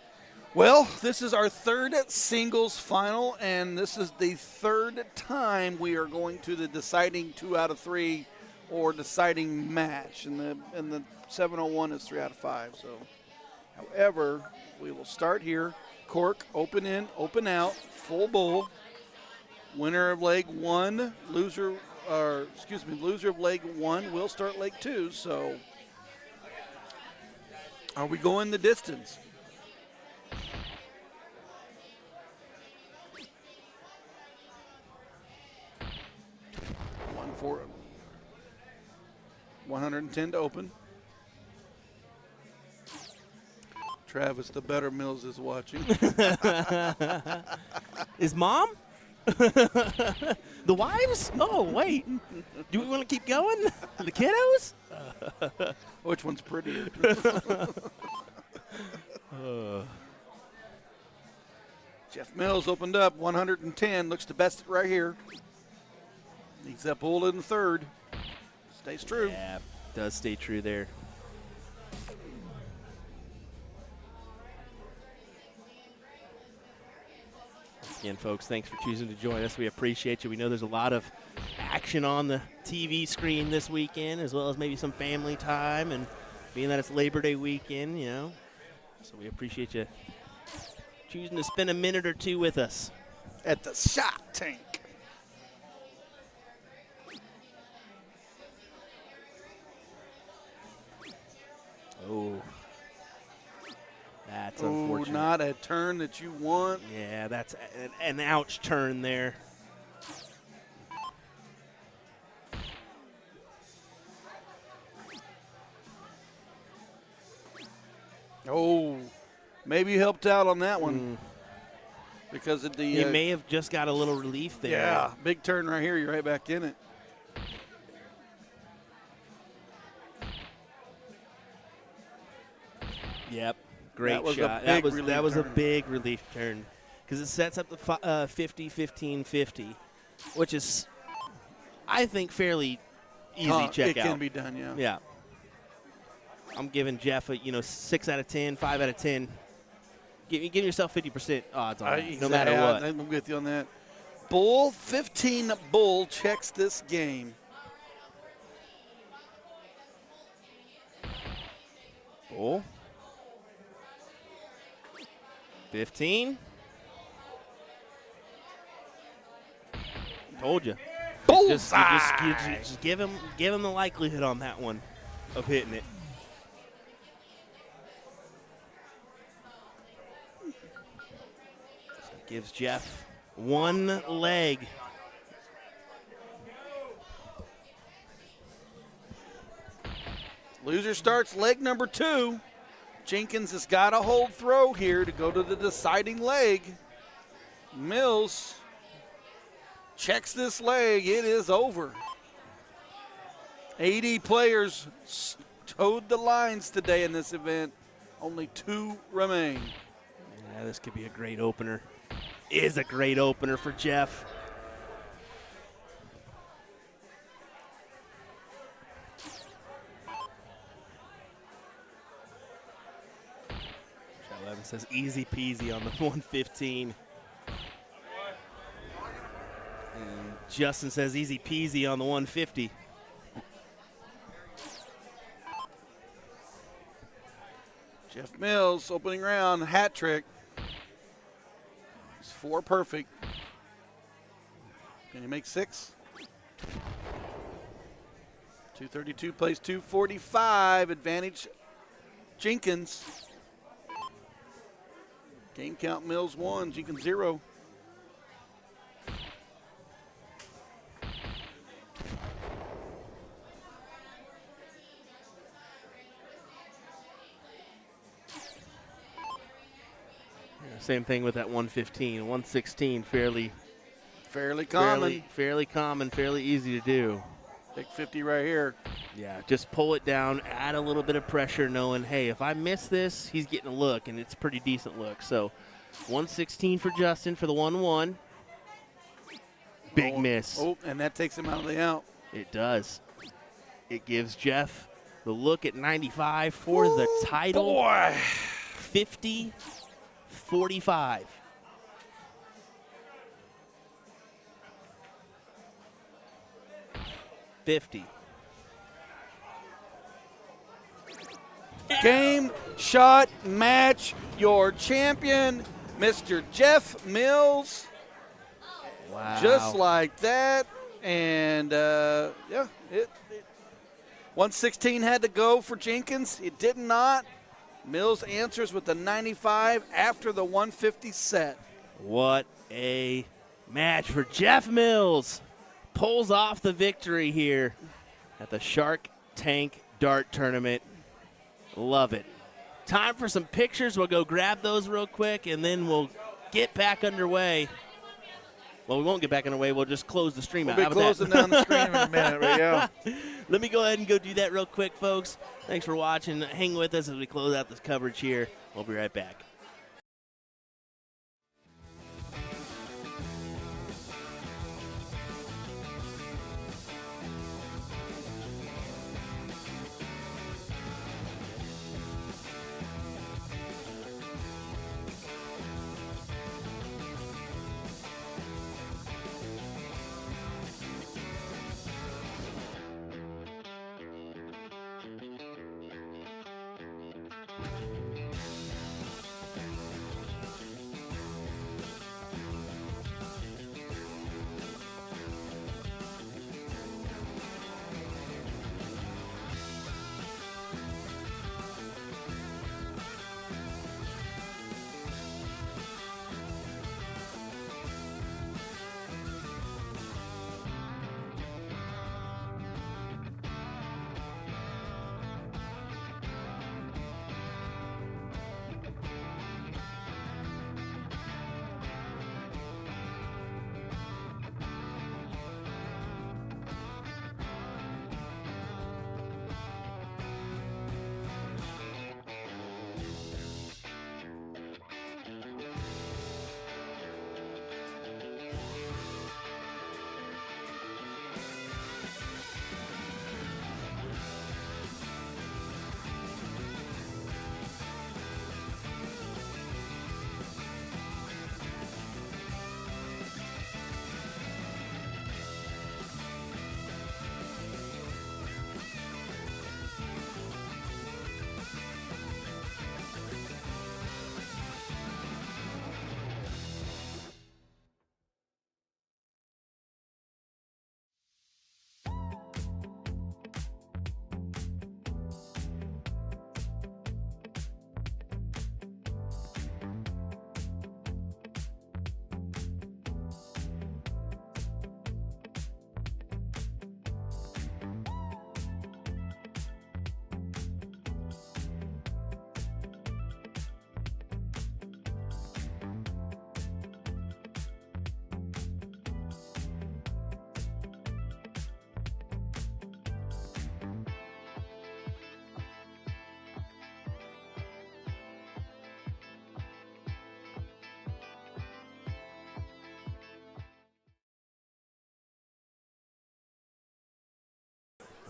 Well, this is our third singles final, and this is the third time we are going to the deciding 2 out of 3 or deciding match. And the 701 is 3 out of 5. So, however, we will start here. Cork, open in, open out, full bull. Winner of leg 1, loser of leg 1 will start leg 2. So, are we going the distance? For 110 to open. Travis, the better Mills is watching. Is Mom? The wives? Oh, wait. Do we want to keep going? The kiddos? Which one's prettier? Jeff Mills opened up 110. Looks the best right here. He's that bull in the third. Stays true. Yeah, does stay true there. Again, folks, thanks for choosing to join us. We appreciate you. We know there's a lot of action on the TV screen this weekend, as well as maybe some family time, and being that it's Labor Day weekend, you know. So we appreciate you choosing to spend a minute or two with us. At the shot tank. Oh, that's Oh, unfortunate. not a turn that you want. Yeah, that's an ouch turn there. Oh, maybe you helped out on that one because of the. You may have just got a little relief there. Yeah, big turn right here. You're right back in it. Yep. Great That was a shot. big That relief was a turn. big relief turn because it sets up the 50-15-50, which is, I think, fairly easy check It out. can be done, yeah. Yeah. I'm giving Jeff a 6 out of 10, 5 out of 10. Give yourself 50% odds on it, no matter what. I'm with you on that. Bull, 15 bull checks this game. Bull. 15. Told you. Just give him the likelihood on that one of hitting it. Gives Jeff one leg. Loser starts leg number 2. Jenkins has got a hold throw here to go to the deciding leg. Mills checks this leg. It is over. 80 players towed the lines today in this event. Only 2 remain. Yeah, this could be a great opener. Is a great opener for Jeff. Shot 11 says easy peasy on the 115. And Justin says easy peasy on the 150. Jeff Mills, opening round, hat trick. It's 4 perfect. Can he make 6? 232 plays 245. Advantage Jenkins. Game count Mills 1, Jenkins 0. Same thing with that 115. 116, fairly Common. fairly common, fairly easy to do. Big 50 right here. Yeah, just pull it down, add a little bit of pressure, knowing, hey, if I miss this, he's getting a look, and it's a pretty decent look. So 116 for Justin for the 1-1. Big miss. Oh, and that takes him out of the out. It does. It gives Jeff the look at 95 for the title. Boy. 50-45. Game, shot, match, your champion, Mr. Jeff Mills. Wow. Just like that. And, 116 had to go for Jenkins. It did not. Mills answers with the 95 after the 150 set. What a match for Jeff Mills. Pulls off the victory here at the Shark Tank Dart Tournament. Love it. Time for some pictures. We'll go grab those real quick, and then we'll get back underway. Well, we won't get back underway. We'll just close the stream We'll out. be closing down the screen in a minute, right? Yeah. Let me go ahead and go do that real quick, folks. Thanks for watching. Hang with us as we close out this coverage here. We'll be right back.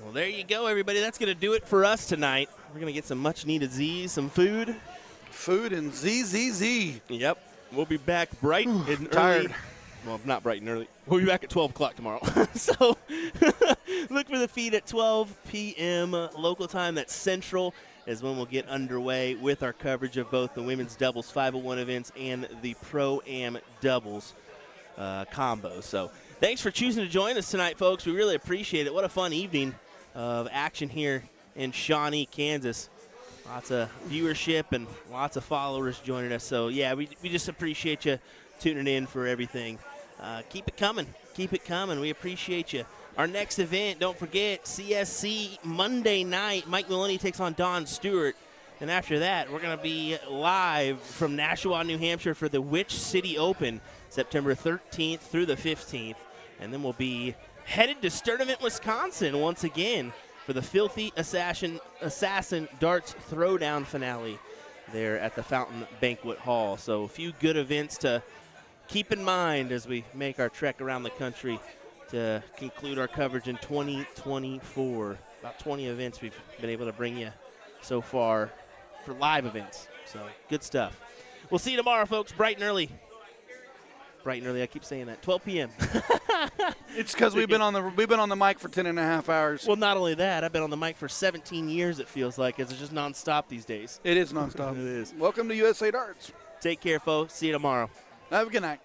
Well, there you go, everybody. That's going to do it for us tonight. We're going to get some much-needed Z's, some food. Food and ZZZ. Yep. We'll be back bright and tired. early. Well, not bright and early. We'll be back at 12 o'clock tomorrow. So look for the feed at 12 p.m. local time. That's Central is when we'll get underway with our coverage of both the women's doubles 501 events and the Pro-Am doubles combo. So thanks for choosing to join us tonight, folks. We really appreciate it. What a fun evening of action here in Shawnee, Kansas. Lots of viewership and lots of followers joining us. So, yeah, we just appreciate you tuning in for everything. Keep it coming. Keep it coming. We appreciate you. Our next event, don't forget, CSC Monday night. Mike Maloney takes on Don Stuart. And after that, we're going to be live from Nashua, New Hampshire for the Witch City Open, September 13th through the 15th. And then we'll be headed to Sturtevant, Wisconsin once again for the Filthy Assassin Darts Throwdown finale there at the Fountain Banquet Hall. So a few good events to keep in mind as we make our trek around the country to conclude our coverage in 2024. About 20 events we've been able to bring you so far for live events. So good stuff. We'll see you tomorrow, folks, bright and early. Bright and early, I keep saying that. 12 p.m. It's because we've been on the mic for 10 and a half hours. Well, not only that, I've been on the mic for 17 years, it feels like. It's just nonstop these days. It is nonstop. It is. Welcome to USA Darts. Take care, folks. See you tomorrow. Have a good night.